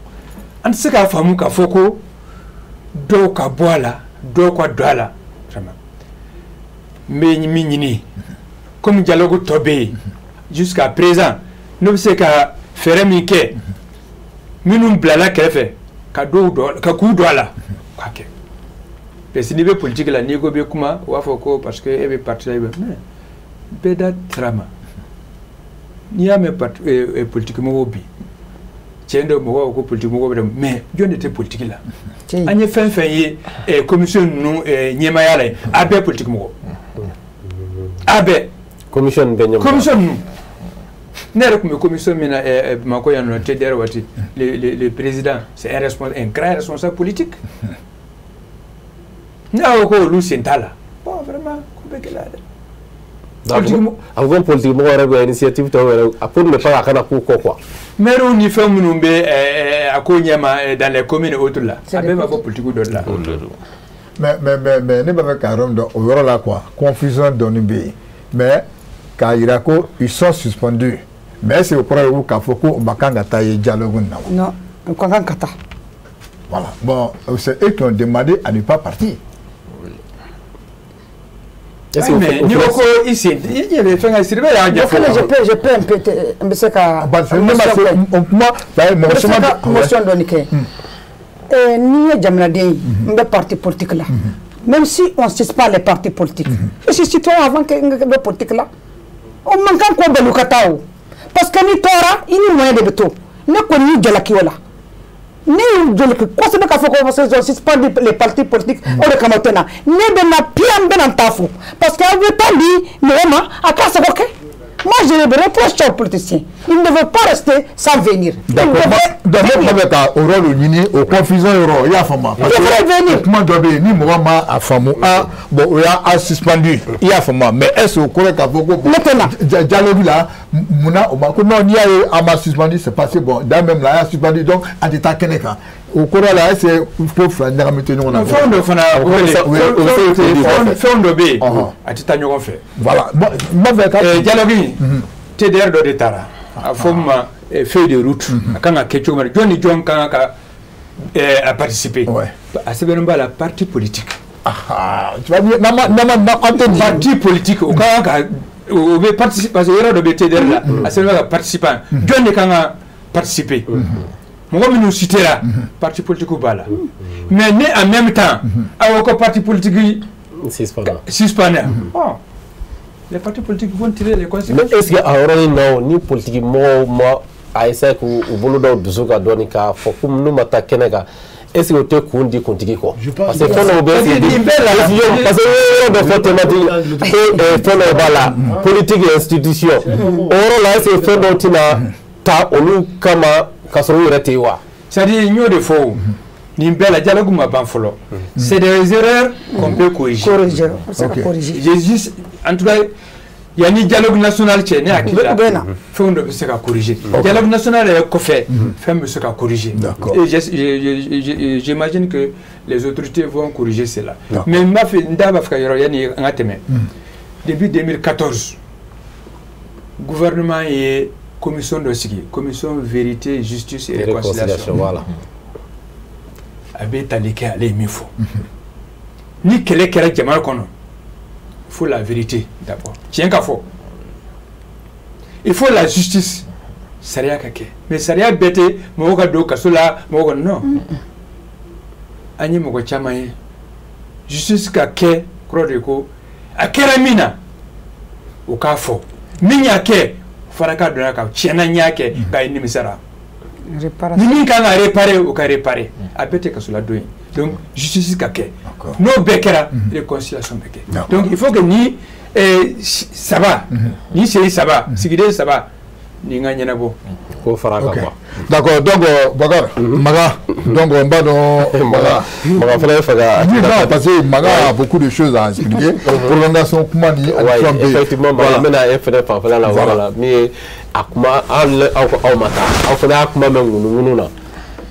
an tɛ se k'a faamu k'a fɔ ko dɔw ka bɔ a la dɔw ka don a la vraiment n bɛ min ɲini comme dialogue tɔ bɛ yen jusqu'à présent ne bɛ se ka fɛɛrɛ min kɛ minnu bilala kɛrɛfɛ ka k'u don a la k'a kɛ parce que n'i bɛ politique la n'i ko bɛ kuma u b'a fɔ ko parce que e bɛ parti la i bɛ mais bɛɛ da sira ma n'i y'a mɛn politique mɔgɔw bi tiɲɛ dɔ mɔgɔw ko politique mɔgɔw bɛ dɛ mais jɔn de tɛ politique la an ye fɛn fɛn ye commission ninnu ɲɛmaaya la ye a bɛɛ politique mɔgɔ a bɛɛ commission bɛɛ ɲɛmaaya commission ninnu ne yɛrɛ tun bɛ commission min na Bamakɔ yan nɔ TDR waati le président c'est un grand responsable politique ne y'a fɔ ko olu sen t'a la bon vraiment ko bɛ gɛlɛya dɛ. a ko politique mɔgɔ yɛrɛ bɛ initiative tɔw yɛrɛ pour ne pas a kana k'u kɔ quoi. maire ni fɛn minnu bɛ a ko ɲɛma dans les communes et autres la a bɛɛ b'a fɔ politique dɔ de la. mais ne b'a fɛ k'a yɔrɔ min dɔn o yɔrɔ la quoi confusion dɔɔni bɛ yen mais k'a yira ko ils sont suspendus mais est-ce que o kɔrɔ ye k'a fɔ ko u ma kan ka taa ye dialogue in na wa. non u ka kan ka taa. voilà bon c'est eux qui ont demandé à ne pas partir. mais ni ko i sen i yɛrɛ fɛn ka siribe y'a ɲɛfɔ. je peux un peu n bɛ se ka. motion dɔ nin kɛ. n'i ye jamanaden ye n bɛ parti politique la même si on ne cesse pas les partis politiques je suis citoyen avant que n ka bɛ politique la o man kan k'o bɛn u ka taa o parce que n'i tɔɔra i ni moyen de bɛ to ne kɔni y'i jalaki o la ne y'u jalaki kosɛbɛ k'a fɔ ko parce que je suis pas les partis politiques o de kama o tɛ na ne bɛ na piyan n bɛ na n ta fo parce que a bɛ taa di mɔgɔ ma a k'a sago kɛ. Moi, je ne reproche aux politiciens. Ils ne veulent pas rester sans venir. D'accord. Donc, au rôle de au confusion, il y a femme. Parce que comment doit ni moi ma femme bon il y a suspendu il y a femme mais est-ce au correct à beaucoup dialogue là mona au banco non il y a ma suspendu c'est passé bon dans même là il a suspendu donc à l'état keneka au cours là c'est pour faire la maintenir on a fond de fana fond de b à l'état ɲɔgɔn fɛ voilà moi dialogue TDR dɔ de taara a fɔ ma feuille de route a kan ka kɛ cogo min na jɔn ni jɔn kan ka a participer a sɛbɛnnen b'a la parti politique parti politique o kan ka o bɛ participer parce que yɔrɔ dɔ bɛ TDR la a sɛbɛnnen b'a ka participant jɔn de kan ka participer mɔgɔ minnu citera parti politique b'a la mais ne en même temps aw ko parti politique suspendant les partis politiques vont tirer les conséquences. Mais est-ce que à yɔrɔ ni politique mɔgɔw ma a essayer k'u bolo dɔw dusu ka dɔɔni k'a fɔ ko n'u ma taa kɛnɛ kan est-ce que o tɛ kun di kuntigi kɔ. parce que fɛn dɔw bɛ yen parce que yɔrɔ dɔ fɔ thématique ko fɛn dɔw b'a la politique et institution o yɔrɔ la est-ce que fɛn dɔw tɛna ta olu kama k'a sɔrɔ u yɛrɛ tɛ yen wa. c'est-à-dire n y'o de fɔ o nin bɛɛ la dialogue ma ban fɔlɔ c'est des erreurs qu'on peut corriger. J'ai juste en tout cas yanni dialogue national cɛ ne hakili la fɛn dɔ bɛ se ka corriger dialogue national yɛrɛ kɔfɛ fɛn bɛ se ka corriger et j'imagine que les autorités vont corriger cela mais n b'a fɛ n da b'a fɛ ka yɔrɔ yanni an ka tɛmɛ depuis 2014 gouvernement ye commission dɔ sigi commission vérité justice et réconciliation a bɛ tali kɛ ale ye min fɔ ni kɛlɛ kɛra jamana kɔnɔ il faut la vérité d'abord tiɲɛ ka fɔ il faut la justice sariya ka kɛ mais sariya bɛɛ tɛ mɔgɔ ka don kaso la mɔgɔ ka non an ye mɔgɔ caman ye justice ka kɛ kɔrɔ de ko a kɛra min na o k'a fɔ min y'a kɛ fara ka dɔn ka tiɲɛna n y'a kɛ k'a ye nimisara ni min kan ka réparer o ka réparer a bɛɛ tɛ kaso la don ye donc justice ka kɛ n'o bɛɛ kɛra réconciliation bɛ kɛ donc il faut que ni saba ni seyi saba sigiden saba ni ka ɲɛnabɔ k'o fara kan quoi d'accord donc Bakar Maga donc on va dans Maga fana bɛ fɛ ka non parce que Maga a beaucoup de choses à expliquer prolongation kuma ni effectivement Maga bɛna e fana fanfɛla la yɔrɔ la min ye a kuma aw ma taa aw fana y'a kuma mɛn ŋunuŋunu na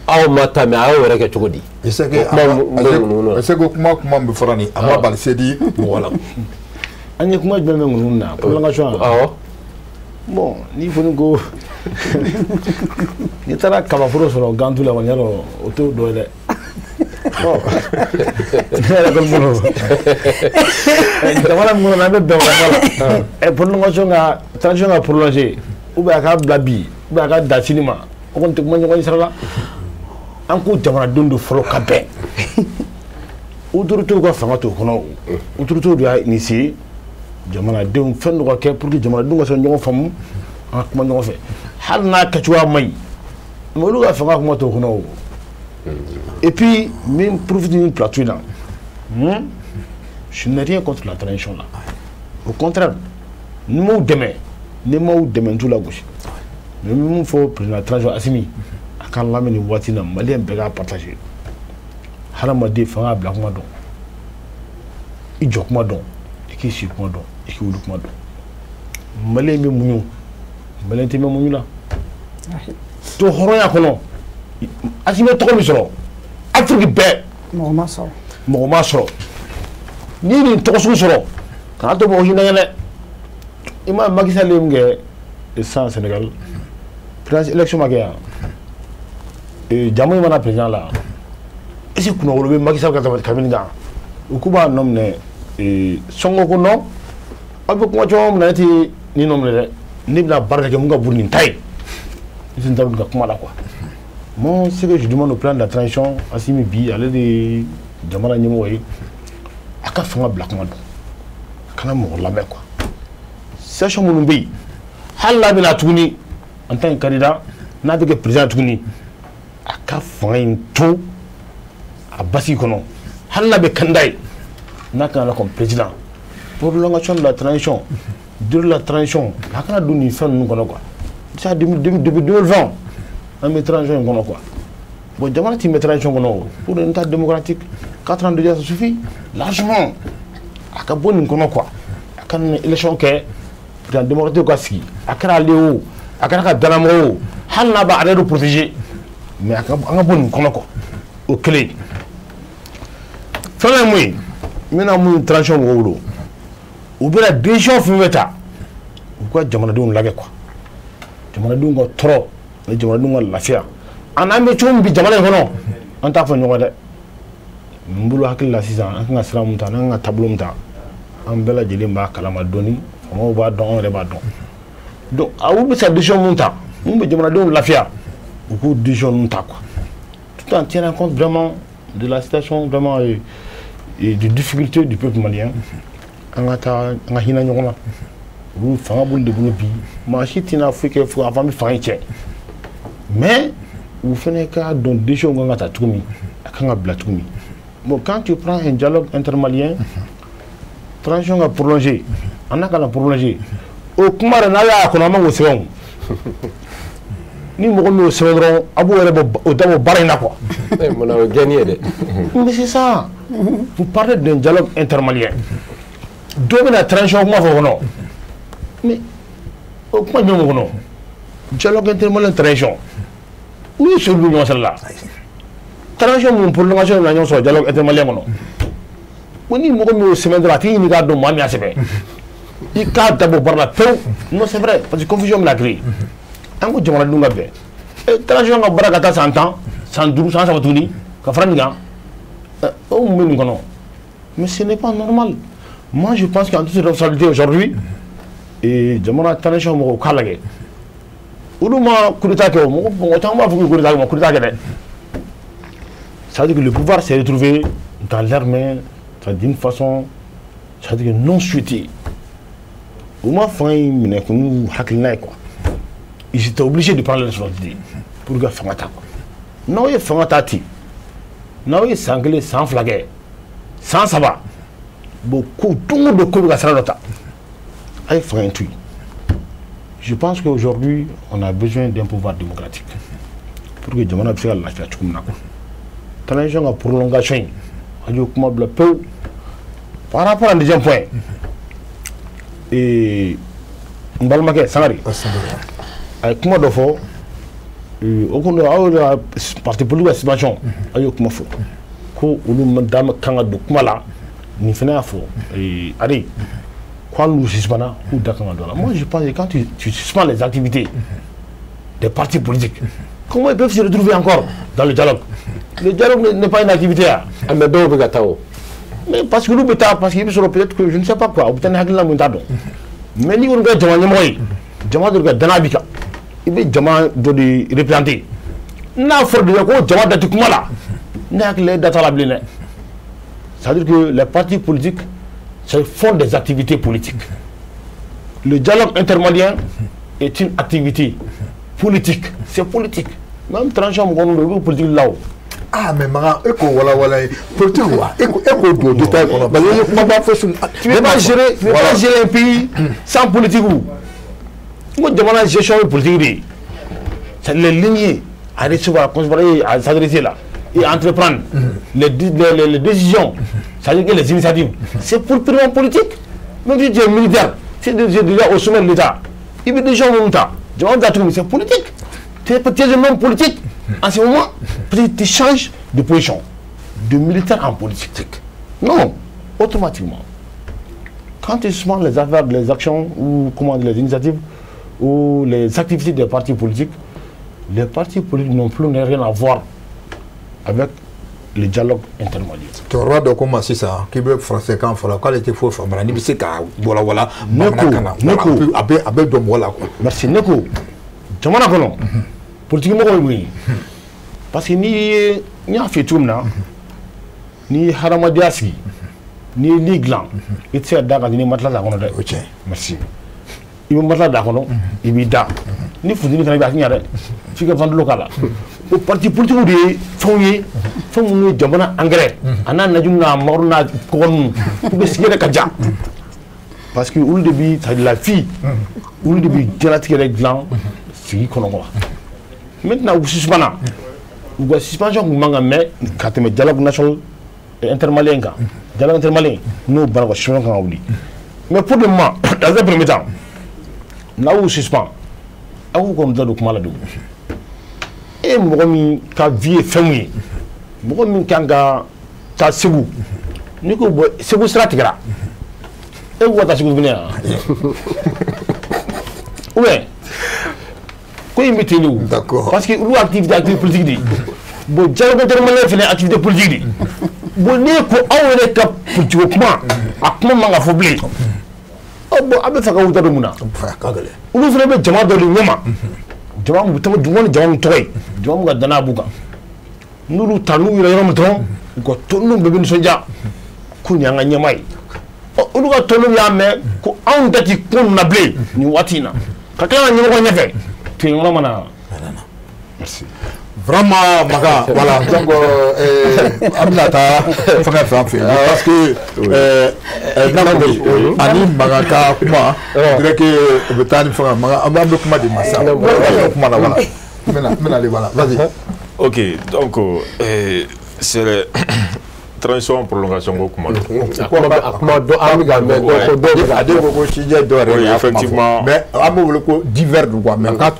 aw ma taa mais a y'o yɛrɛ kɛ cogo di est-ce que kuma bɛ fɔra nin a ma bali se di mɔgɔ la an ye kuma jumɛn mɛn ŋunuŋunu na prolongation awɔ bon n'i kɔni ko n'i taara kabaforo sɔrɔ gantu la kɔni yarɔ o t'o dɔ ye dɛ ne yɛrɛ kɔni bolo jamana min kɔnɔ n'an bɛ bɛn o la prolongation ka transition ka prolonger ou bien a ka bila bi ou bien a ka dan sini ma o kɔni tɛ kuma ɲɔgɔn ye sira la an k'u jamanadenw de fɔlɔ ka bɛn autorités ka fanga t'o kɔnɔ autorités de y'a initié jamanadenw fɛn dɔ ka kɛ pour que jamanadenw ka se ɲɔgɔn faamu an ka kuma ɲɔgɔn fɛ hali n'a kɛcogoya man ɲi mais olu ka fanga kuma t'o kɔnɔ o et puis min profite ni plateau in na je n'ai rien contre la transition là au contraire ni m'aw dɛmɛ n t'u la gosi mais n bɛ mun fɔ président transition Asimi a ka lamɛn nin waati in na maliyɛn bɛɛ k'a partager hadamaden fanga bila kuma dɔn i jɔ kuma dɔn i k'i si kuma dɔn i k'i wuli kuma dɔn maliyɛn bɛ muɲu maliyɛn tɛ mɛn muɲu la to hɔrɔnya kɔnɔ Asimi bɛ tɔgɔ min sɔrɔ Afiriki bɛɛ mɔgɔ ma sɔrɔ n'i nin tɔgɔ sugu sɔrɔ kana to mɔgɔ si nɛgɛ dɛ i ma Macky Sall ye mun kɛ san Sénégal président élection ma kɛ yan jamu in mana président la est-ce que kunnawolo bɛ Macky Sall ka kabini kan u k'u b'a nɔ minɛ Sonko ko non aw bɛ kuma caman min na ne tɛ nin nɔ minɛ dɛ ne bɛna baara kɛ mun ka bon nin ta ye ne tɛ n ta ka kuma la quoi moi ce que je demande au plan de la transition Asimi bi ale de ye jamana ɲɛmɔgɔ ye a ka fanga bila kuma dɔn a kana mɔgɔ lamɛn quoi situation minnu bɛ yen hali n'a bɛna tuguni en tant que candidat n'a bɛ kɛ président tuguni a ka fanga in to a basigi kɔnɔ hali n'a bɛ candidat ye n'a kana comme président prolongation de la transition de la transition a kana don nin fɛn ninnu kɔnɔ quoi déjà depuis 2020 an bɛ transition in kɔnɔ quoi bon jamana ti bɛ transition kɔnɔ pour un état démocratique 4 ans déjà ça suffit largement a ka bɔ nin kɔnɔ quoi a ka nin élection kɛ président démocratique ka sigi a kɛra ale o a kɛra ka danamɔgɔ o hali n'a b'a ale de protéger mais an ka bɔ nin kɔnɔ quoi o kelen fɛn ye mun ye n bɛna mun transition mɔgɔw bolo u bɛna décision fɛn fɛn ta u ka jamanadenw lajɛ quoi jamanadenw ka tɔɔrɔ ni jamanadenw ka lafiya an n'an bɛ cogo min bi jamana in kɔnɔ an t'a fɔ ɲɔgɔn dɛ n bolo hakili la sisan an kan ka sira mun ta n'an ka taabolo mun ta an bɛɛ lajɛlen b'a kalama dɔɔni faamaw b'a dɔn an yɛrɛ b'a dɔn donc aw bɛ se ka décision mun ta mun bɛ jamanadenw lafiya u k'o décision ninnu ta quoi tout en tenant compte vraiment de la situation vraiment et des difficultés du peuple malien an ka taa an ka hinɛ ɲɔgɔn na olu fanga b'olu de bolo bi maa si tɛna foyi kɛ fo avant bɛ fanga in cɛ mais u fana ka dɔn décision kan ka ta cogo min a kan ka bila cogo min bon quand tu prends un dialogue intermalien transition ka prolonger an n'a ka na prolonger o kuma yɛrɛ n'a y'a kɔnɔ an ma k'o sɛbɛn o ni mɔgɔ min y'o sɛbɛn dɔrɔn a b'o yɛrɛ bɔ dabɔ baara in na quoi. mun na o ye gɛnni ye dɛ. mais c'est ça vous parlez d'un dialogue intermalien dɔ bɛna transition kuma fɔ kɔnɔ mais o kuma jumɛn b'o kɔnɔ dialogue intermalien transition u ye sori ɲɔgɔn sara la transition mun prolongation na ɲɔgɔn sɔrɔ dialogue intermalien kɔnɔ ko ni mɔgɔ min y'o sɛbɛn dɔrɔn a tɛ ɲini k'a dɔn maa min y'a sɛbɛn i k'a dabɔ baara la pewu non c'est vrai parce que confusion bɛna créer an ko jamanadenw ka bɛn transition ka baara ka taa san 10 san 5 san 3 tuguni ka fara nin kan o mun bɛ nin kɔnɔ mais ce n'est pas normal moi je pense qu'en toute responsabilité aujourd'hui et jamana transition mɔgɔw k'a lajɛ olu ma coup d'état kɛ o mɔgɔ caman b'a fɔ k'u coup d'état kɛ ma coup d'état kɛ dɛ c'est-à-dire que le pouvoir s'est retrouvé dans leurs mains d'une façon c'est-à-dire que non souhaitée u ma fanga in minɛ ko n'u hakilina ye quoi ils étaient obligés de prendre la responsabilité pour que fanga ta quoi n'aw ye fanga ta ten n'aw ye san kelen san fila kɛ san saba bon ko don o don ko bɛ ka sira dɔ ta a ye fanga in to yen je pense qu'aujourd'hui on a besoin d'un pouvoir démocratique pour que jamana bɛ se ka lafiya cogo min na quoi transition ka prolongation in a y'o kuma bila pewu par rapport à deuxième point n balimakɛ Sangare a ye kuma dɔ fɔ o kun aw yɛrɛ parti politique ka subvention a y'o kuma fɔ ko olu kan ka don kuma la nin fana y'a fɔ Ari ko hali n'u suspendra k'u da kan ka don a la moi je pense que quand tu suspends les activités des partis politiques comment ils peuvent se retrouver encore dans le dialogue n'est pas une activité mais dɔw bɛ ka taa o mais parce que olu bɛ taa parce que i bɛ sɔrɔ peut-être que je ne sais pas quoi u bɛ taa ni hakilina min t'a dɔn mais n'i kɔni kɛ jama ɲɛmɔgɔ ye jama dɔ de ka danaya b'i kan i bɛ jama dɔ de représenter n'a fɔra de ko jama da tɛ kuma la ne hakili la e da t'a la bilen dɛ c'est-à-dire que les partis politiques font des activités politiques le dialogue intermalien est une activité politique c'est politique même transition mɔgɔ ninnu bɛ politique la o. Ah mais maga eko wala politique wa eko do détail kono ba yeye kuma ba fo sun tu veux pas gérer un pays sans politique ou ngo jamana gestion politique de c'est les lignes à recevoir à s'adresser là et entreprendre les décisions c'est-à-dire que les initiatives c'est pour purement politique même si tu es militaire c'est déjà au sommet de l'État il y a des gens qui ont c'est politique tu es un homme politique en ce moment, peut-être tu changes de position, de militaire en politique. Non, automatiquement. Quand tu suspends les affaires, les actions, ou comment les initiatives, ou les activités des partis politiques, les partis politiques n'ont plus rien à voir avec le dialogue intermalien. Tu vois de comment c'est ça, qui veut français quand il faut était faux, il n'y a pas voilà. Merci, Neko. Tu m'en as connu. Politique oui parce que ni y'a fait tout na ni hadamadenya sigi ni liglan i tɛ se ka da ka ni matla da kɔnɔ dɛ ok merci i bɛ matla da kɔnɔ i b'i da ni funteni fana bɛ a ti ɲa dɛ f'i ka ventilo k'a la o parti politique de ye fɛnw ye fɛn minnu ye jamana engrais a n'a najum n'a maro n'a kɔgɔ ninnu u bɛ sigi yɛrɛ ka ja parce que olu de bi la vie olu de bi diɲɛlatigɛ yɛrɛ dilan sigi kɔnɔ quoi. Maintenant, vous suspendez. Vous suspension vous manque mais quand le dialogue national intermalien, dialogue intermalien, nous allons changer quand on dit. Mais pour le moment, dans un premier temps, là où vous suspendez, à vous comme ça document là dedans. Et moi mi ka vie fermée, moi mi kanga ta sebu, ni ko sebu stratégie. Et vous ta sebu venir. Ouais. D'accord. Parce que nous activité politique bon dialogue intermalien fait activité politique bon ne ko aw ne ka politique kuma a kuma manga fobli bon abe fa ka wuta do muna fa ka gale ulu fere be jama do nyama jama mu tama dumon jama mu toy jama mu ga dana buka nulu tanu ira yoro mutron ko tonu be bin soja ku nyanga nyamai ulu ga tonu ya me ko an dati kun na ble ni watina ka kala nyama ko nyafe tu mana merci. Vraiment, Maga, voilà, donc, Aminata, parce que, Ani Magaka, Kuma, dirait que, Betani, Maga, Amando Kuma de Massa, voilà, vas-y. Ok, donc, c'est transition en prolongation effectivement mais divers mais quand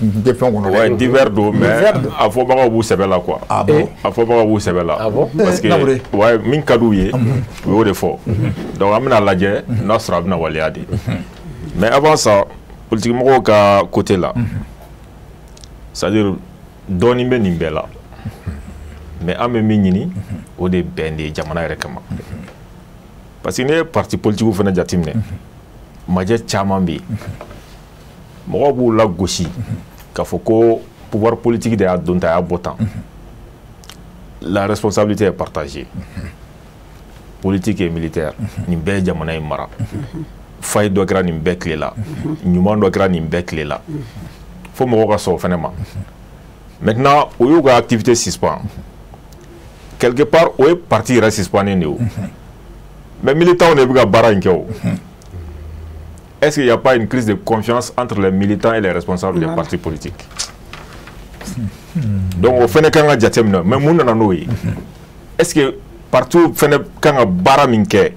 divers mais à faut pas vous savez là quoi à faut pas vous savez là parce que ouais min kadou ye o de fort donc amina lajɛ n'a sera bina waliya de mais avant ça politique mɔgɔw ka côté là c'est à dire dɔɔni bɛ nin bɛɛ la mais an bɛ min ɲini o de bɛn de jamana yɛrɛ kama parce que ne ye parti politique fana jateminɛ majɛ caman bɛ yen mɔgɔw b'u la gosi k'a fɔ ko pouvoir politique de y'a don ta y'a bɔ tan la responsabilité est partagée politique et militaire nin bɛɛ ye jamana in mara faille dɔ kɛra nin bɛɛ tile la ɲuman dɔ kɛra nin bɛɛ tile la fo mɔgɔw ka sɔn o fɛnɛ ma maintenant o y'u ka activité suspend quelque part o ye parti yɛrɛ suspendé de o mais militants de bɛ ka baara in kɛ o est-ce qu'il n'y a pas une crise de confiance entre les militants et les responsables des partis politiques? Donc au fɛnɛ kan ka jateminɛ mais mun nana n'o ye est-ce que partout fɛnɛ kan ka baara min kɛ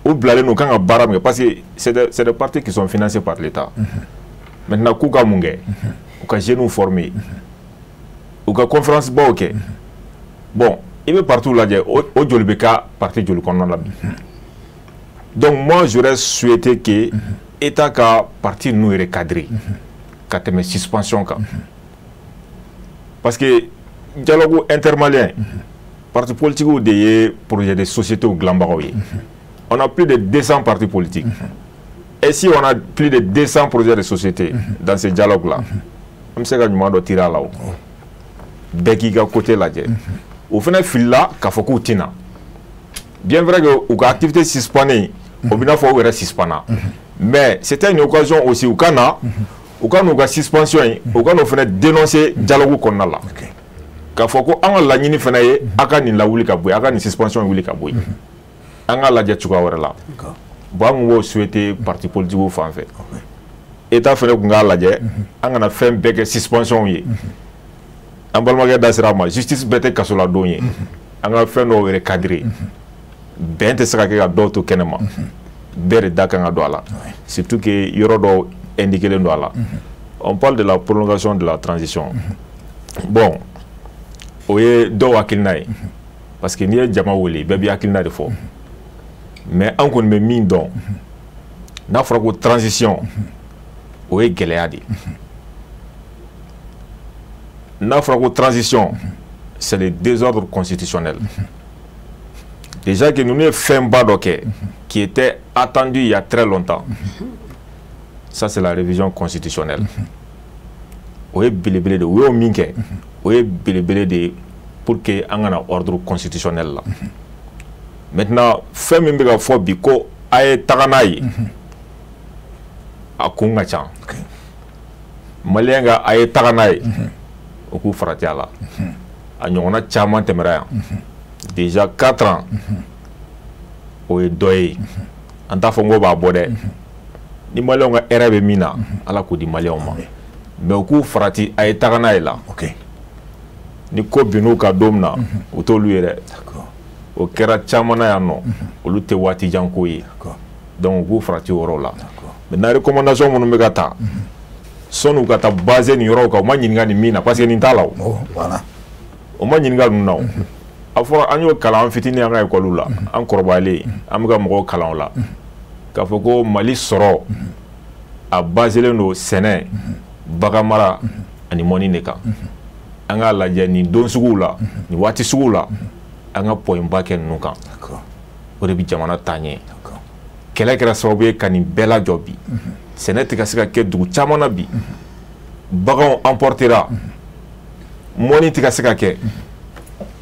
ou bilalen no kan ka baara min kɛ parce que c'est des partis qui sont financés par l'État maintenant k'u ka mun kɛ u ka jeunes former u ka conférence baw kɛ bon il bɛ partout lajɛ o joli bɛ ka parti joli kɔnɔna la bi donc moi j'aurais souhaité que État ka parti nous recadrer ka tɛmɛ suspension kan parce que dialogue intermalien parti politique de ye projet de société ou glanbagaw ye on a plus de 200 partis politiques et si on a plus de 200 projets de société dans ce dialogue là on se ka ɲuman dɔ tirer a la o bɛɛ k'i ka côté lajɛ o fana filila k'a fɔ k'u tina bien vrai que u ka activité suspendée o bɛ n'a fɔ u yɛrɛ suspendra mais c'était une occasion aussi u ka na u ka n'u ka suspension ye u ka n'o fana dénoncer dialogue kɔnɔna la k'a fɔ ko an ka laɲini fana ye a ka nin lawuli ka bɔ yen a ka nin suspension wuli ka bɔ yen an ka lajɛ cogoya wɛrɛ la bon an kun b'o souhaiter parti politique fan fɛ État fana kun k'a lajɛ an kana fɛn bɛɛ kɛ suspension ye an balimakɛ da sera a ma justice bɛɛ tɛ kaso la don ye an ka fɛn dɔw recadrer bɛn tɛ se ka kɛ ka dɔw to kɛnɛ ma bɛɛ de da kan ka don a la surtout que yɔrɔ dɔw indiqué len don a la on parle de la prolongation de la transition bon o ye dɔw hakilina ye parce que n'i ye jama wele bɛɛ b'i hakilina de fɔ mais an kɔni bɛ min dɔn n'a fɔra ko transition o ye gɛlɛya de n'a fɔra ko transition c'est le désordre constitutionnel déjà que nous ye fɛnba dɔ kɛ qui était attendu il y a très longtemps ça c'est la révision constitutionnelle o ye belebele de o y'o min kɛ o ye belebele de pour que an kana ordre constitutionnel la maintenant fɛn min bɛ ka fɔ bi ko a ye taga n'a ye a kun ka ca maliyɛn ka a ye taga n'a ye o k'u farati a la a ɲɔgɔnna caman tɛmɛra yan déjà 4 ans o ye dɔ ye an t'a fɔ n ko b'a bɔ dɛ ni maliyɛnw ka hɛrɛ bɛ min na ala k'o di maliyɛnw ma mais u k'u farati a ye taga n'a ye la ni ko binn'u ka don min na u t'olu ye dɛ o kɛra caman na yan nɔ olu tɛ waati jan ko ye donc u k'u farati o yɔrɔ la maintenant recommandation minnu bɛ ka ta sɔnni u ka taa basé nin yɔrɔw kan u ma ɲininka nin min na parce que nin t'a la o o ma ɲininka ninnu na o a fɔra an y'o kalan an fitinin an ka école la an kɔrɔbayalen an bɛ ka mɔgɔw kalan o la k'a fɔ ko Mali sɔrɔ a baselen don sɛnɛ baganmara ani mɔni de kan an k'a lajɛ nin don suguw la nin waati suguw la an ka pɔyinba kɛ ninnu kan o de bɛ jamana taa ɲɛ kɛlɛ kɛra sababu ye ka nin bɛɛ lajɔ bi sɛnɛ tɛ ka se ka kɛ dugu caman na bi baganw emportera mɔni tɛ ka se ka kɛ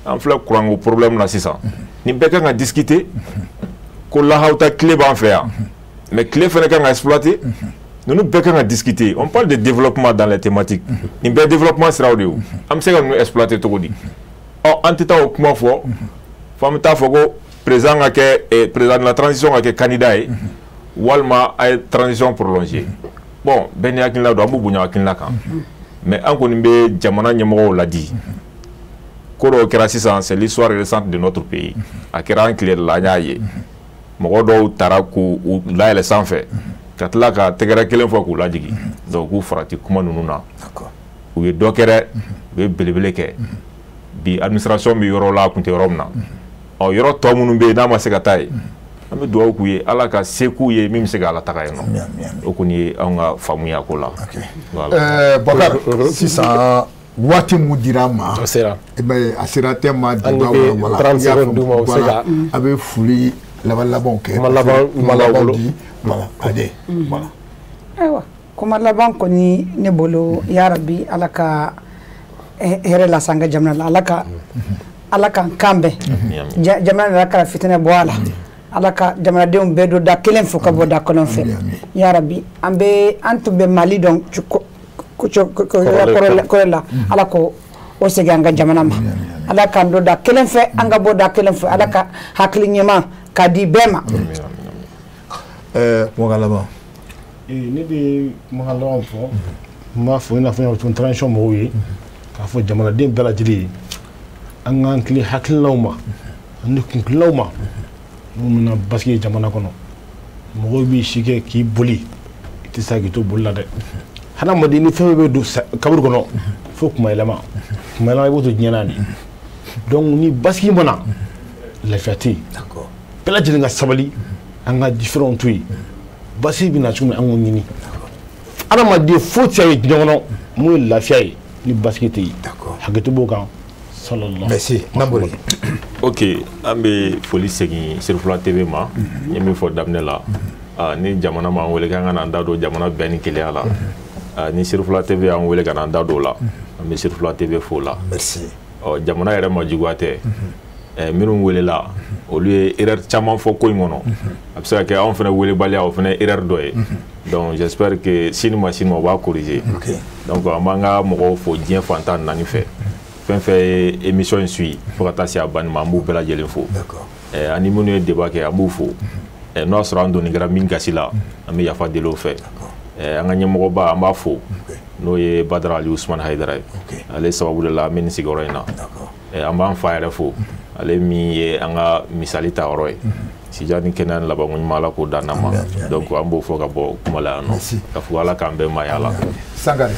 an filɛ kuranko problème na sisan nin bɛɛ kan ka discuter ko lahawuta tile b'an fɛ yan mais tile fana kan ka exploiter ninnu bɛɛ kan ka discuter on parle de développement dans les thématiques nin bɛɛ développement siraw de ye o an bɛ se ka ninnu exploiter cogo di an tɛ taa o kuma fɔ fo an bɛ taa fɔ ko président ka kɛ président de la transition ka kɛ candidat ye walima a ye transition prolongée bon bɛɛ ni hakilina don an b'u bonya hakilina kan mais an kɔni bɛ jamana ɲɛmɔgɔw ladi ko dɔw kɛra sisan c'est l'histoire récente de notre pays a kɛra an tile la an y'a ye mɔgɔ dɔw taara k'u layɛlɛ sanfɛ ka tila ka tɛgɛrɛ kelen fɔ k'u lajigin donc k'u farati kuma ninnu na u ye dɔ kɛ dɛ u ye belebele kɛ bi administration bɛ yɔrɔ la a tun tɛ yɔrɔ min na yɔrɔ tɔ minnu bɛ yen n'a ma se ka taa ye an bɛ dugawu k'u ye ala ka se k'u ye min bɛ se ka ala taga yen nɔ o kɔni ye anw ka faamuya ko la. Bakari sisan waati mun dira ma a sera tɛ ma a bɛ foli laban labanw kɛ laban di ayiwa kuma laban kɔni ne bolo ya rabi ala ka hɛrɛ lase an ka jamana la ala ka kan bɛn jamana ala ka fitinɛ bɔ a la ala ka jamanadenw bɛɛ don da kelen fo ka bɔ da kelen fɛ ya rabi an tun bɛ Mali dɔn kɔrɔ la ala ko o segin an ka jamana ma ala k'an don da kelen fɛ an ka bɔ da kelen fɛ ala ka hakili ɲɛma k'a di bɛɛ ma. Kumakan laban. Ne bɛ kumakan laban fɔ n b'a fɔ i n'a fɔ n y'a fɔ transition mɔgɔw ye k'a fɔ jamanaden bɛɛ lajɛlen ye an k'an tilen hakilinaw ma ani kuntilaw ma mun bɛna basigi jamana kɔnɔ mɔgɔw b'i si kɛ k'i boli i tɛ se k'i to boli la dɛ hadamaden ni fɛn bɛ don kaburu kɔnɔ fo kuma yɛlɛma i b'o to diɲɛ na de donc ni basigi mana lafiya tɛ yen bɛɛ lajɛlen ka sabali an ka différents to yen basigi bɛ na cogo min an k'o ɲini hadamaden foyi tɛ se ka ye diɲɛ kɔnɔ mun ye lafiya ye ni basigi tɛ yen hakɛto b'o kan. Merci. Nambori. Ok, an bɛ foli segin Sirifula TV ma. N ye min fɔ daminɛ la. Ni jamana m'an wele k'an ka n'an da don jamana bɛɛ ni kelenya la. Ni Sirifula TV y'an wele ka n'an da don o la. An bɛ Sirifula TV fo la. Merci. Jamana yɛrɛ ma juguya tɛ. Minnu welela olu ye erreur caman fɔ ko in kɔnɔ. A bɛ se ka kɛ anw fana welebaliya o fana ye erreur dɔ ye. Donc j'espère que sini ma o b'a corriger. Donc an b'an ka mɔgɔw fo diɲɛ fantan naani fɛ. Fɛn fɛn ye émission in suit fo ka taa se a banni ma an b'u bɛɛ lajɛlen fo. Ani minnu ye débat kɛ an b'u fo. N'o y'a sɔrɔ an donni kɛra min gasi la an bɛ yafa deli o fɛ. An ka ɲɛmɔgɔba an b'a fo n'o ye Badara Ali Usman Hayidara ye. Ale sababu de la an bɛ nin sigiyɔrɔ in na. An b'an fa yɛrɛ fo ale min ye an ka misali ta yɔrɔ ye. Sija ni kɛnɛya ni labanko ɲuman ala k'o dan n'an ma. Donc an b'o fɔ ka bɔ kuma la yan nɔ. Ka fɔ ala k'an bɛɛ maaya la. Sangare.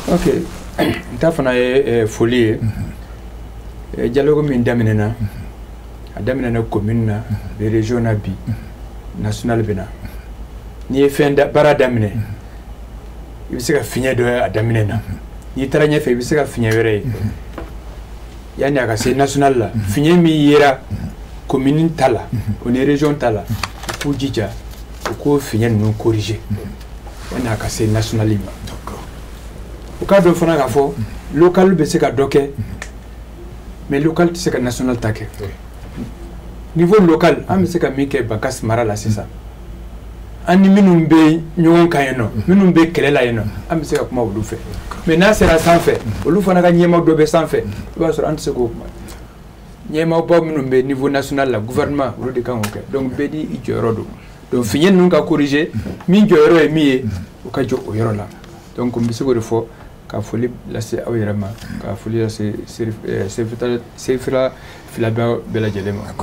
Ok. N ta fana ye foli ye dialogue min daminɛna a daminɛna commune na bi région na bi national bɛ na n'i ye baara daminɛ i bɛ se ka fiɲɛ dɔ ye a daminɛ na n'i taara ɲɛfɛ i bɛ se ka fiɲɛ wɛrɛ ye yanni a ka se national la fiɲɛ min yera commune ta la o ni région ta la u k'u jija u k'o fiɲɛ ninnu corriger yanni a ka se national ma. O k'a dɔn fana k'a fɔ local bɛ se ka dɔ kɛ mais local tɛ se ka national ta kɛ niveau local an bɛ se ka min kɛ Bakasi mara la sisan an ni minnu bɛ ɲɔgɔn kan yen nɔ minnu bɛ kɛlɛ la yen nɔ an bɛ se ka kuma olu fɛ mais n'a sera sanfɛ olu fana ka ɲɛmaa dɔ bɛ sanfɛ i b'a sɔrɔ an tɛ se k'o kuma ɲɛmaaba minnu bɛ niveau national la gouvernement olu de kan k'o kɛ donc bɛɛ di i jɔyɔrɔ don donc fiɲɛ ninnu ka corriger min jɔyɔrɔ ye min ye o ka jɔ o yɔrɔ la donc n bɛ se k'o de fɔ. Ka foli lase aw yɛrɛ ma ka foli lase Sirifula filabɛɛ bɛɛ lajɛlen ma.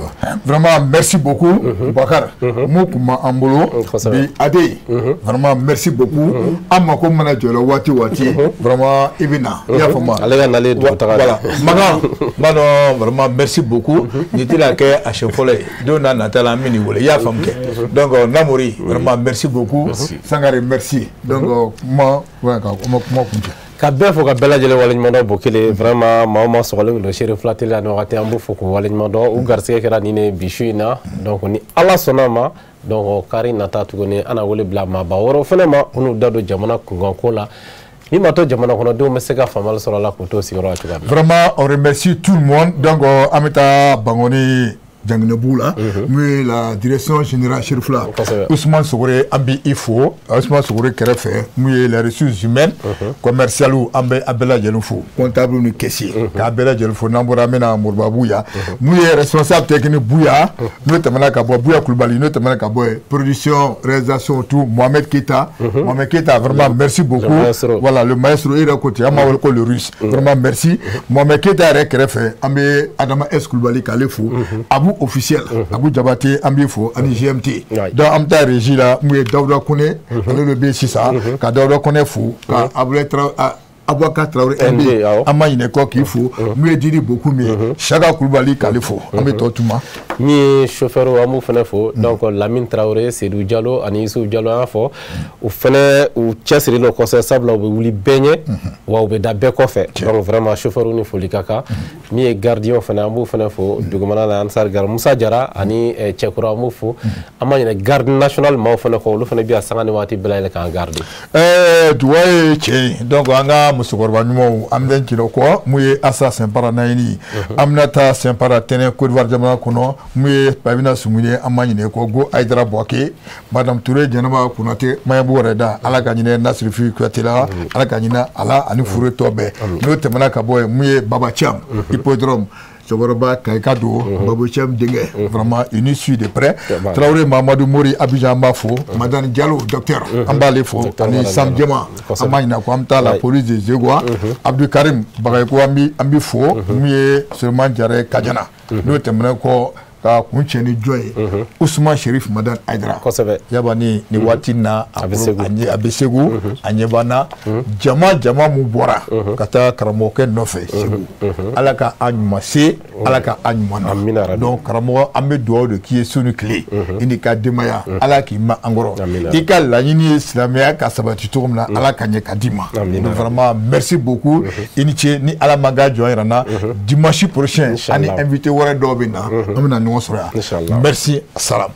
Vraiment merci beaucoup Bakar. Mun kun b'an bolo bi Ade vraiment merci beaucoup. An mako mana jɔ la waati o waati vraiment i bɛ na i y'a faamu. Ale ka nalen dugutaga. Voilà Makan Badɔ vraiment merci beaucoup. Nin tɛna kɛ a siɲɛ fɔlɔ ye don n'a nata la an bɛ nin wele i y'a faamu kɛ donc Namori vraiment merci beaucoup. Sangare merci donc kuma kuncɛ. Ka bɛɛ fo ka bɛɛ lajɛlen waleɲuman dɔn bo kelen vraiment maa o maa sɔgɔlen don Sirifula TV la nin wagati an b'u fo k'u waleɲuman dɔn u garisɛgɛ kɛra nin de bi su in na donc ni ala sɔnna ma donc kari nata tuguni an na wele bila maaba wɛrɛw fana ma u n'u da don jamana kunkanko la ni ma to jamana kɔnɔdenw bɛ se ka faamuyali sɔrɔ a la k'u to sigiyɔrɔ la cogoya min na. Vraiment on remercie tout le monde donc an bɛ taa Bangoni Janginebou la mun ye la direction générale Sirifula Ousmane Sogore an bɛ i fo Ousmane Sogore kɛrɛfɛ mun ye les ressources humaines commerciales an bɛ a bɛɛ lajɛlen fo comptable ni caissier k'a bɛɛ lajɛlen fo n'an bɔra an bɛ na Moriba Buya mun ye responsable technique Buya n'o tɛmɛna ka bɔ Buya Kulubali n'o tɛmɛna ka bɔ production réalisation tout Mohamed Keita vraiment merci beaucoup voilà le maestro i yɛrɛ ko ten an b'a wele ko le russe vraiment merci Mohamed Keita yɛrɛ kɛrɛfɛ an bɛ Adama S Kulubali k'ale fo Abu officiel Abu Jabate an b'i fo ani GMT donc an bɛ taa régie la mun ye Dawuda Kone ale de bɛ yen sisan ka Dawuda Kone fo ka Abulaye Aboubacar Traoré MD an b'a ɲinɛ kɔ k'i fo mun ye Didi Bokou min ye Chaka Kulibali k'ale fo an bɛ tɔ tuma min ye chauffeur an b'u fana fo donc Lamine Traoré Seydou Diallo ani Youssouf Diallo an y'a fɔ u fana u cɛsirilen kosɛbɛ sabula u bɛ wuli bɛɛ ɲɛ wa u bɛ da bɛɛ kɔfɛ donc vraiment chauffeur ni foli ka kan min ye gardien fana an b'u fana fo dugumana la Ansar Gar Musa Jara ani cɛkura an b'u fo an b'a ɲinɛ garde nationale maaw fana kɔ olu fana bɛ yan sanga ni waati bɛɛ lajɛlen k'an garde duwa ye tiɲɛ ye donc an ka musokɔrɔba ɲumanw an bɛ jira kɔ mun ye Assa Sɛnpara Nayini Aminata Sɛnpara tɛnɛ Côte d'Ivoire jamana kɔnɔ mun ye Babina Sumuni an b'a ɲinɛ kɔ Go Aïdara Bouaké Madame Touré Jɛnɛba Konate Mayabu wɛrɛ da Ala ka ɲinɛ Nasirifi Kuyate la Ala ka ɲinɛ ala ani furu tɔ bɛɛ n'o tɛmɛna ka bɔ yen mun ye Baba Thiam hippodrome Cɛkɔrɔba Kayika do Babou Thiam denkɛ vraiment une suite de près Traoré Mamadou Mori Abidjan an b'a fo Madani Diallo docteur an b'ale fo ani Sam Diema an b'a ɲinɛ ko an bɛ taa la police de Zegua Abdou Karim Bagayoko an bɛ fo mun ye Suleman Jare Kajana n'o tɛmɛna kɔ ka kun cɛ ni jɔn ye Ousmane Chérif Madane Aïdara yaba ni waati na a bɛ Segu a ɲɛ b'an jama mun bɔra ka taa karamɔgɔkɛ nɔfɛ Segu Ala ka an ɲuman se Ala ka an ɲuman na donc karamɔgɔ an bɛ dugawu de k'i ye su ni tile i ni ka denbaya Ala k'i ma an kɔrɔ i ka laɲini ye silamɛya ka sabati cogo min na Ala ka ɲɛ ka d'i ma donc vraiment merci beaucoup i ni ce ni Ala ma k'a jɔn yɛrɛ na dimanche prochain ani invité wɛrɛ dɔw bɛ na an bɛ na ɲɔgɔn sɔrɔ yan merci salam